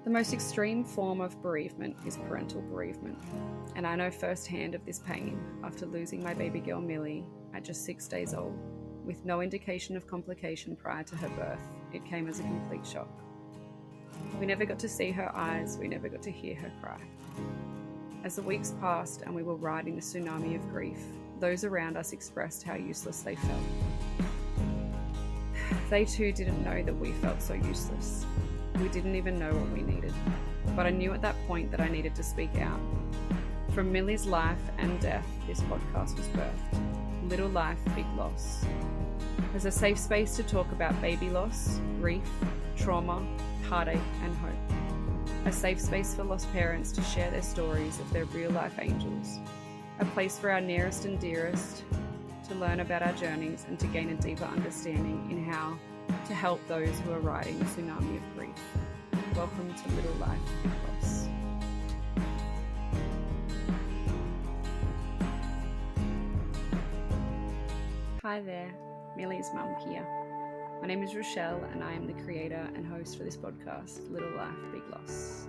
The most extreme form of bereavement is parental bereavement, and I know firsthand of this pain after losing my baby girl Milli at just 6 days old. With no indication of complication prior to her birth, it came as a complete shock. We never got to see her eyes, we never got to hear her cry. As the weeks passed and we were riding the tsunami of grief, those around us expressed how useless they felt. They too didn't know that we felt so useless. We didn't even know what we needed. But I knew at that point that I needed to speak out. From Milli's life and death, this podcast was birthed. Little Life, Big Loss. As a safe space to talk about baby loss, grief, trauma, heartache, and hope. A safe space for lost parents to share their stories of their real-life angels. A place for our nearest and dearest to learn about our journeys and to gain a deeper understanding in how to help those who are riding the tsunami of grief. Welcome to Little Life, Big Loss. Hi there, Milli's mum here. My name is Rochelle and I am the creator and host for this podcast, Little Life, Big Loss.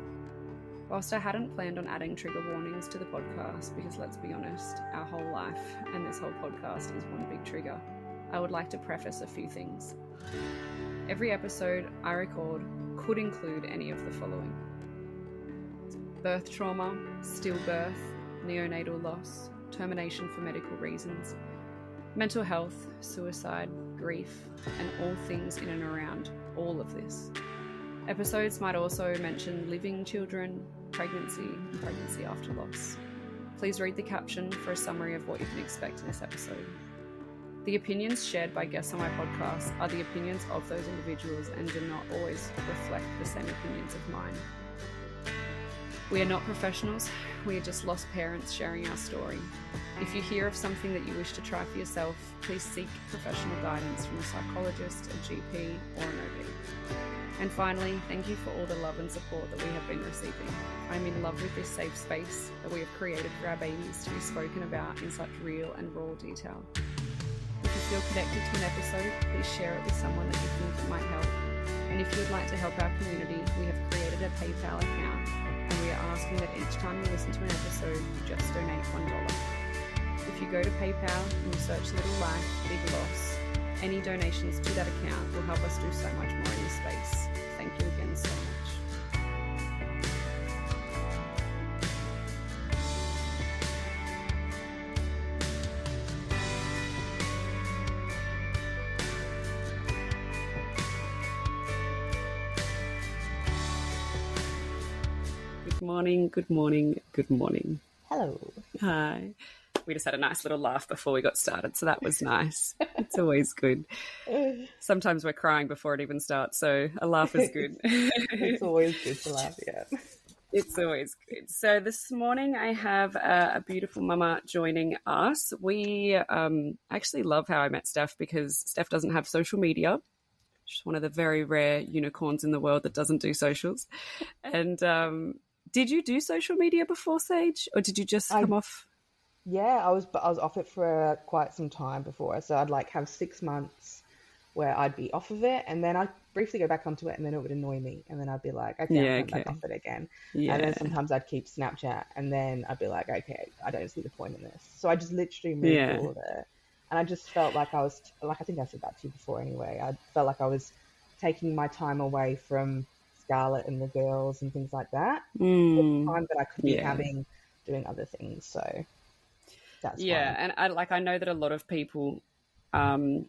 Whilst I hadn't planned on adding trigger warnings to the podcast, because let's be honest, our whole life and this whole podcast is one big trigger, I would like to preface a few things. Every episode I record could include any of the following: birth trauma, stillbirth, neonatal loss, termination for medical reasons, mental health, suicide, grief, and all things in and around all of this. Episodes might also mention living children, pregnancy, and pregnancy after loss. Please read the caption for a summary of what you can expect in this episode. The opinions shared by guests on my podcast are the opinions of those individuals and do not always reflect the same opinions of mine. We are not professionals, we are just lost parents sharing our story. If you hear of something that you wish to try for yourself, please seek professional guidance from a psychologist, a GP, or an OB. And finally, thank you for all the love and support that we have been receiving. I'm in love with this safe space that we have created for our babies to be spoken about in such real and raw detail. If you feel connected to an episode, please share it with someone that you think it might help. And if you would like to help our community, we have created a PayPal account, and we are asking that each time you listen to an episode, you just donate $1. If you go to PayPal and you search Little Life, Big Loss, any donations to that account will help us do so much more in this space. Thank you again so much. Good morning, good morning, good morning. Hello. Hi. We just had a nice little laugh before we got started, so that was nice. It's always good. Sometimes we're crying before it even starts, so a laugh is good. It's always good to laugh, yeah. It's always good. So this morning I have a beautiful mama joining us. We actually love how I met Steph, because Steph doesn't have social media. She's one of the very rare unicorns in the world that doesn't do socials. And did you do social media before, Sage, or did you just come off? Yeah, I was off it for quite some time before. So I'd like have 6 months where I'd be off of it, and then I'd briefly go back onto it, and then it would annoy me, and then I'd be like, okay, I'm back off it again. Yeah. And then sometimes I'd keep Snapchat, and then I'd be like, okay, I don't see the point in this. So I just literally moved all of it, and I just felt like I was, like I think I said that to you before anyway, I felt like I was taking my time away from Scarlett and the girls and things like that. The time that I could be having doing other things, so... That's fine. And I know that a lot of people, I'm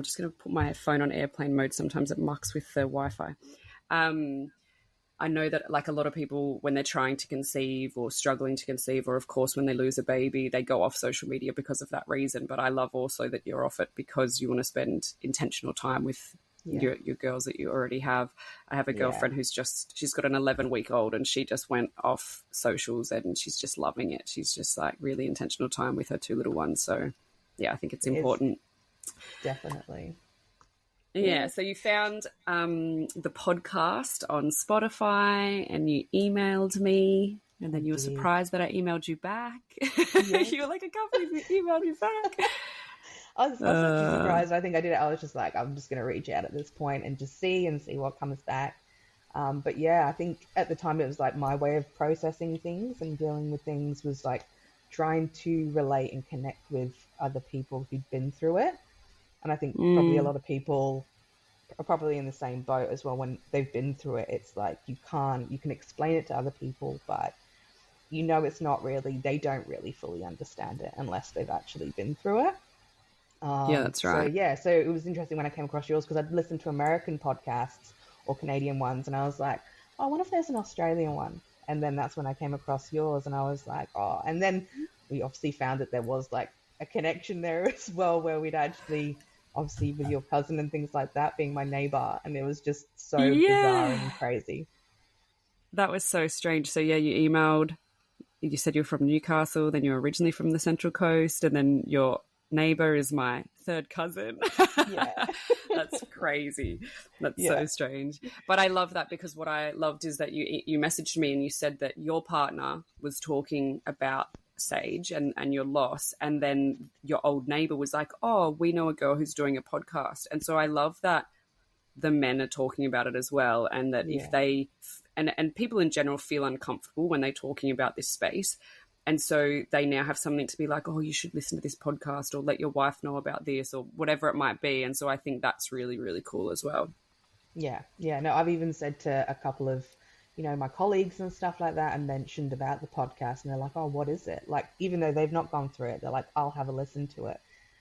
just going to put my phone on airplane mode. Sometimes it mucks with the Wi-Fi. I know that like a lot of people, when they're trying to conceive or struggling to conceive, or of course when they lose a baby, they go off social media because of that reason. But I love also that you're off it because you want to spend intentional time with your girls that you already have. I have a girlfriend who's she's got an 11-week-old, and she just went off socials and she's just loving it. She's just like really intentional time with her 2 little ones. So yeah, I think it's important. Definitely. Yeah, so you found the podcast on Spotify and you emailed me, and then you were surprised that I emailed you back. Yes. You were like, I can't believe you emailed me back. I was surprised. I think I did it. I was just like, I'm just going to reach out at this point and just see what comes back. But yeah, I think at the time it was like my way of processing things and dealing with things was like trying to relate and connect with other people who'd been through it. And I think probably a lot of people are probably in the same boat as well. When they've been through it, it's like you can explain it to other people, but you know it's not really, they don't really fully understand it unless they've actually been through it. Yeah, that's right. So it was interesting when I came across yours because I'd listened to American podcasts or Canadian ones, and I was like, oh, I wonder if there's an Australian one. And then that's when I came across yours, and I was like, oh. And then we obviously found that there was like a connection there as well, where we'd actually, obviously with your cousin and things like that, being my neighbor, and it was just so bizarre and crazy. That was so strange. So yeah, you emailed, you said you're from Newcastle, then you're originally from the Central Coast, and then your neighbor is my third cousin. Yeah. That's crazy. That's so strange. But I love that, because what I loved is that you messaged me and you said that your partner was talking about Sage and your loss, and then your old neighbor was like, oh, we know a girl who's doing a podcast. And so I love that the men are talking about it as well, and that if they and people in general feel uncomfortable when they're talking about this space. And so they now have something to be like, oh, you should listen to this podcast, or let your wife know about this, or whatever it might be. And so I think that's really, really cool as well. Yeah. No, I've even said to a couple of, my colleagues and stuff like that, and mentioned about the podcast, and they're like, oh, what is it? Like, even though they've not gone through it, they're like, I'll have a listen to it.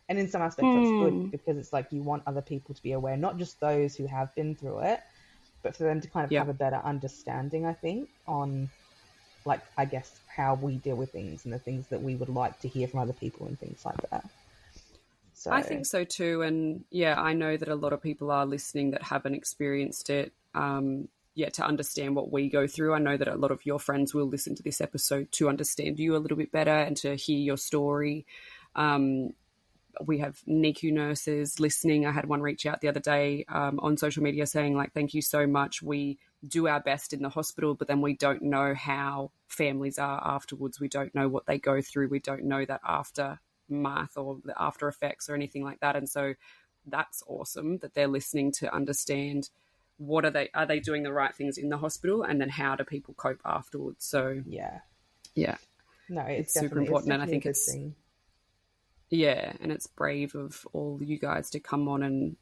And in some aspects, that's good, because it's like you want other people to be aware, not just those who have been through it, but for them to kind of have a better understanding, I think, on, like, I guess, how we deal with things and the things that we would like to hear from other people and things like that. So I think so too. And yeah, I know that a lot of people are listening that haven't experienced it yet, to understand what we go through. I know that a lot of your friends will listen to this episode to understand you a little bit better and to hear your story. We have NICU nurses listening. I had one reach out the other day on social media saying, like, thank you so much. We do our best in the hospital, but then we don't know how families are afterwards. We don't know what they go through. We don't know that aftermath or the after effects or anything like that. And so that's awesome that they're listening to understand what are they doing the right things in the hospital, and then how do people cope afterwards. So yeah, no, it's super important. And I think it's thing. Yeah, and it's brave of all you guys to come on and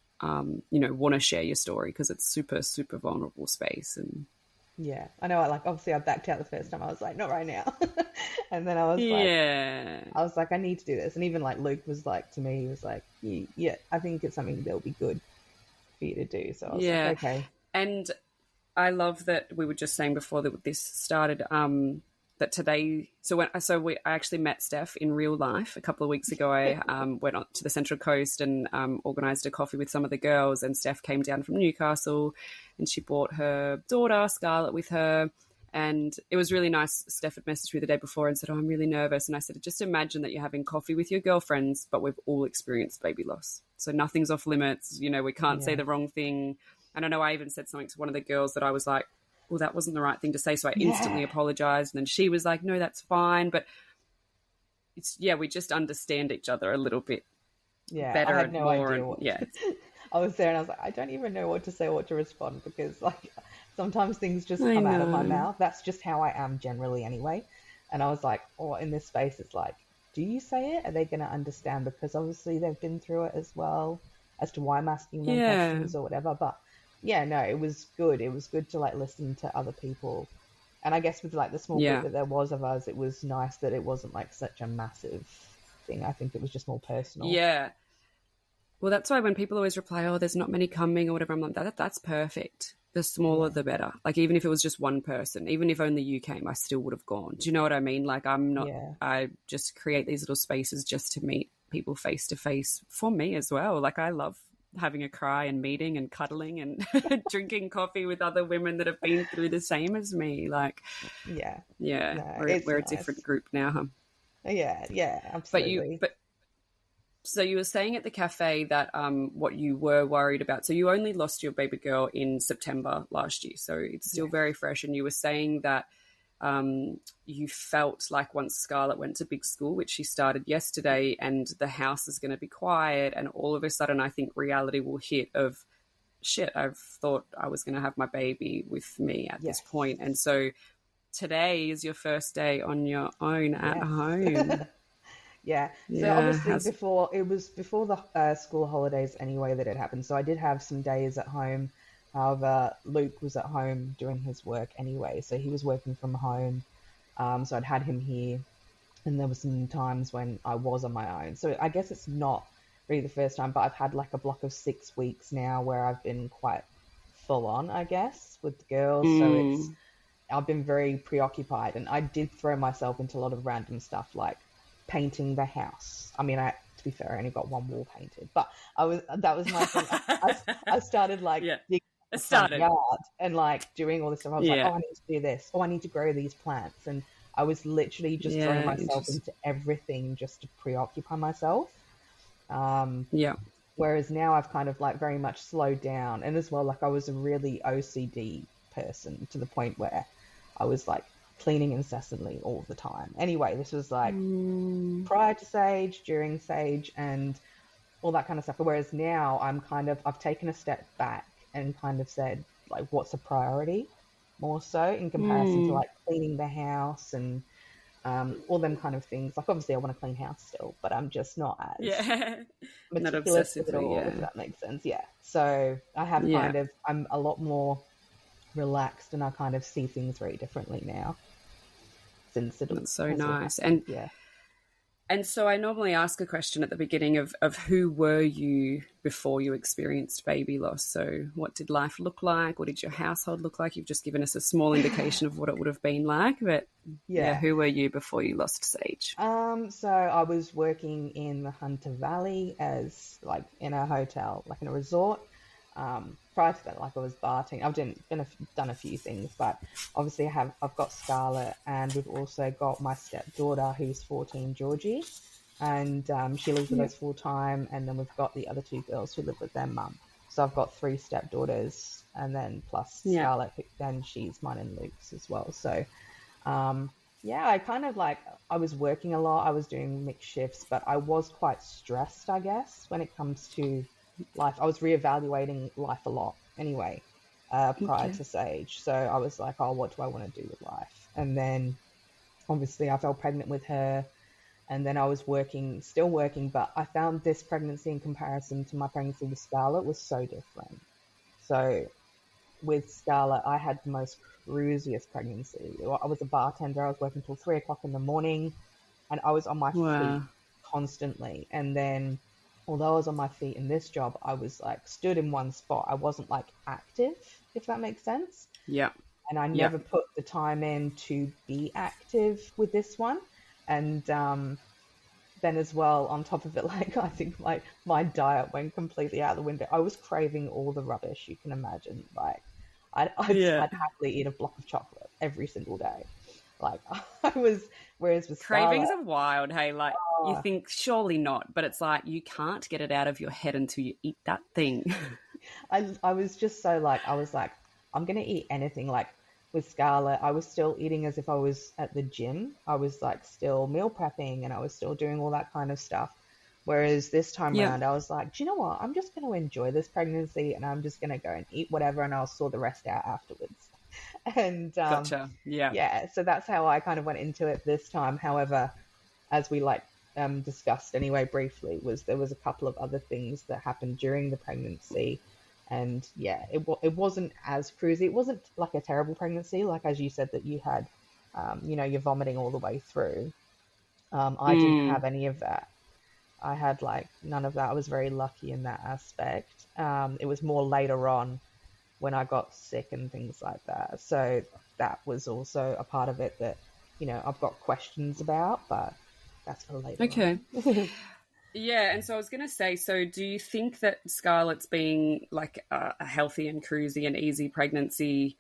want to share your story, because it's super, super vulnerable space. And yeah, I know. Obviously, I backed out the first time. I was like, not right now. And then I was like, I need to do this. And even like Luke was like to me, he was like, yeah, I think it's something that'll be good for you to do. So I was like, okay. And I love that we were just saying before that this started. That today, I actually met Steph in real life a couple of weeks ago. I went on to the Central Coast and organised a coffee with some of the girls, and Steph came down from Newcastle, and she brought her daughter Scarlett with her, and it was really nice. Steph had messaged me the day before and said, oh, I'm really nervous, and I said, just imagine that you're having coffee with your girlfriends, but we've all experienced baby loss, so nothing's off limits. We can't say the wrong thing. And I know I even said something to one of the girls that I was like, well, that wasn't the right thing to say. So I instantly apologized. And then she was like, no, that's fine. But we just understand each other a little bit better. I had no idea I was there and I was like, I don't even know what to say or what to respond, because like sometimes things just come out of my mouth. That's just how I am generally anyway. And I was like, in this space, it's like, do you say it? Are they going to understand? Because obviously they've been through it as well, as to why I'm asking them questions or whatever. But yeah, no, it was good. It was good to like listen to other people. And I guess with like the small group that there was of us, it was nice that it wasn't like such a massive thing. I think it was just more personal. Yeah. Well, that's why when people always reply, oh, there's not many coming or whatever, I'm like, that's perfect. The smaller, the better. Like, even if it was just one person, even if only you came, I still would have gone. Do you know what I mean? Like, I just create these little spaces just to meet people face to face for me as well. Like, I love having a cry and meeting and cuddling and drinking coffee with other women that have been through the same as me. Like, we're a different group now, huh? Yeah, absolutely. So you were saying at the cafe that what you were worried about. So you only lost your baby girl in September last year, so it's still very fresh. And you were saying that you felt like once Scarlett went to big school, which she started yesterday, and the house is going to be quiet, and all of a sudden I think reality will hit of shit, I've thought I was going to have my baby with me at this point. And so today is your first day on your own at home. Yeah. So obviously before the school holidays anyway that it happened. So I did have some days at home. However, Luke was at home doing his work anyway. So he was working from home. So I'd had him here, and there were some times when I was on my own. So I guess it's not really the first time, but I've had like a block of 6 weeks now where I've been quite full on, I guess, with the girls. So I've been very preoccupied, and I did throw myself into a lot of random stuff like painting the house. I mean, to be fair, I only got one wall painted, but that was my thing. I started like digging the yard and like doing all this stuff. I was like, oh, I need to do this. Oh, I need to grow these plants. And I was literally just throwing myself into everything just to preoccupy myself. Whereas now I've kind of like very much slowed down, and as well, like I was a really OCD person to the point where I was like cleaning incessantly all the time. Anyway, this was like prior to Sage, during Sage, and all that kind of stuff. Whereas now I've taken a step back and kind of said, like, what's a priority more so in comparison to like cleaning the house and all them kind of things. Like, obviously I want to clean house still, but I'm just not as meticulous with it all, if that makes sense. So I have I'm a lot more relaxed, and I kind of see things very differently now since it. That's so nice. And so I normally ask a question at the beginning of who were you before you experienced baby loss? So what did life look like? What did your household look like? You've just given us a small indication of what it would have been like, but who were you before you lost Sage? So I was working in the Hunter Valley as like in a hotel, like in a resort. Prior to that, like I was bartending. I've done a few things, but obviously I've got Scarlett, and we've also got my stepdaughter who's 14, Georgie, and she lives with us full time. And then we've got the other 2 girls who live with their mum. So I've got 3 stepdaughters, and then plus Scarlett, then she's mine and Luke's as well. So I kind of like, I was working a lot. I was doing mixed shifts, but I was quite stressed, I guess, when it comes to life. I was reevaluating life a lot anyway, prior to Sage. So I was like, oh, what do I want to do with life? And then obviously I fell pregnant with her, and then I was still working, but I found this pregnancy in comparison to my pregnancy with Scarlett was so different. So with Scarlett, I had the most cruisiest pregnancy. I was a bartender. I was working till 3 o'clock in the morning, and I was on my feet constantly. And then although I was on my feet in this job, I was like stood in one spot. I wasn't like active, if that makes sense. Yeah. And I never put the time in to be active with this one. And then as well, on top of it, like I think like my diet went completely out the window. I was craving all the rubbish you can imagine. Like I'd happily eat a block of chocolate every single day. Like I was, whereas with cravings are wild. Hey, like you think surely not, but it's like you can't get it out of your head until you eat that thing. I was just so like, I was like, I'm gonna eat anything. Like with Scarlett, I was still eating as if I was at the gym. I was like still meal prepping, and I was still doing all that kind of stuff. Whereas this time around, I was like, do you know what? I'm just gonna enjoy this pregnancy, and I'm just gonna go and eat whatever, and I'll sort the rest out afterwards. And gotcha. So that's how I kind of went into it this time. However, as we discussed anyway briefly, there was a couple of other things that happened during the pregnancy, and it wasn't as cruisy. It wasn't like a terrible pregnancy, like as you said that you had, you're vomiting all the way through. I didn't have any of that. I had like none of that. I was very lucky in that aspect. It was more later on when I got sick and things like that. So that was also a part of it that, I've got questions about, but that's for later. Okay. Yeah, and so I was going to say, so do you think that Scarlett's being like a healthy and cruisy and easy pregnancy,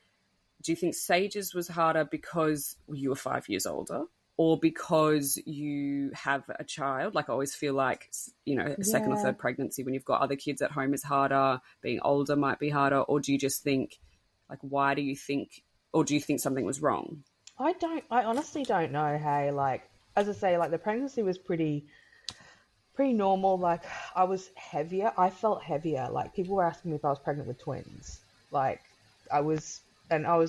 do you think Sage's was harder because you were 5 years older? Or because you have a child? Like I always feel like, a second or third pregnancy when you've got other kids at home is harder, being older might be harder, or do you just think, like, why do you think, or do you think something was wrong? I honestly don't know, hey, like, as I say, like the pregnancy was pretty pretty normal. Like, I was heavier. I felt heavier. Like, people were asking me if I was pregnant with twins. Like, I was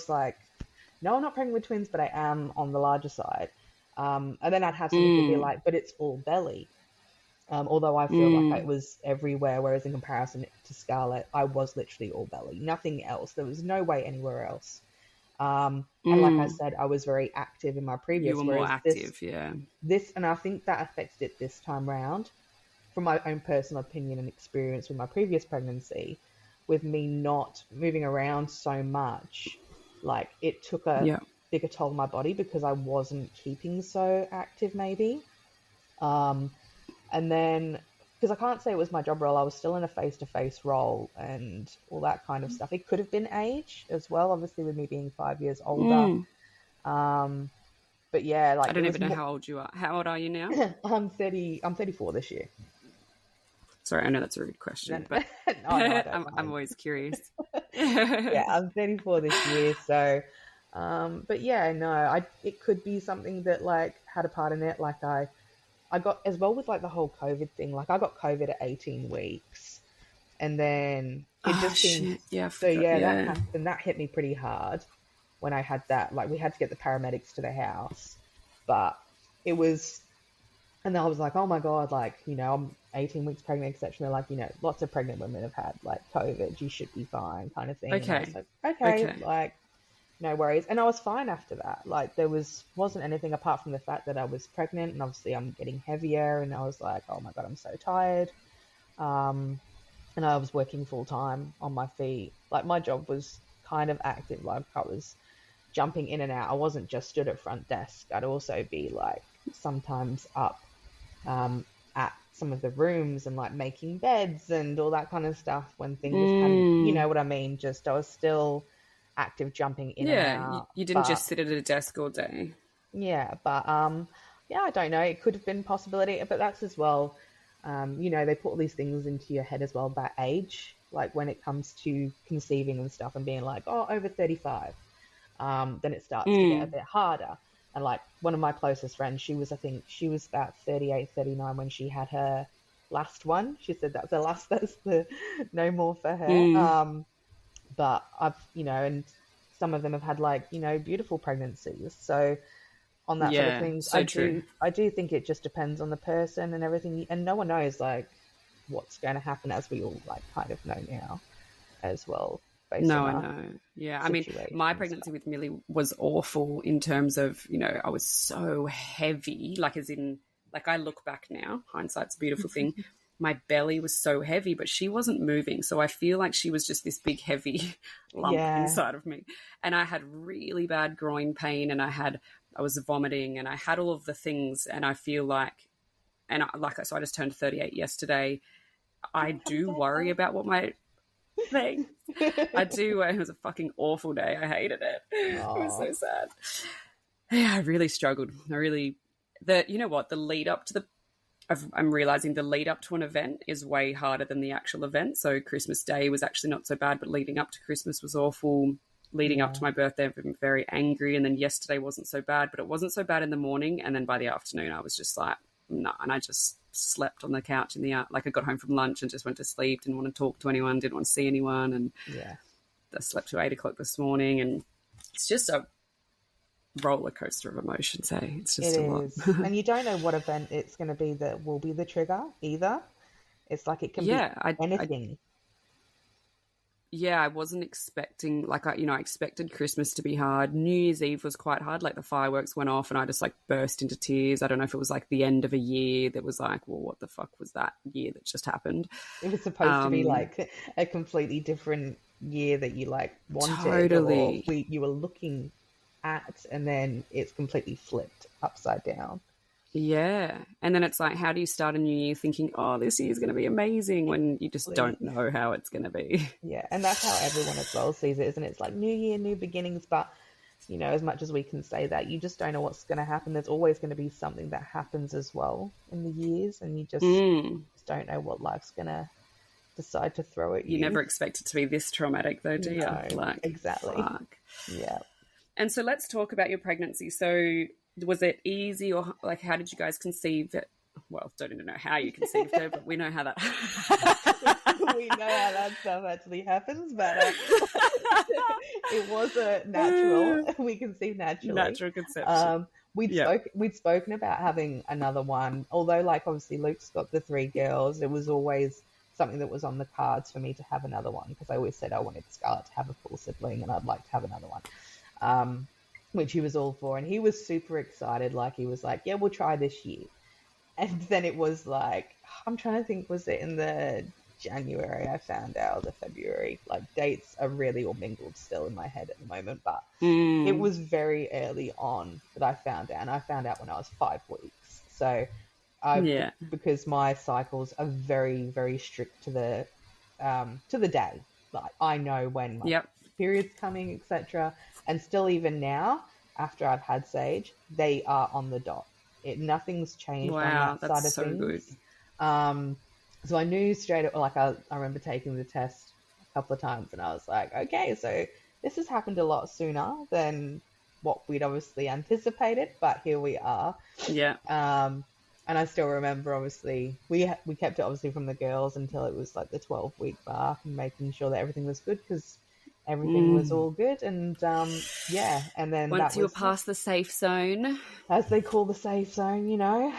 like, no, I'm not pregnant with twins, but I am on the larger side. And then I'd have some people be like, but it's all belly. Although I feel like it was everywhere, whereas in comparison to Scarlett, I was literally all belly, nothing else. There was no way anywhere else. And like I said, I was very active in my previous. You were more active, yeah. And I think that affects it this time round, from my own personal opinion and experience with my previous pregnancy, with me not moving around so much. Like, it took a bigger toll on my body because I wasn't keeping so active, maybe. And then, because I can't say it was my job role, I was still in a face-to-face role and all that kind of stuff. It could have been age as well, obviously, with me being 5 years older. But yeah, like, I don't even know how old you are. How old are you now? I'm 34 this year. Sorry, I know that's a rude question, but no, I'm always curious. Yeah, I'm 34 this year, so but yeah, no, it could be something that like had a part in it. Like I got, as well with like the whole COVID thing, like I got COVID at 18 weeks and then it just seemed, that happened. That hit me pretty hard when I had that. Like, we had to get the paramedics to the house, but it was, and then I was like, oh my God, like, you know, I'm 18 weeks pregnant, etc. They're like, you know, lots of pregnant women have had like COVID, you should be fine, kind of thing. Okay. And I was like, okay, like, no worries. And I was fine after that. Like, there wasn't anything apart from the fact that I was pregnant and obviously I'm getting heavier and I was like, oh my God, I'm so tired. And I was working full time on my feet. Like, my job was kind of active. Like, I was jumping in and out. I wasn't just stood at front desk. I'd also be like sometimes up at some of the rooms and like making beds and all that kind of stuff when things hadn't, you know what I mean? Just, I was still active, jumping in and out. You didn't just sit at a desk all day. Yeah, but yeah, I don't know. It could have been a possibility, but that's as well, you know, they put all these things into your head as well about age, like when it comes to conceiving and stuff and being like, oh, over 35, then it starts to get a bit harder. And like one of my closest friends, I think she was about 38, 39 when she had her last one. She said that's the last, that's the no more for her. But I've, you know, and some of them have had like, you know, beautiful pregnancies. So on that sort of things, so I do think it just depends on the person and everything. And no one knows like what's going to happen, as we all like kind of know now as well. I know. Yeah. I mean, my pregnancy with Milli was awful in terms of, you know, I was so heavy, like as in, like I look back now, hindsight's a beautiful thing. My belly was so heavy, but she wasn't moving. So I feel like she was just this big, heavy lump inside of me. And I had really bad groin pain and I was vomiting and I had all of the things. And I feel like, so I just turned 38 yesterday. I do worry about what my thing. I do. It was a fucking awful day. I hated it. Aww. It was so sad. Yeah, I really struggled. You know what? The lead up to I'm realizing the lead up to an event is way harder than the actual event. So Christmas Day was actually not so bad, but leading up to Christmas was awful. Leading up to my birthday, I've been very angry. And then yesterday wasn't so bad, but it wasn't so bad in the morning. And then by the afternoon, I was just like, no. And I just slept on the couch like I got home from lunch and just went to sleep, didn't want to talk to anyone, didn't want to see anyone. And I slept till 8 o'clock this morning. And it's just a roller coaster of emotions. Hey, it's just a lot. And you don't know what event it's going to be that will be the trigger either. It's like it can be anything. I wasn't expecting, like, I expected Christmas to be hard. New Year's Eve was quite hard. Like the fireworks went off and I just like burst into tears. I don't know if it was like the end of a year that was like, well, what the fuck was that year that just happened? It was supposed to be like a completely different year that you like wanted. Totally. Or you were looking at, and then it's completely flipped upside down. Yeah. And then it's like, how do you start a new year thinking, oh, this year's going to be amazing, when you just don't know how it's going to be? Yeah. And that's how everyone as well sees it, isn't it? It's like new year, new beginnings. But, you know, as much as we can say that, you just don't know what's going to happen. There's always going to be something that happens as well in the years, and you just don't know what life's going to decide to throw at you. You never expect it to be this traumatic though, do you? No, like, exactly. Fuck. Yeah. And so let's talk about your pregnancy. So was it easy, or like how did you guys conceive it? well, don't even know how you conceived her, but we know how that we know how that stuff actually happens, but it was a natural. We conceived naturally. Natural conception. We'd spoken about having another one, although like obviously Luke's got the 3 girls. It was always something that was on the cards for me to have another one, because I always said I wanted Scarlett to have a full sibling and I'd like to have another one, which he was all for, and he was super excited. Like he was like, yeah, we'll try this year. And then it was like, I'm trying to think, was it in the January I found out, or the February? Like dates are really all mingled still in my head at the moment, but it was very early on that I found out, and I found out when I was 5 weeks. So because my cycles are very, very strict to the day. Like I know when my period's coming, etc. And still even now, after I've had Sage, they are on the dot. Nothing's changed on that side of things. Good. So I knew straight away, like I remember taking the test a couple of times and I was like, okay, so this has happened a lot sooner than what we'd obviously anticipated, but here we are. Yeah. And I still remember, obviously, we kept it obviously from the girls until it was like the 12-week mark, and making sure that everything was good, because everything was all good. And and then once you were past the safe zone, as they call the safe zone, you know,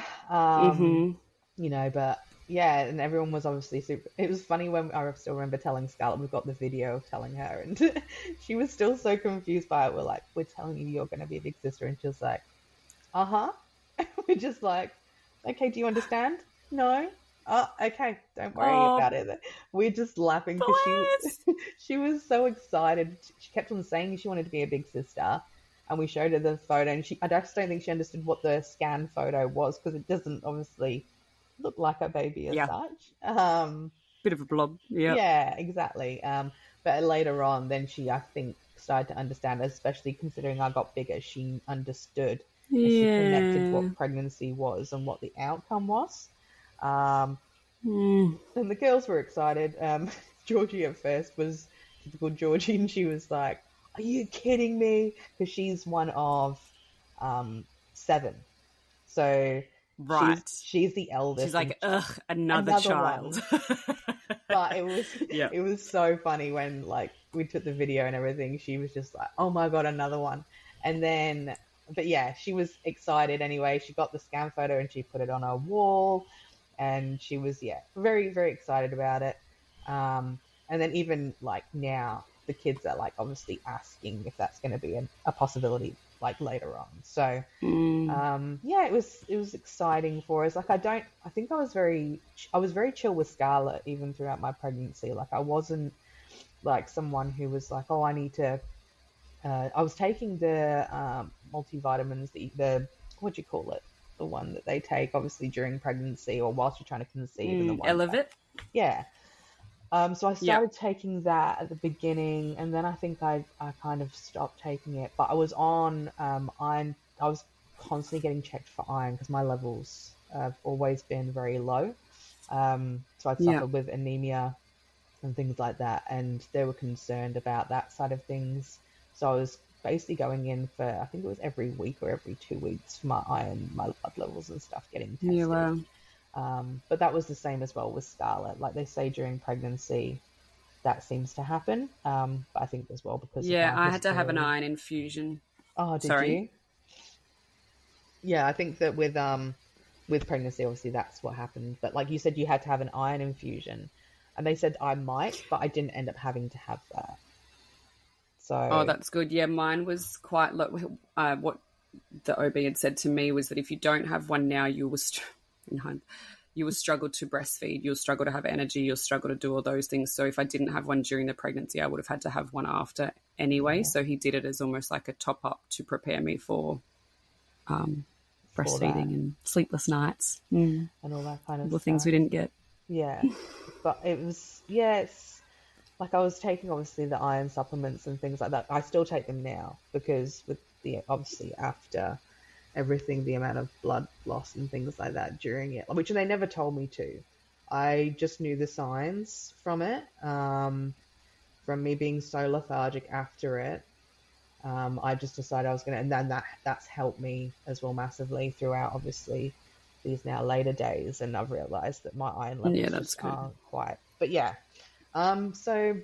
but yeah, and everyone was obviously super. It was funny when I still remember telling Scarlett, we've got the video of telling her, and she was still so confused by it. We're like, we're telling you you're going to be a big sister, and she was like, we're just like, okay, do you understand? No. Oh, okay, don't worry about it. We're just laughing because she was so excited. She kept on saying she wanted to be a big sister, and we showed her the photo, and I just don't think she understood what the scan photo was, because it doesn't obviously look like a baby as such. Bit of a blob. Yeah, exactly. But later on, then she, I think, started to understand, especially considering I got bigger. She understood. And she connected what pregnancy was and what the outcome was. And the girls were excited. Georgie at first was typical Georgie, and she was like, are you kidding me? Because she's one of 7. So she's the eldest. She's like, ugh, another child. But it was so funny when like we took the video and everything. She was just like, oh my God, another one. And then, but yeah, she was excited anyway. She got the scan photo and she put it on her wall, and she was, very, very excited about it. And then even like now, the kids are like obviously asking if that's going to be a possibility like later on. So it was exciting for us. Like I think I was very chill with Scarlett even throughout my pregnancy. Like I wasn't like someone who was like, oh, I need to I was taking the multivitamins, the what do you call it, the one that they take obviously during pregnancy or whilst you're trying to conceive. And the one Elevate. So I started taking that at the beginning, and then I think I kind of stopped taking it. But I was on iron. I was constantly getting checked for iron because my levels have always been very low. So I'd suffered with anemia and things like that, and they were concerned about that side of things. So I was basically going in for, I think it was every week or every 2 weeks for my iron, my blood levels and stuff getting tested. Yeah, wow. But that was the same as well with Scarlett. Like they say during pregnancy, that seems to happen. But I think as well because I had to have an iron infusion. Oh, did you? Yeah, I think that with pregnancy, obviously that's what happened. But like you said, you had to have an iron infusion, and they said I might, but I didn't end up having to have that. So that's good. Yeah, mine was quite low. What the OB had said to me was that if you don't have one now, you will struggle to breastfeed, you'll struggle to have energy, you'll struggle to do all those things. So if I didn't have one during the pregnancy, I would have had to have one after anyway. Yeah. So he did it as almost like a top up to prepare me for breastfeeding and sleepless nights and all that kind of stuff. Things we didn't get. Yeah, but it was it's like I was taking obviously the iron supplements and things like that. I still take them now because with the obviously after everything, the amount of blood loss and things like that during it, which they never told me to. I just knew the signs from it, from me being so lethargic after it. I just decided I was going to, and then that's helped me as well massively throughout, obviously, these now later days, and I've realized that my iron levels just aren't quite. But yeah, so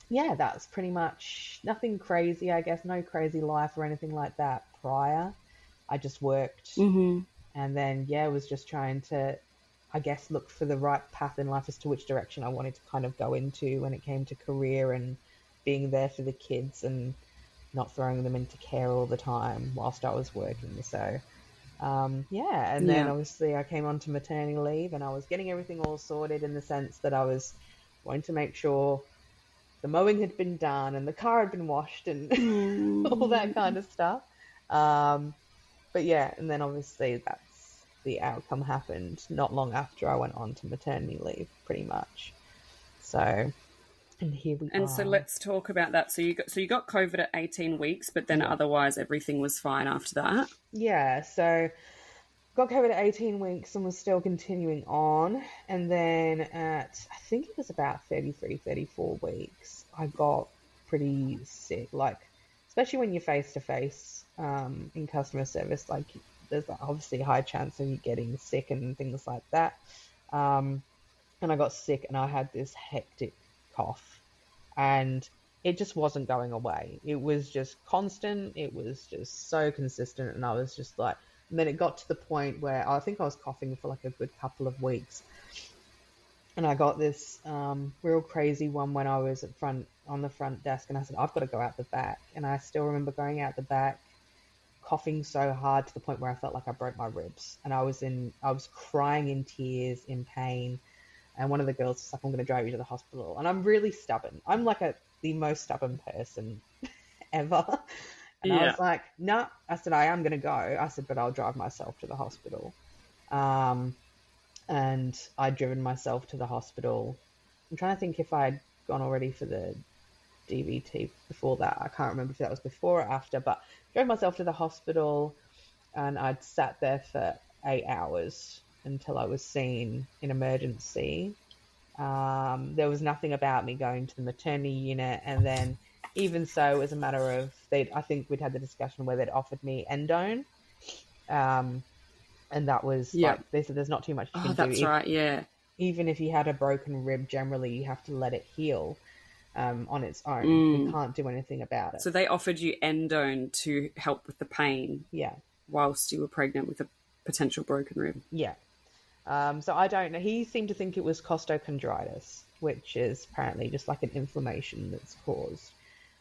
yeah, that's pretty much nothing crazy, I guess. No crazy life or anything like that prior. I just worked, and then was just trying to, I guess, look for the right path in life as to which direction I wanted to kind of go into when it came to career and being there for the kids and not throwing them into care all the time whilst I was working. So then obviously I came on to maternity leave, and I was getting everything all sorted in the sense that I was wanting to make sure the mowing had been done and the car had been washed and all that kind of stuff. But yeah, and then obviously that's the outcome happened not long after I went on to maternity leave, pretty much. So, and here we are. And so let's talk about that. So you got COVID at 18 weeks, but then otherwise everything was fine after that. Yeah, so got COVID at 18 weeks and was still continuing on. And then at, I think it was about 33, 34 weeks, I got pretty sick. Like, especially when you're face-to-face in customer service, like there's obviously a high chance of you getting sick and things like that. And I got sick and I had this hectic cough, and it just wasn't going away. It was just constant. It was just so consistent. And I was just like, and then it got to the point where I think I was coughing for like a good couple of weeks. And I got this real crazy one when I was on the front desk, and I said, I've got to go out the back. And I still remember going out the back, coughing so hard to the point where I felt like I broke my ribs. And I was crying in tears, in pain. And one of the girls was like, I'm going to drive you to the hospital. And I'm really stubborn. I'm like the most stubborn person ever. And I was like, no. I said, I am going to go. I said, but I'll drive myself to the hospital. And I'd driven myself to the hospital. I'm trying to think if I'd gone already for the DVT before that. I can't remember if that was before or after, but drove myself to the hospital, and I'd sat there for 8 hours until I was seen in emergency. There was nothing about me going to the maternity unit, and then even so, as a matter of, I think we'd had the discussion where they'd offered me endone, and that was like, they said there's not too much you can do. That's right, yeah. Even if you had a broken rib, generally you have to let it heal on its own. You can't do anything about it. So they offered you endone to help with the pain, whilst you were pregnant with a potential broken rib. Yeah. So I don't know. He seemed to think it was costochondritis, which is apparently just like an inflammation that's caused.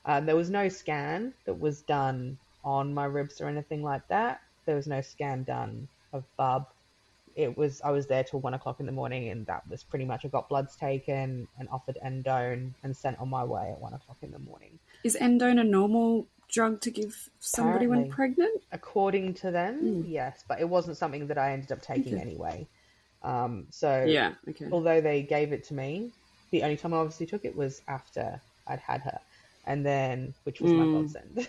There was no scan that was done on my ribs or anything like that. There was no scan done of bub. I was there till 1 o'clock in the morning, and that was pretty much, I got bloods taken and offered endone and sent on my way at 1 o'clock in the morning. Is endone a normal drug to give somebody when pregnant? According to them, yes, but it wasn't something that I ended up taking anyway. Although they gave it to me, the only time I obviously took it was after I'd had her, and then, which was my godsend.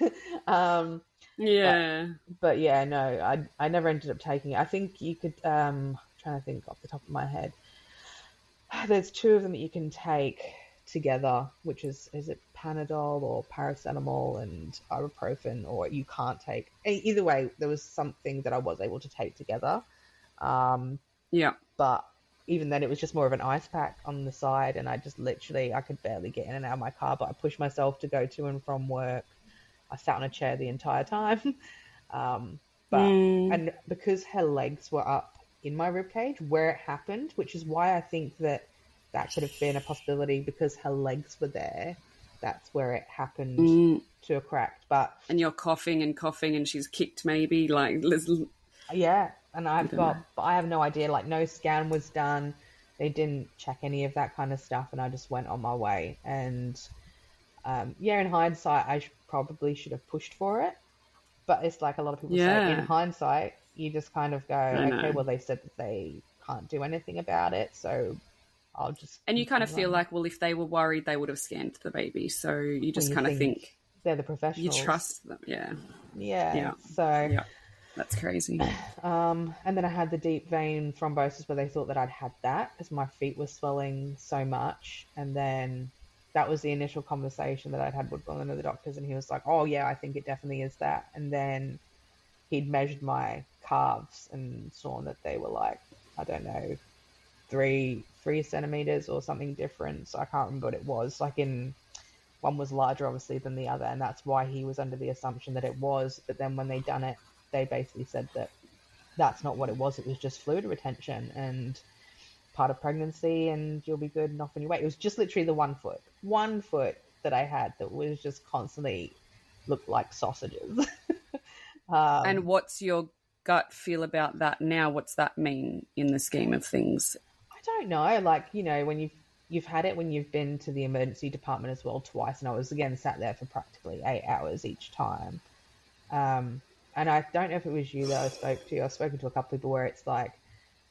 But yeah, no, I never ended up taking it. I think you could, trying to think off the top of my head, there's 2 of them that you can take together, which is it Panadol or paracetamol and ibuprofen, or you can't take. Either way, there was something that I was able to take together. But even then, it was just more of an ice pack on the side, and I could barely get in and out of my car, but I pushed myself to go to and from work. I sat on a chair the entire time. And because her legs were up in my ribcage where it happened, which is why I think that could have been a possibility, because her legs were there. That's where it happened to have cracked. And you're coughing and she's kicked maybe, like... Yeah, and I have no idea, like no scan was done. They didn't check any of that kind of stuff, and I just went on my way. And in hindsight, I probably should have pushed for it. But it's like a lot of people say, in hindsight, you just kind of go, okay, well, they said that they can't do anything about it, so I'll just... And you kind of feel like, well, if they were worried, they would have scanned the baby. So you just kind of think... They're the professionals. You trust them, Yeah. So... Yeah. That's crazy. And then I had the deep vein thrombosis where they thought that I'd had that because my feet were swelling so much. And then that was the initial conversation that I'd had with one of the doctors, and he was like, oh, yeah, I think it definitely is that. And then he'd measured my calves and saw that they were like, I don't know, 3 centimeters or something different. So I can't remember what it was. Like one was larger obviously than the other, and that's why he was under the assumption that it was. But then when they done it, they basically said that that's not what it was. It was just fluid retention and part of pregnancy, and you'll be good and off on your way. It was just literally the 1 foot that I had that was just constantly looked like sausages. And what's your gut feel about that now? What's that mean in the scheme of things? I don't know. Like, you know, when you've had it when you've been to the emergency department as well twice, and I was again sat there for practically 8 hours each time. And I don't know if it was you that I spoke to. I've spoken to a couple of people where it's like,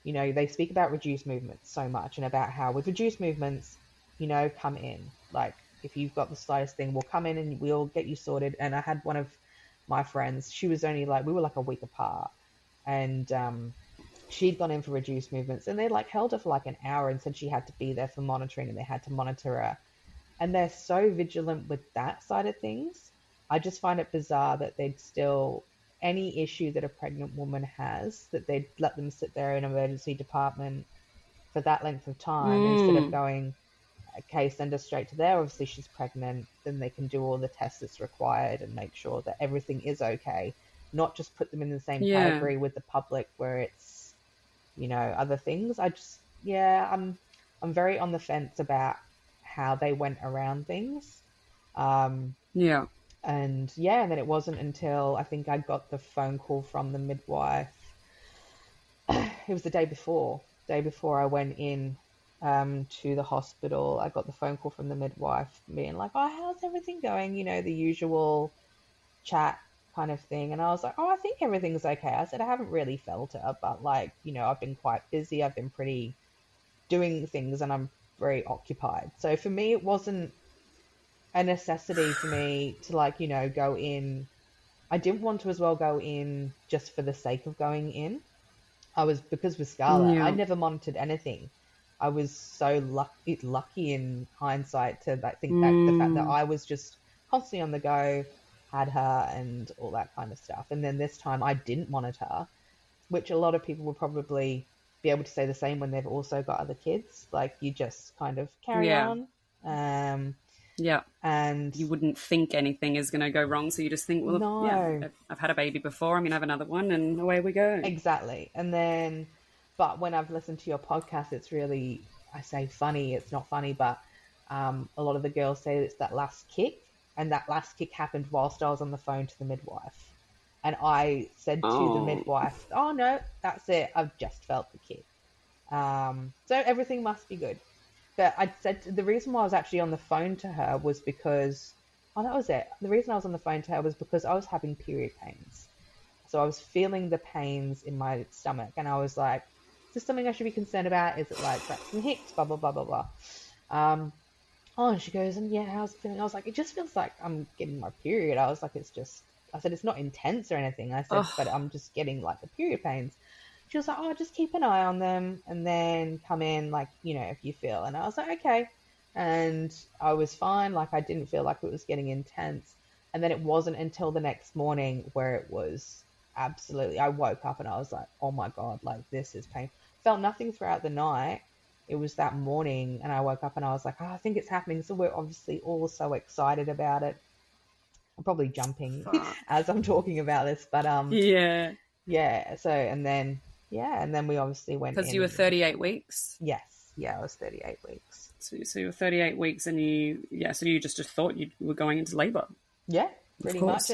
you know, they speak about reduced movements so much, and about how with reduced movements, you know, come in. Like, if you've got the slightest thing, we'll come in and we'll get you sorted. And I had one of my friends, she was only like, we were like a week apart, and she'd gone in for reduced movements, and they like held her for like an hour and said she had to be there for monitoring, and they had to monitor her. And they're so vigilant with that side of things. I just find it bizarre that they'd still, any issue that a pregnant woman has, that they'd let them sit there in an emergency department for that length of time instead of going, okay, send her straight to there. Obviously she's pregnant, then they can do all the tests that's required and make sure that everything is okay, not just put them in the same category with the public where it's, you know, other things. I'm very on the fence about how they went around things. And then it wasn't until I think I got the phone call from the midwife. It was the day before I went in to the hospital. I got the phone call from the midwife being like, oh, how's everything going? You know, the usual chat kind of thing. And I was like, oh, I think everything's okay. I said, I haven't really felt it, but like, you know, I've been quite busy. I've been pretty doing things and I'm very occupied. So for me, it wasn't a necessity for me to, like, you know, go in. I didn't want to as well go in just for the sake of going in. Because with Scarlett, I never monitored anything. I was so lucky in hindsight to think that the fact that I was just constantly on the go, had her and all that kind of stuff. And then this time I didn't monitor, which a lot of people will probably be able to say the same when they've also got other kids. Like, you just kind of carry on. And you wouldn't think anything is going to go wrong. So you just think, well, I've had a baby before. I'm going to have another one, and away we go. Exactly. And then, but when I've listened to your podcast, it's really, I say funny, it's not funny, but a lot of the girls say it's that last kick. And that last kick happened whilst I was on the phone to the midwife. And I said to the midwife, oh, no, that's it. I've just felt the kick. So everything must be good. But I said the reason why I was actually on the phone to her was because, that was it. The reason I was on the phone to her was because I was having period pains. So I was feeling the pains in my stomach. And I was like, is this something I should be concerned about? Is it like Braxton Hicks? Blah, blah, blah, blah, blah. And she goes, and yeah, how's it feeling? I was like, it just feels like I'm getting my period. I was like, I said, it's not intense or anything. I said, but I'm just getting like the period pains. She was like, oh, just keep an eye on them and then come in, like, you know, if you feel. And I was like, okay. And I was fine. Like, I didn't feel like it was getting intense. And then it wasn't until the next morning where it was absolutely, I woke up and I was like, oh my God, like, this is pain. Felt nothing throughout the night. It was that morning and I woke up and I was like, oh, I think it's happening. So we're obviously all so excited about it. I'm probably jumping as I'm talking about this, but yeah. So, and then we obviously went in. Because you were 38 weeks? Yes. Yeah, I was 38 weeks. So you were 38 weeks and so you just thought you were going into labour? Yeah, pretty much.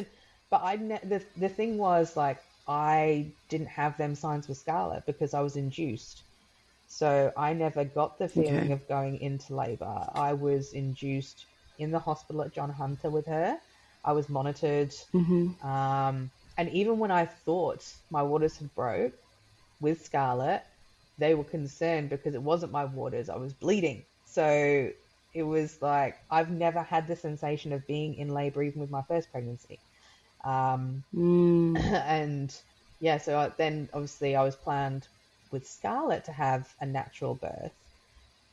But the thing was, like, I didn't have them signs with Scarlett because I was induced. So I never got the feeling of going into labour. I was induced in the hospital at John Hunter with her. I was monitored. And even when I thought my waters had broke with Scarlett, they were concerned because it wasn't my waters. I was bleeding. So it was like, I've never had the sensation of being in labour even with my first pregnancy. And yeah, so then obviously I was planned with Scarlett to have a natural birth.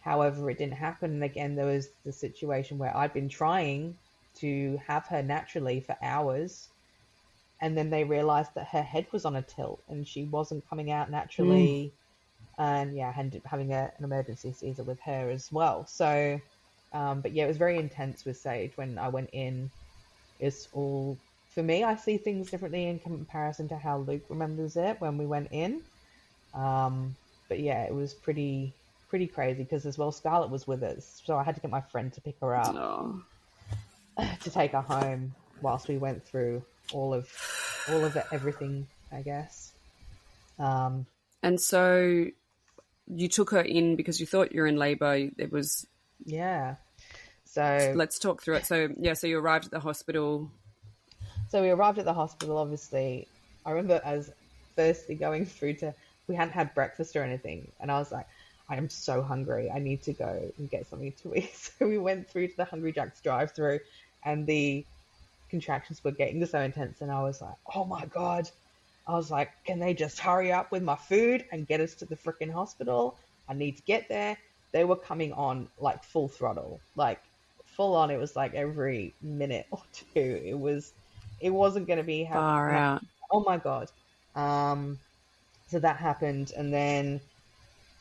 However, it didn't happen. And again, there was the situation where I'd been trying to have her naturally for hours And then they realized that her head was on a tilt and she wasn't coming out naturally. And yeah, having an emergency Caesar with her as well. So, but yeah, it was very intense with Sage when I went in. It's all, for me, I see things differently in comparison to how Luke remembers it when we went in. But yeah, it was pretty crazy because as well, Scarlett was with us. So I had to get my friend to pick her up to take her home whilst we went through all of it, everything, I guess. And so you took her in because you thought you were in labour. It was... Yeah. So let's talk through it. So yeah, so you arrived at the hospital. So we arrived at the hospital, obviously. I remember as firstly going through to, we hadn't had breakfast or anything. And I was like, I am so hungry. I need to go and get something to eat. So we went through to the Hungry Jack's drive-through and the contractions were getting so intense. And I was like, oh my God. I was like, can they just hurry up with my food and get us to the freaking hospital? I need to get there. They were coming on like full throttle, like full on. It was like every minute or two. It wasn't going to be far out. Oh my God. So that happened. And then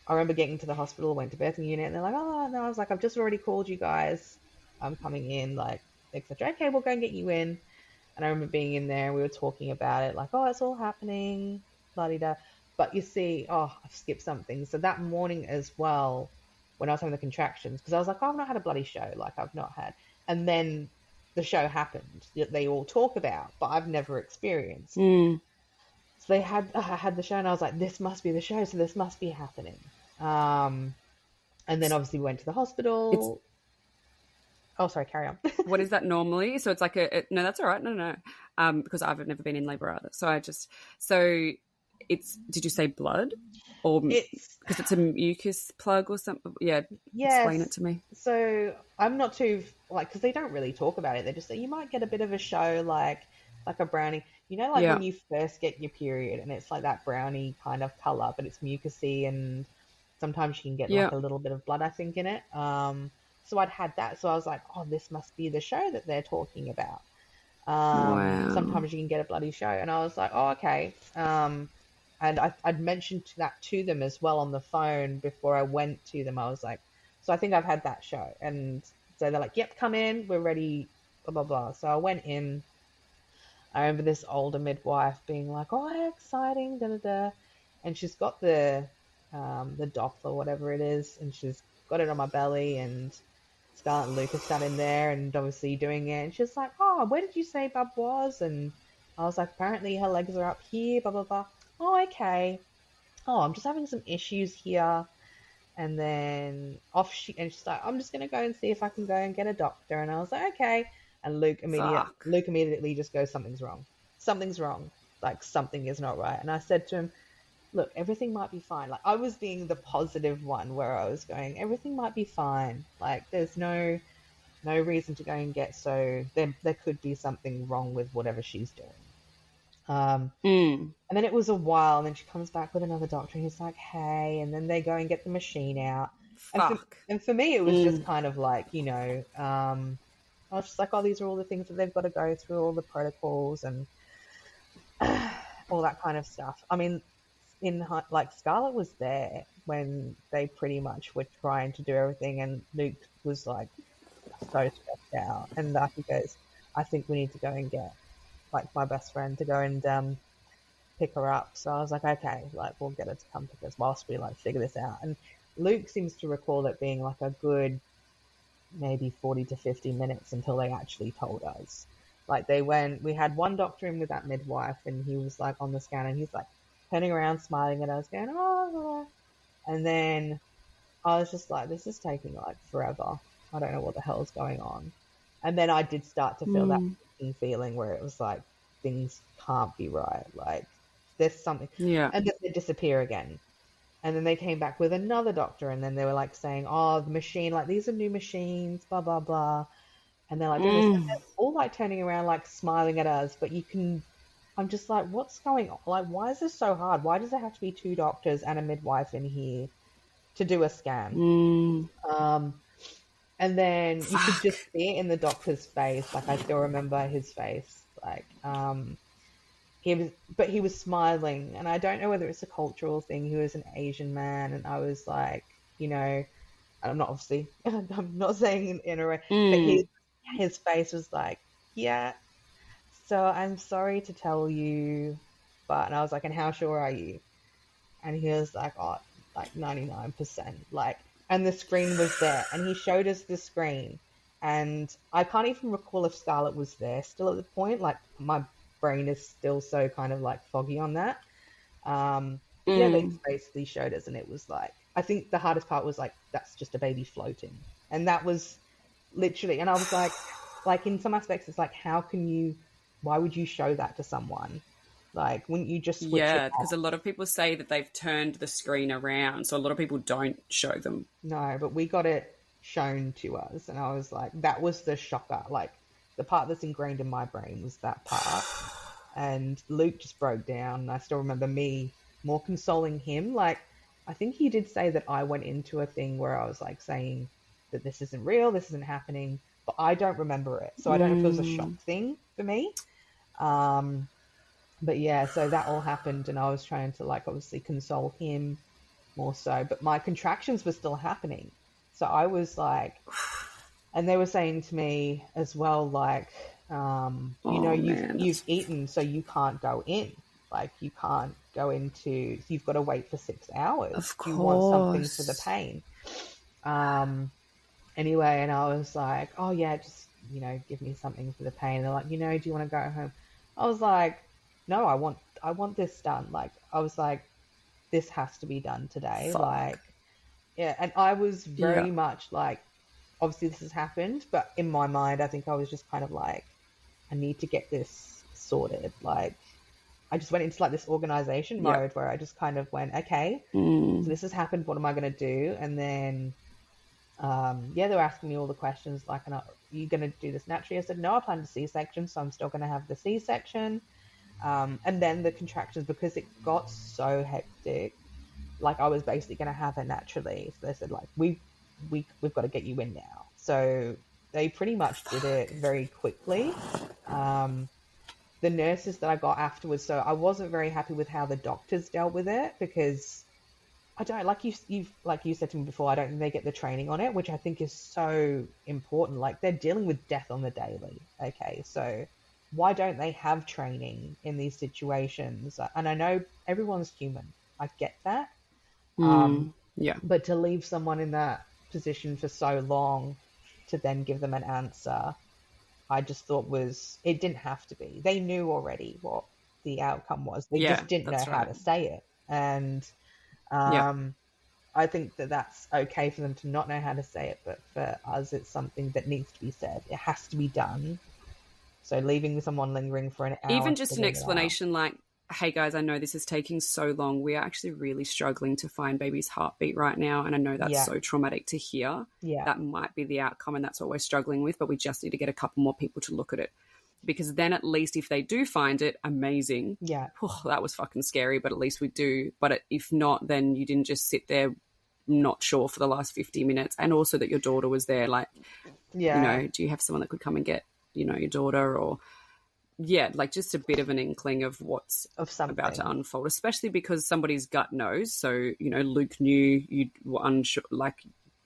I remember getting to the hospital, went to birthing unit, and they're like, oh, no. I was like, I've just already called you guys. I'm coming in, like, etc. Okay, we'll go and get you in. And I remember being in there, and we were talking about it, like, oh, it's all happening, la-di-da. But you see, oh, I've skipped something. So that morning as well, when I was having the contractions, because I was like, oh, I've not had a bloody show, like I've not had. And then the show happened that they all talk about, but I've never experienced. So I had the show, and I was like, this must be the show, so this must be happening. And then obviously we went to the hospital. Oh, sorry, carry on. What is that normally? So it's like no, that's all right. No. Because I've never been in labour either. It's, did you say blood? Or because it's a mucus plug or something? Yeah. Yes. Explain it to me. So I'm not too, like, because they don't really talk about it. They just say you might get a bit of a show, like a brownie. You know, like when you first get your period and it's like that brownie kind of colour, but it's mucusy, and sometimes you can get like a little bit of blood, I think, in it. So I'd had that. So I was like, oh, this must be the show that they're talking about. Wow. Sometimes you can get a bloody show. And I was like, oh, okay. And I'd mentioned that to them as well on the phone before I went to them. I was like, so I think I've had that show. And so they're like, yep, come in. We're ready, blah, blah, blah. So I went in. I remember this older midwife being like, oh, how exciting, da, da, da. And she's got the Doppler, whatever it is, and she's got it on my belly, and Scarlett and Lucas sat in there and obviously doing it. And she's like, oh, where did you say Bub was? And I was like, apparently her legs are up here, blah, blah, blah. Oh, okay. Oh, I'm just having some issues here. And then she's like, I'm just going to go and see if I can go and get a doctor. And I was like, okay. And Luke immediately just goes, something's wrong. Something's wrong. Like, something is not right. And I said to him, look, everything might be fine. Like, I was being the positive one where I was going, everything might be fine. Like, there's no reason to go and get there could be something wrong with whatever she's doing. And then it was a while, and then she comes back with another doctor, and he's like, hey, and then they go and get the machine out. And for me, it was just kind of like, you know, I was just like, oh, these are all the things that they've got to go through, all the protocols and all that kind of stuff. I mean, Scarlett was there when they pretty much were trying to do everything, and Luke was like so stressed out. And he goes, I think we need to go and get like my best friend to go and pick her up. So I was like, okay, like we'll get her to come pick us whilst we like figure this out. And Luke seems to recall it being like a good maybe 40 to 50 minutes until they actually told us. Like we had one doctor in with that midwife, and he was like on the scan, and he's like turning around, smiling at us, going, oh, and then I was just like, this is taking like forever. I don't know what the hell is going on. And then I did start to feel that feeling where it was like, things can't be right. Like there's something. Yeah. And then they disappear again. And then they came back with another doctor, and then they were like saying, oh, the machine, like these are new machines, blah, blah, blah. And they're like, and they're all like turning around, like smiling at us. But I'm just like, what's going on? Like, why is this so hard? Why does there have to be two doctors and a midwife in here to do a scan? And then you could just see it in the doctor's face. Like, I still remember his face. Like, he was smiling, and I don't know whether it's a cultural thing. He was an Asian man, and I was like, I'm not obviously, I'm not saying in a way, but his face was like, yeah. So I'm sorry to tell you, and I was like, and how sure are you? And he was like, oh, like 99%, like, and the screen was there, and he showed us the screen, and I can't even recall if Scarlett was there still at the point. Like, my brain is still so kind of like foggy on that. Yeah, they basically showed us, and it was like, I think the hardest part was like, that's just a baby floating, and that was literally, and I was like in some aspects, it's like, why would you show that to someone? Like, wouldn't you just switch it off? Because a lot of people say that they've turned the screen around, so a lot of people don't show them. No, but we got it shown to us, and I was like, that was the shocker. Like, the part that's ingrained in my brain was that part. And Luke just broke down, and I still remember me more consoling him. Like, I think he did say that I went into a thing where I was like saying that this isn't real, this isn't happening, but I don't remember it. So I don't know if it was a shock thing for me. But yeah, so that all happened, and I was trying to like obviously console him more so, but my contractions were still happening. So I was like, and they were saying to me as well, like, you've eaten, so you can't go in. Like, you can't go into, you've got to wait for 6 hours. Of course. You want something for the pain. Anyway, and I was like, oh yeah, just, give me something for the pain. And they're like, do you want to go home? I was like, no, I want this done. Like, I was like, this has to be done today. Fuck. Like, yeah. And I was very much like, obviously this has happened, but in my mind, I think I was just kind of like, I need to get this sorted. Like, I just went into like this organization mode where I just kind of went, okay, so this has happened. What am I going to do? And then, they were asking me all the questions like, are you going to do this naturally? I said, no, I planned a C-section, so I'm still going to have the C-section. And then the contractions, because it got so hectic, like I was basically going to have it naturally. So they said, like, we've got to get you in now. So they pretty much did it very quickly. The nurses that I got afterwards, so I wasn't very happy with how the doctors dealt with it, because I don't, like you said to me before, I don't think they get the training on it, which I think is so important. Like, they're dealing with death on the daily. Okay, so why don't they have training in these situations? And I know everyone's human. I get that. But to leave someone in that position for so long to then give them an answer, I just thought it didn't have to be. They knew already what the outcome was. They just didn't know how to say it. And I think that that's okay for them to not know how to say it, but for us, it's something that needs to be said. It has to be done. So leaving someone lingering for an hour. Even just an explanation like, hey guys, I know this is taking so long. We are actually really struggling to find baby's heartbeat right now. And I know that's so traumatic to hear. Yeah. That might be the outcome, and that's what we're struggling with, but we just need to get a couple more people to look at it. Because then at least if they do find it, amazing. Yeah. Oh, that was fucking scary, but at least we do. But if not, then you didn't just sit there not sure for the last 50 minutes. And also that your daughter was there. Like, do you have someone that could come and get, your daughter, or like just a bit of an inkling of what's about to unfold, especially because somebody's gut knows. So, Luke knew, you were unsure, like,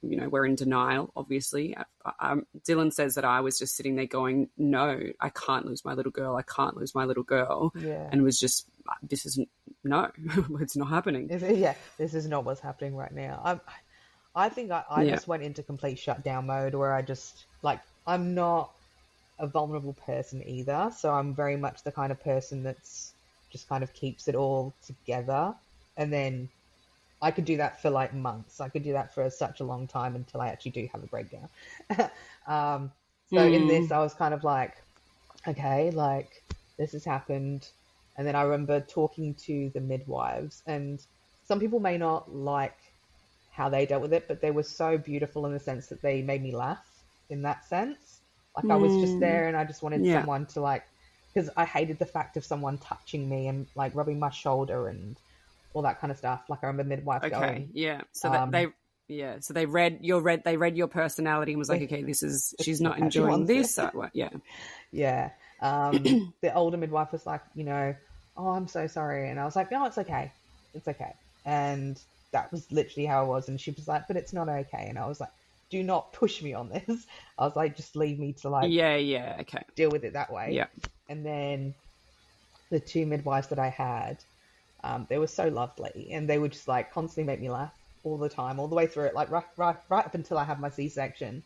we're in denial, obviously. Dylan says that I was just sitting there going, no, I can't lose my little girl. I can't lose my little girl. Yeah. And was just, this isn't, no, it's not happening. This is not what's happening right now. I think I just went into complete shutdown mode where I just, like, I'm not a vulnerable person either. So I'm very much the kind of person that's just kind of keeps it all together. And then I could do that for like months. I could do that for such a long time until I actually do have a breakdown. In this, I was kind of like, okay, like this has happened. And then I remember talking to the midwives, and some people may not like how they dealt with it, but they were so beautiful in the sense that they made me laugh in that sense. Like I was just there, and I just wanted someone to like, because I hated the fact of someone touching me and like rubbing my shoulder and all that kind of stuff. Like I remember midwife going. So that they read your personality and was like, okay, she's not enjoying this. The older midwife was like, oh, I'm so sorry. And I was like, no, it's okay. It's okay. And that was literally how it was. And she was like, but it's not okay. And I was like, do not push me on this. I was like, just leave me to like okay, deal with it that way. Yeah. And then the two midwives that I had, they were so lovely, and they would just like constantly make me laugh all the time, all the way through it, like right up until I had my C-section.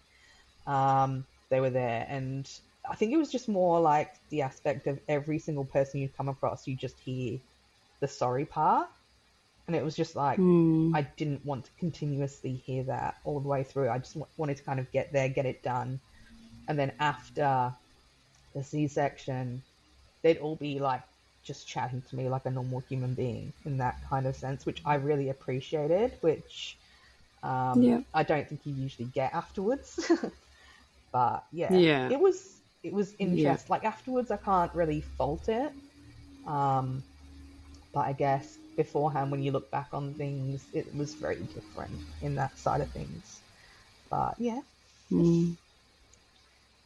They were there, and I think it was just more like the aspect of every single person you come across, you just hear the sorry part. And it was just like, I didn't want to continuously hear that all the way through. I just wanted to kind of get there, get it done. And then after the C-section, they'd all be like just chatting to me like a normal human being in that kind of sense, which I really appreciated, which I don't think you usually get afterwards. But it was interesting. Yeah. Like afterwards, I can't really fault it. But I guess beforehand, when you look back on things, it was very different in that side of things. But yeah,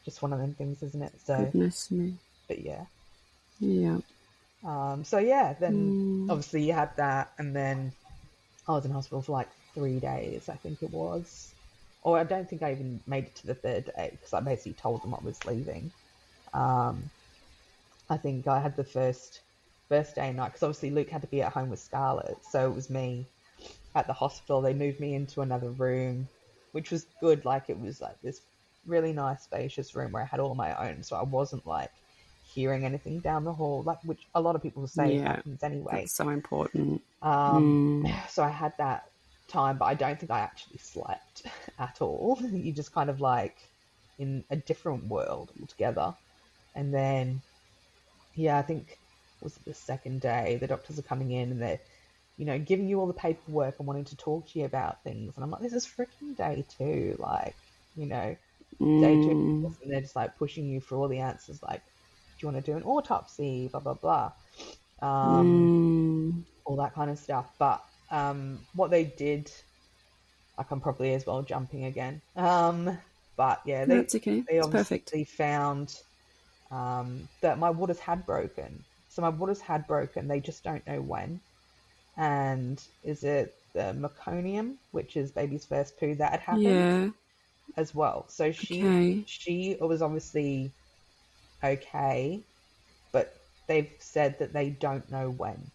just one of them things, isn't it? So, goodness me. But yeah. So then obviously you had that, and then I was in hospital for like 3 days, I think it was. Or I don't think I even made it to the third day, because I basically told them I was leaving. I think I had the first birthday night, because obviously Luke had to be at home with Scarlett, so it was me at the hospital. They moved me into another room, which was good. Like it was like this really nice spacious room where I had all my own, so I wasn't like hearing anything down the hall, like which a lot of people say happens anyway. That's so important. So I had that time, but I don't think I actually slept at all. You just kind of like in a different world altogether. And then I think was the second day the doctors are coming in, and they're giving you all the paperwork and wanting to talk to you about things, and I'm like, this is freaking day 2, like day 2, and they're just like pushing you for all the answers, like, do you want to do an autopsy, blah blah blah, all that kind of stuff. But what they did, like, I'm probably as well jumping again, but yeah, that's okay. They it's obviously perfect. found that my waters had broken. So my waters had broken, they just don't know when. And is it the meconium, which is baby's first poo, that had happened as well. So she was obviously okay, but they've said that they don't know when.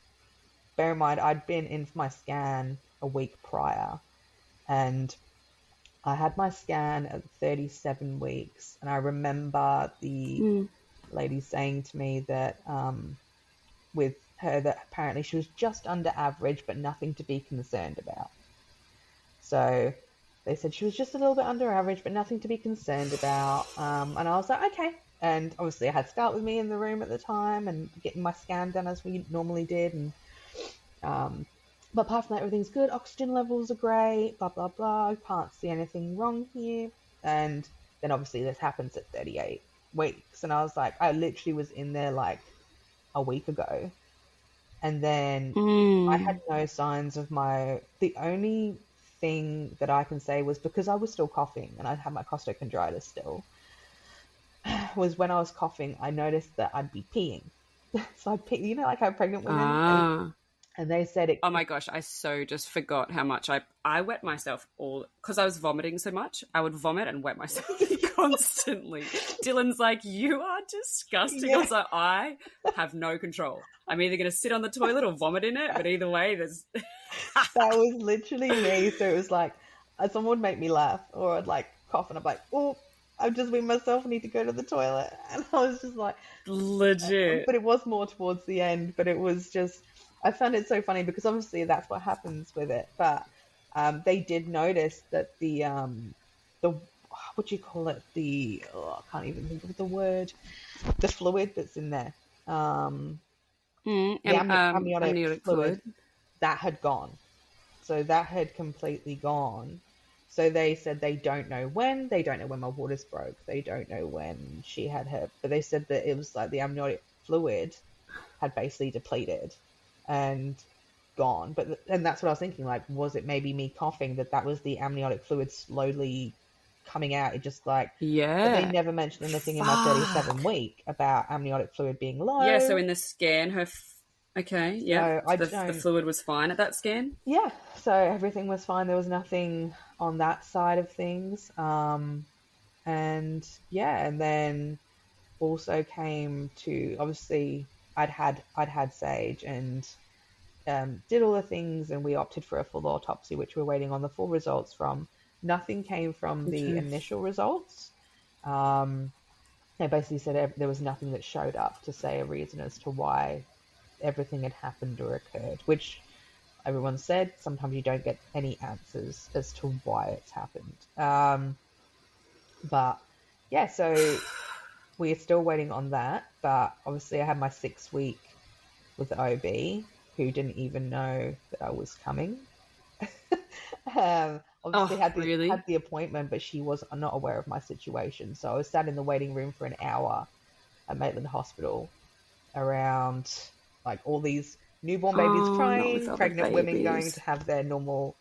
Bear in mind, I'd been in for my scan a week prior, and I had my scan at 37 weeks, and I remember the lady saying to me that with her, that apparently she was just under average, but nothing to be concerned about. So they said she was just a little bit under average, but nothing to be concerned about. And I was like, okay. And obviously I had Scarlett with me in the room at the time and getting my scan done as we normally did. And but apart from that, everything's good. Oxygen levels are great, blah, blah, blah. I can't see anything wrong here. And then obviously this happens at 38 weeks. And I was like, I literally was in there like a week ago. And then I had no signs of the only thing that I can say was, because I was still coughing and I had my costochondritis still, was when I was coughing, I noticed that I'd be peeing. So I'd pee, like how pregnant women, and they said it. Oh my gosh, I so just forgot how much I wet myself because I was vomiting so much. I would vomit and wet myself constantly. Dylan's like, you are disgusting. I was like, I have no control. I'm either going to sit on the toilet or vomit in it, but either way, there's... That was literally me. So it was like, someone would make me laugh, or I'd like cough and I'm like, oh, I've just weaned myself, I need to go to the toilet. And I was just like... Legit. But it was more towards the end, but it was just... I found it so funny because obviously that's what happens with it. But they did notice that the what do you call it? I can't even think of the word. The fluid that's in there. Amniotic fluid. That had gone. So that had completely gone. So they said they don't know when. They don't know when my waters broke. They don't know when she had her. But they said that it was like the amniotic fluid had basically depleted and gone. And that's what I was thinking, like, was it maybe me coughing that was the amniotic fluid slowly coming out? It just like, but they never mentioned anything in my 37 week about amniotic fluid being low. So in the scan, Okay, yeah. So The fluid was fine at that scan? yeah, so everything was fine. There was nothing on that side of things. And yeah, and then also came to, obviously I'd had Sage, and did all the things, and we opted for a full autopsy, which we're waiting on the full results from. Nothing came from the Okay. initial results. They basically said there was nothing that showed up to say a reason as to why everything had happened or occurred, which everyone said sometimes you don't get any answers as to why it's happened. But yeah, so we're still waiting on that. But obviously, I had my 6 week with the OB, who didn't even know that I was coming. Obviously, Really? had the appointment, but she was not aware of my situation. So I was sat in the waiting room for an hour at Maitland Hospital, around like all these newborn babies crying, pregnant women going to have their normal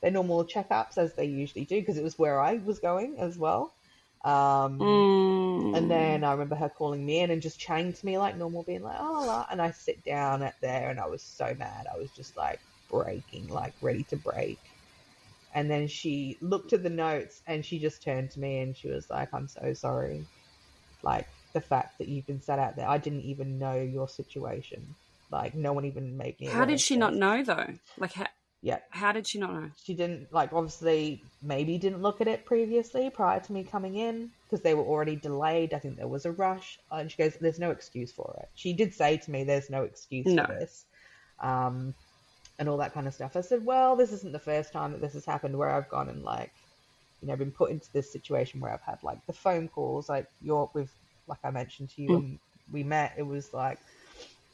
checkups as they usually do, because it was where I was going as well. And then I remember her calling me in and just chatting to me like normal, being like, oh, and I sit down at there, and I was so mad. I was just like breaking, like ready to break. And then she looked at the notes and she just turned to me and she was like, I'm so sorry. Like, the fact that you've been sat out there, I didn't even know your situation. Like, no one even made me aware. How did she not know, though? Like, yeah. How did she not know? She didn't, like, obviously, maybe didn't look at it previously prior to me coming in, because they were already delayed. I think there was a rush. And she goes, there's no excuse for it. She did say to me, there's no excuse for this. And all that kind of stuff. I said, well, this isn't the first time that this has happened, where I've gone and, like, you know, been put into this situation where I've had, like, the phone calls, like, like I mentioned to you when we met, it was like,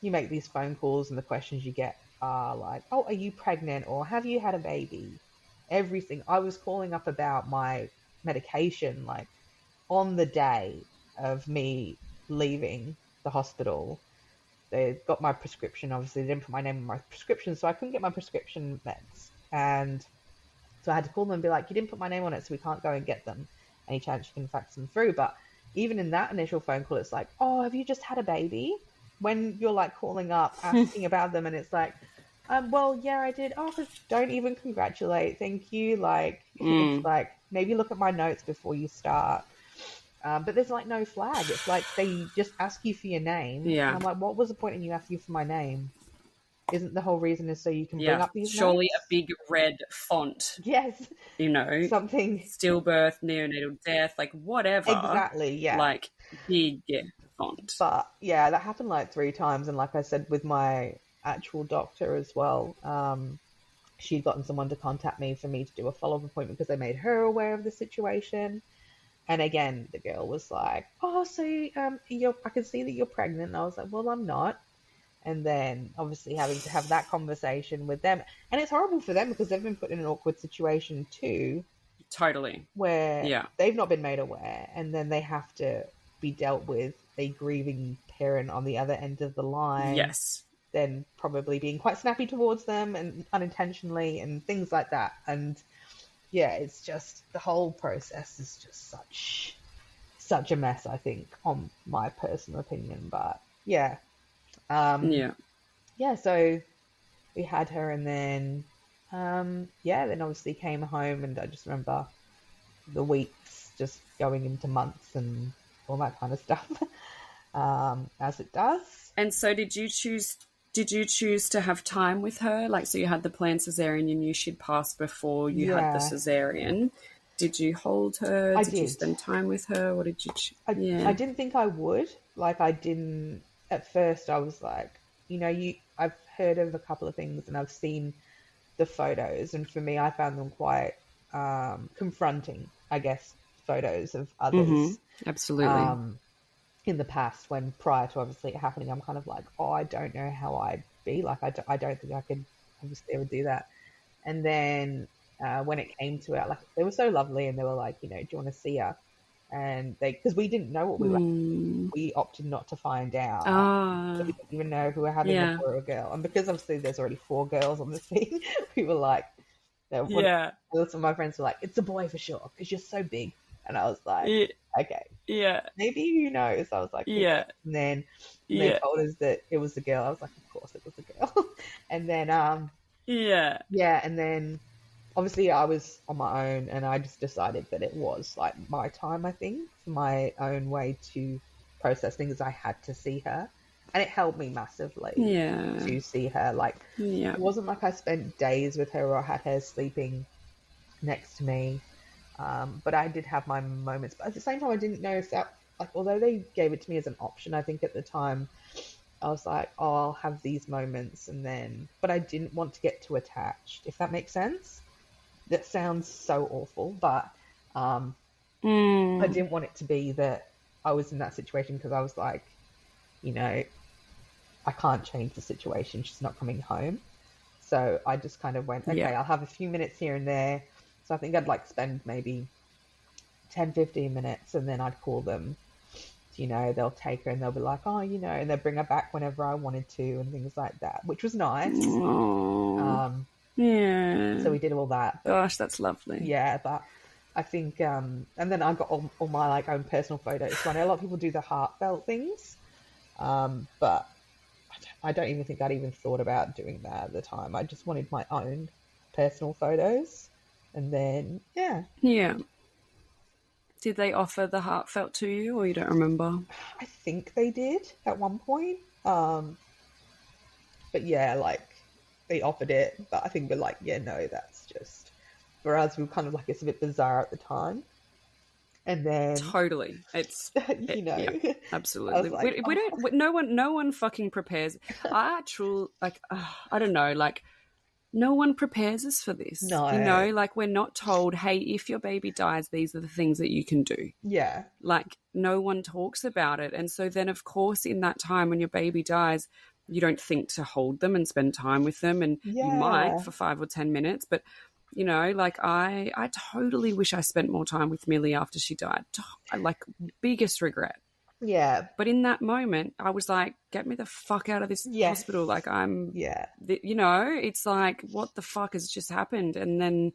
you make these phone calls and the questions you get are like, oh, are you pregnant, or have you had a baby? Everything. I was calling up about my medication, like, on the day of me leaving the hospital. They got my prescription. Obviously, they didn't put my name on my prescription, so I couldn't get my prescription meds. And so I had to call them and be like, you didn't put my name on it, so we can't go and get them. Any chance you can fax them through? But even in that initial phone call, it's like, oh, have you just had a baby? When you're like calling up, asking about them, and it's like, well, yeah, I did. Oh, don't even congratulate. Thank you. Like, it's like, maybe look at my notes before you start. But there's like no flag. It's like they just ask you for your name. Yeah. And I'm like, what was the point in you asking for my name? Isn't the whole reason is so you can bring up these surely notes? A big red font. Yes. You know, something stillbirth, neonatal death, like whatever. Exactly. Yeah. Like big font. But yeah, that happened like 3 times, and like I said, with my actual doctor as well, she'd gotten someone to contact me for me to do a follow-up appointment because they made her aware of the situation. And again, the girl was like, oh, so I can see that you're pregnant. And I was like, well, I'm not. And then obviously having to have that conversation with them. And it's horrible for them because they've been put in an awkward situation too. Totally. Where they've not been made aware, and then they have to be dealt with a grieving parent on the other end of the line. Yes. Then probably being quite snappy towards them and unintentionally and things like that. And yeah, it's just, the whole process is just such a mess, I think, on my personal opinion. But yeah. Yeah, so we had her, and then then obviously came home, and I just remember the weeks just going into months and all that kind of stuff, as it does. And so did you choose to have time with her? Like, so you had the planned cesarean, you knew she'd passed before you had the cesarean. Did you hold her? Did you spend time with her? What did you I didn't think I would. Like, I didn't, at first I was like, you know, I've heard of a couple of things and I've seen the photos, and for me, I found them quite confronting, I guess, photos of others. Absolutely. In the past, when prior to obviously it happening, I'm kind of like, oh, I don't know how I'd be. Like, I don't think I could obviously ever do that. And then when it came to it, like, they were so lovely, and they were like, you know, do you want to see her? And because we didn't know what we were, we opted not to find out. So we didn't even know who we were having, a boy or a girl. And because obviously there's already 4 girls on the scene, we were like, some of my friends were like, it's a boy for sure, because you're so big. And I was like, Yeah. okay, Yeah. maybe who knows? I was like, Yeah. and then they Yeah. told us that it was a girl. I was like, of course it was a girl. And then Yeah. yeah, and then obviously I was on my own, and I just decided that it was like my time, I think, for my own way to process things. I had to see her, and it helped me massively Yeah. to see her. Like, Yeah. it wasn't like I spent days with her or I had her sleeping next to me, but I did have my moments. But at the same time, I didn't know if that, like, although they gave it to me as an option, I think at the time I was like, oh, I'll have these moments, and then, but I didn't want to get too attached, if that makes sense. That sounds so awful, but I didn't want it to be that I was in that situation because I was like, you know, I can't change the situation. She's not coming home. So I just kind of went, okay, Yeah. I'll have a few minutes here and there. So I think I'd like spend maybe 10, 15 minutes, and then I'd call them. You know, they'll take her and they'll be like, oh, you know, and they'll bring her back whenever I wanted to and things like that, which was nice. Oh. Yeah. So we did all that. But, gosh, that's lovely. yeah, but I think, and then I got all my like own personal photos. So I know a lot of people do the heartfelt things, but I don't even think I'd even thought about doing that at the time. I just wanted my own personal photos, and then yeah. Did they offer the heartfelt to you, or you don't remember? I think they did at one point. But yeah, like they offered it, but I think we're like, yeah, no, that's just, for us, we were kind of like, it's a bit bizarre at the time. And then totally, it's you know, yeah, absolutely. Like, we don't. No one fucking prepares. I don't know, like. No one prepares us for this. No. You know, like we're not told, hey, if your baby dies, these are the things that you can do. Yeah. Like no one talks about it. And so then, of course, in that time when your baby dies, you don't think to hold them and spend time with them. And you might for 5 or 10 minutes. But, you know, like I totally wish I spent more time with Milli after she died. Like biggest regret. Yeah. But in that moment, I was like, get me the fuck out of this hospital. Like you know, it's like, what the fuck has just happened? And then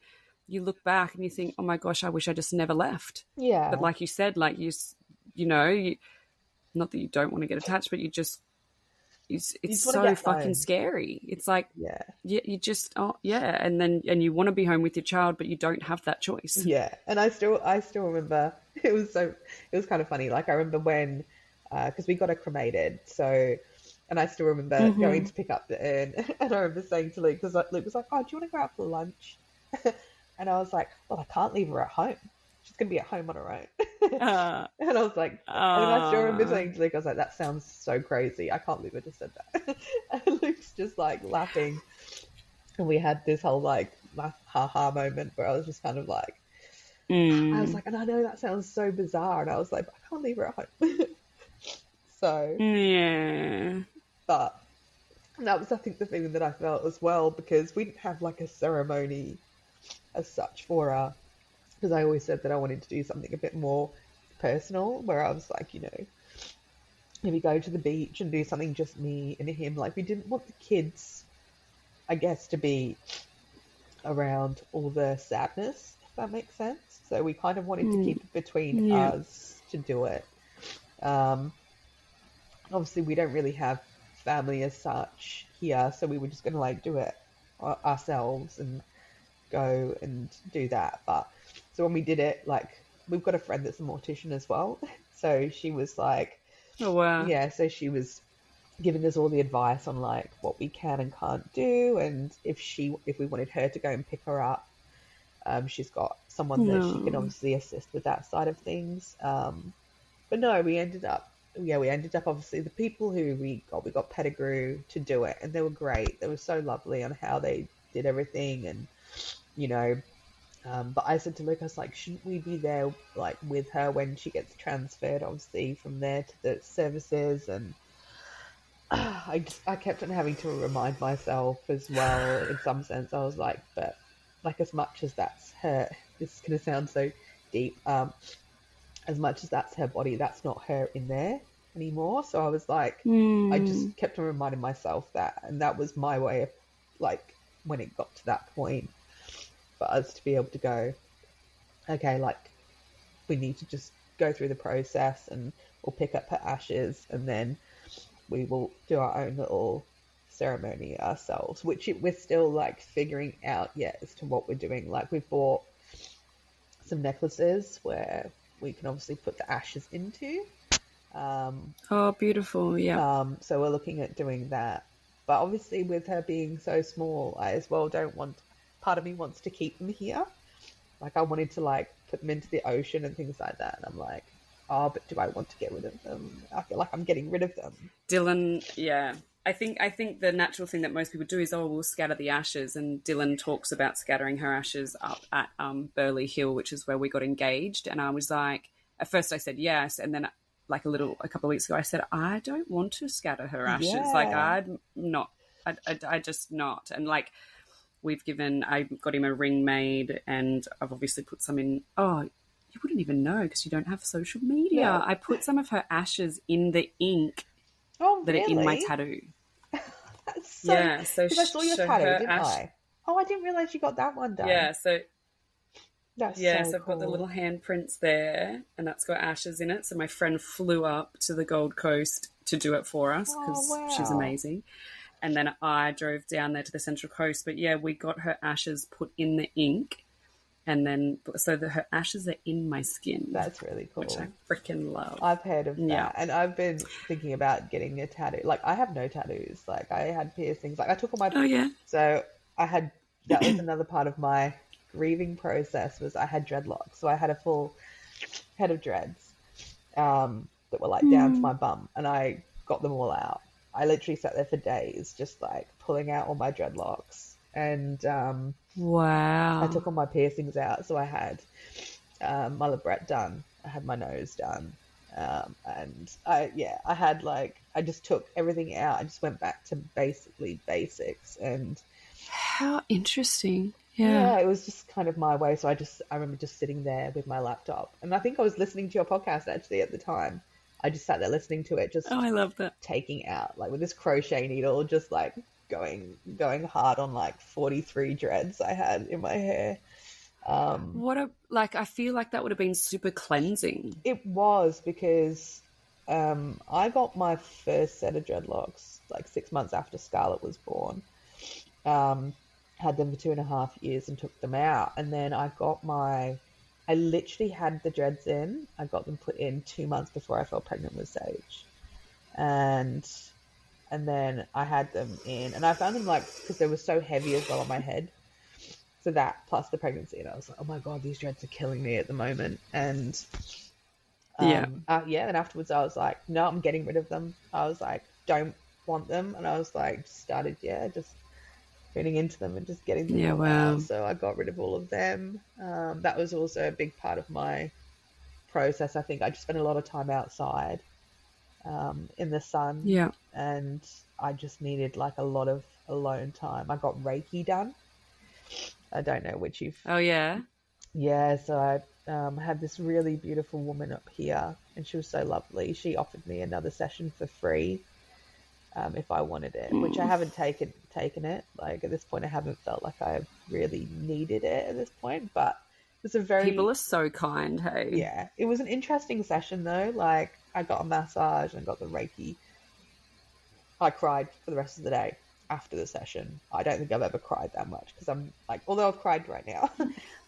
you look back and you think, oh my gosh, I wish I just never left. Yeah. But like you said, like you know, not that you don't want to get attached, but it's so fucking scary. It's like, you just, and you want to be home with your child, but you don't have that choice. Yeah. And I still remember, it was kind of funny. Like I remember when, because we got her cremated, so, and I still remember going to pick up the urn, and I remember saying to Luke, because Luke was like, oh, do you want to go out for lunch? And I was like, well, I can't leave her at home. She's going to be at home on her own. And I was like, and then I still remember saying to Luke, I was like, that sounds so crazy. I can't believe I just said that. And Luke's just like laughing. And we had this whole like ha-ha moment where I was just kind of like, I was like, and I know that sounds so bizarre. And I was like, I can't leave her at home. So, yeah. But that was, I think, the feeling that I felt as well, because we didn't have like a ceremony as such for her. Because I always said that I wanted to do something a bit more personal, where I was like, you know, maybe go to the beach and do something just me and him. Like, we didn't want the kids, I guess, to be around all the sadness, if that makes sense. So we kind of wanted to keep it between us to do it. Obviously, we don't really have family as such here, so we were just going to like do it ourselves and go and do that. But so when we did it, like, we've got a friend that's a mortician as well, so she was like, oh wow, yeah, so she was giving us all the advice on like what we can and can't do, and if we wanted her to go and pick her up, she's got someone that she can obviously assist with that side of things. But no, we ended up obviously, the people who we got Pettigrew to do it, and they were great. They were so lovely on how they did everything, and you know, but I said to Luke, I was like, shouldn't we be there like with her when she gets transferred, obviously, from there to the services? And I kept on having to remind myself as well, in some sense. I was like, but like, as much as that's her, this is going to sound so deep, as much as that's her body, that's not her in there anymore. So I was like, I just kept on reminding myself that, and that was my way of, like, when it got to that point, for us to be able to go, okay, like, we need to just go through the process, and we'll pick up her ashes, and then we will do our own little ceremony ourselves, which we're still like figuring out yet as to what we're doing. Like, we've bought some necklaces where we can obviously put the ashes into. Oh, beautiful. Yeah. So we're looking at doing that. But obviously with her being so small, I as well don't want, part of me wants to keep them here. Like, I wanted to like put them into the ocean and things like that. And I'm like, oh, but do I want to get rid of them? I feel like I'm getting rid of them. Dylan, yeah. I think the natural thing that most people do is, oh, we'll scatter the ashes. And Dylan talks about scattering her ashes up at Burley Hill, which is where we got engaged. And I was like, at first I said yes. And then like a couple of weeks ago, I said, I don't want to scatter her ashes. Yeah. Like, I just not. And like, I got him a ring made, and I've obviously put some in. Oh, you wouldn't even know because you don't have social media. Yeah. I put some of her ashes in the ink that are in my tattoo. That's so, yeah, so I saw your tattoo, didn't I? Oh, I didn't realize you got that one done. Yeah, so that's so cool. I've got the little handprints there, and that's got ashes in it. So my friend flew up to the Gold Coast to do it for us because she's amazing. And then I drove down there to the Central Coast. But yeah, we got her ashes put in the ink, and then so that her ashes are in my skin. That's really cool. Which I freaking love. I've heard of that, and I've been thinking about getting a tattoo. Like, I have no tattoos. Like, I had piercings. Like, I took all my. Oh yeah. So that was another part of my grieving process, was I had dreadlocks. So I had a full head of dreads that were like down to my bum, and I got them all out. I literally sat there for days just like pulling out all my dreadlocks, and wow. I took all my piercings out. So I had my labret done, I had my nose done, and I had like, I just took everything out. I just went back to basically basics. And how interesting. Yeah, it was just kind of my way. So I remember just sitting there with my laptop, and I think I was listening to your podcast actually at the time. I just sat there listening to it, just I love that, taking out like with this crochet needle, just like going hard on like 43 dreads I had in my hair. I feel like that would have been super cleansing. It was, because I got my first set of dreadlocks like 6 months after Scarlett was born. Had them for 2.5 years and took them out, and then I literally had the dreads in. I got them put in 2 months before I fell pregnant with Sage, and then I had them in, and I found them like, because they were so heavy as well on my head. So that plus the pregnancy, and I was like, oh my god, these dreads are killing me at the moment. And and afterwards I was like, no, I'm getting rid of them. I was like, don't want them, and I was like, started just getting into them and just getting them out. So I got rid of all of them. That was also a big part of my process. I think I just spent a lot of time outside in the sun. Yeah. And I just needed like a lot of alone time. I got Reiki done. I don't know which you've... Oh, yeah? Yeah, so I had this really beautiful woman up here, and she was so lovely. She offered me another session for free if I wanted it, which I haven't taken it. Like, at this point, I haven't felt like I really needed it at this point, but it was a very... People are so kind, hey? Yeah. It was an interesting session, though. Like, I got a massage and got the Reiki. I cried for the rest of the day after the session. I don't think I've ever cried that much, because I'm like, although I've cried right now,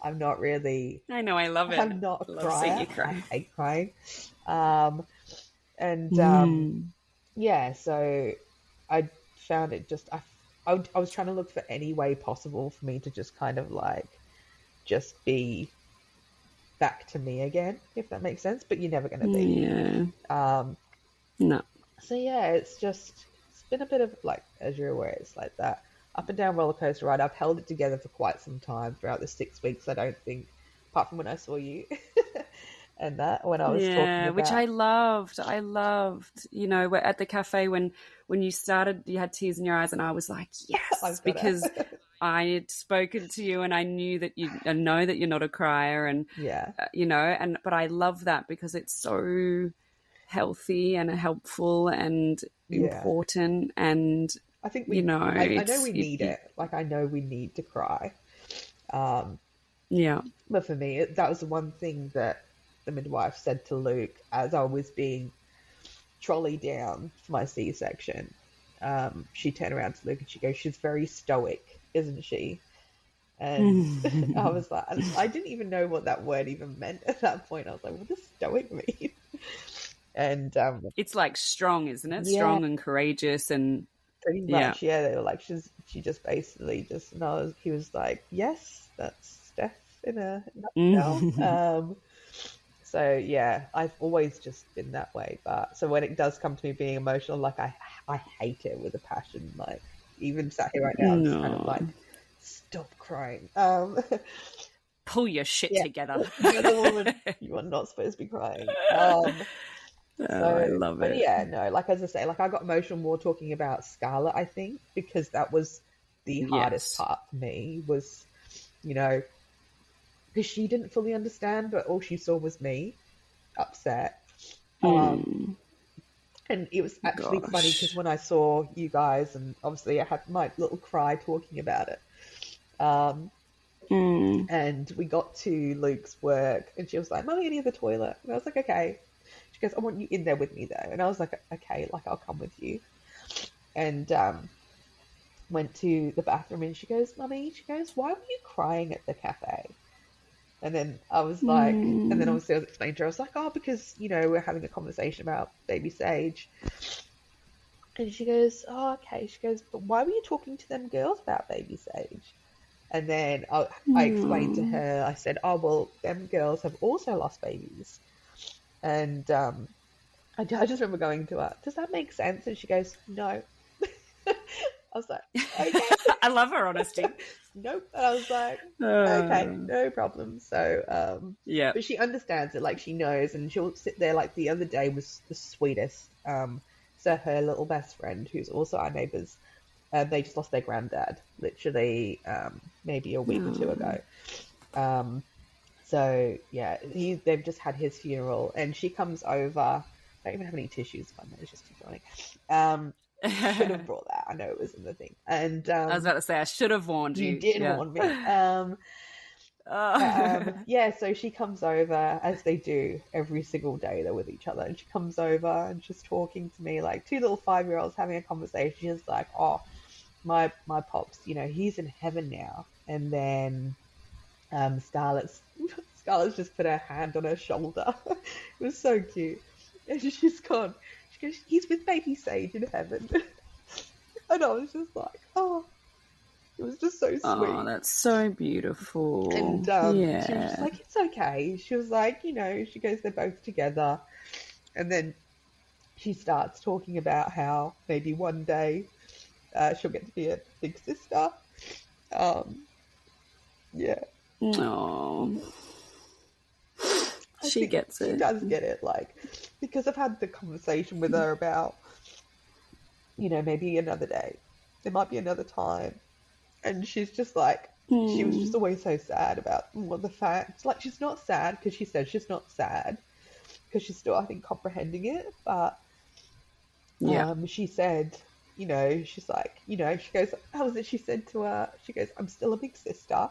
I'm not really... I know, I love it. I'm not a crier. You cry. I hate crying. Yeah, so I found it just... I was trying to look for any way possible for me to just kind of like just be back to me again, if that makes sense. But you're never going to be. Yeah. No. So yeah, it's been a bit of like, as you're aware, it's like that up and down roller coaster ride. I've held it together for quite some time throughout the 6 weeks. I don't think, apart from when I saw you and that, when I was talking about... which I loved. You know, we're at the cafe when you started, you had tears in your eyes, and I was like, yes, because I had spoken to you, and I knew that I know that you're not a crier, and you know, but I love that because it's so healthy and helpful and important, and I think I know we need it. Like, I know we need to cry. But for me, that was the one thing that the midwife said to Luke as I was being trolleyed down for my C-section. She turned around to Luke and she goes, "She's very stoic, isn't she?" And I was like, I didn't even know what that word even meant at that point. I was like, what does stoic mean? And it's like strong, isn't it? Yeah. Strong and courageous and pretty much, yeah. They were like, she just basically just, and he was like, yes, that's Steph in a nutshell. So yeah, I've always just been that way. But so when it does come to me being emotional, like I hate it with a passion. Like even sat here right now, I'm just kind of like, stop crying. Pull your shit together. You are not supposed to be crying. I love it. Yeah, no, like as I say, like I got emotional more talking about Scarlett, I think, because that was the hardest part for me was, because she didn't fully understand, but all she saw was me upset. And it was actually funny because when I saw you guys, and obviously I had my little cry talking about it. And we got to Luke's work and she was like, "Mummy, I need the toilet." And I was like, "Okay." She goes, "I want you in there with me though." And I was like, "Okay, like I'll come with you." And went to the bathroom and she goes, "Mummy," she goes, "why were you crying at the cafe?" And then I was like, and then obviously I was explaining to her, I was like, "Oh, because, we're having a conversation about baby Sage." And she goes, "Oh, okay." She goes, "But why were you talking to them girls about baby Sage?" And then I explained to her, I said, "Oh, well, them girls have also lost babies." And I just remember going to her, "Does that make sense?" And she goes, "No." I was like, "Okay." I love her honesty. Nope. And I was like, "Okay, no problem." So, yeah. But she understands it, like she knows, and she'll sit there. Like the other day was the sweetest. So her little best friend, who's also our neighbours, they just lost their granddad, literally, maybe a week or two ago. So yeah, they've just had his funeral, and she comes over. I don't even have any tissues, but it's just too funny. Should have brought that. I know it was in the thing. And I was about to say, I should have warned you. You did warn me. Yeah, so she comes over, as they do every single day. They're with each other, and she comes over and she's talking to me like two little 5-year-olds having a conversation. She's like, "Oh, my pops, he's in heaven now." And then Scarlett's just put her hand on her shoulder. It was so cute. And she's gone. She goes, "He's with baby Sage in heaven." And I was just like, oh, it was just so sweet. Oh, that's so beautiful. And she was just like, "It's okay." She was like, she goes, they're both together. And then she starts talking about how maybe one day she'll get to be a big sister. Yeah. Oh, she gets it. She does get it, like, because I've had the conversation with her about, maybe another day, there might be another time, and she's just like, she was just always so sad about the fact, like, she's not sad because she says she's not sad because she's still, I think, comprehending it, but she said, she's like, she goes, how was it? She said to her, she goes, "I'm still a big sister.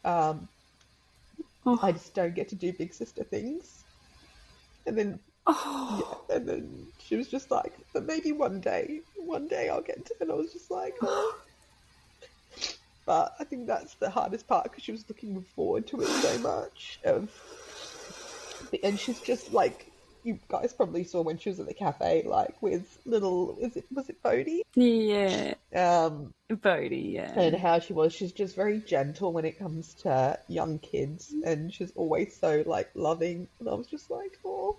I just don't get to do big sister things." And then, and then she was just like, "But maybe one day I'll get to." And I was just like, oh. But I think that's the hardest part because she was looking forward to it so much. And she's just like, you guys probably saw when she was at the cafe, like with little, was it Bodhi? Yeah. Bodhi, yeah. And how she's just very gentle when it comes to young kids, and she's always so like loving. And I was just like, oh,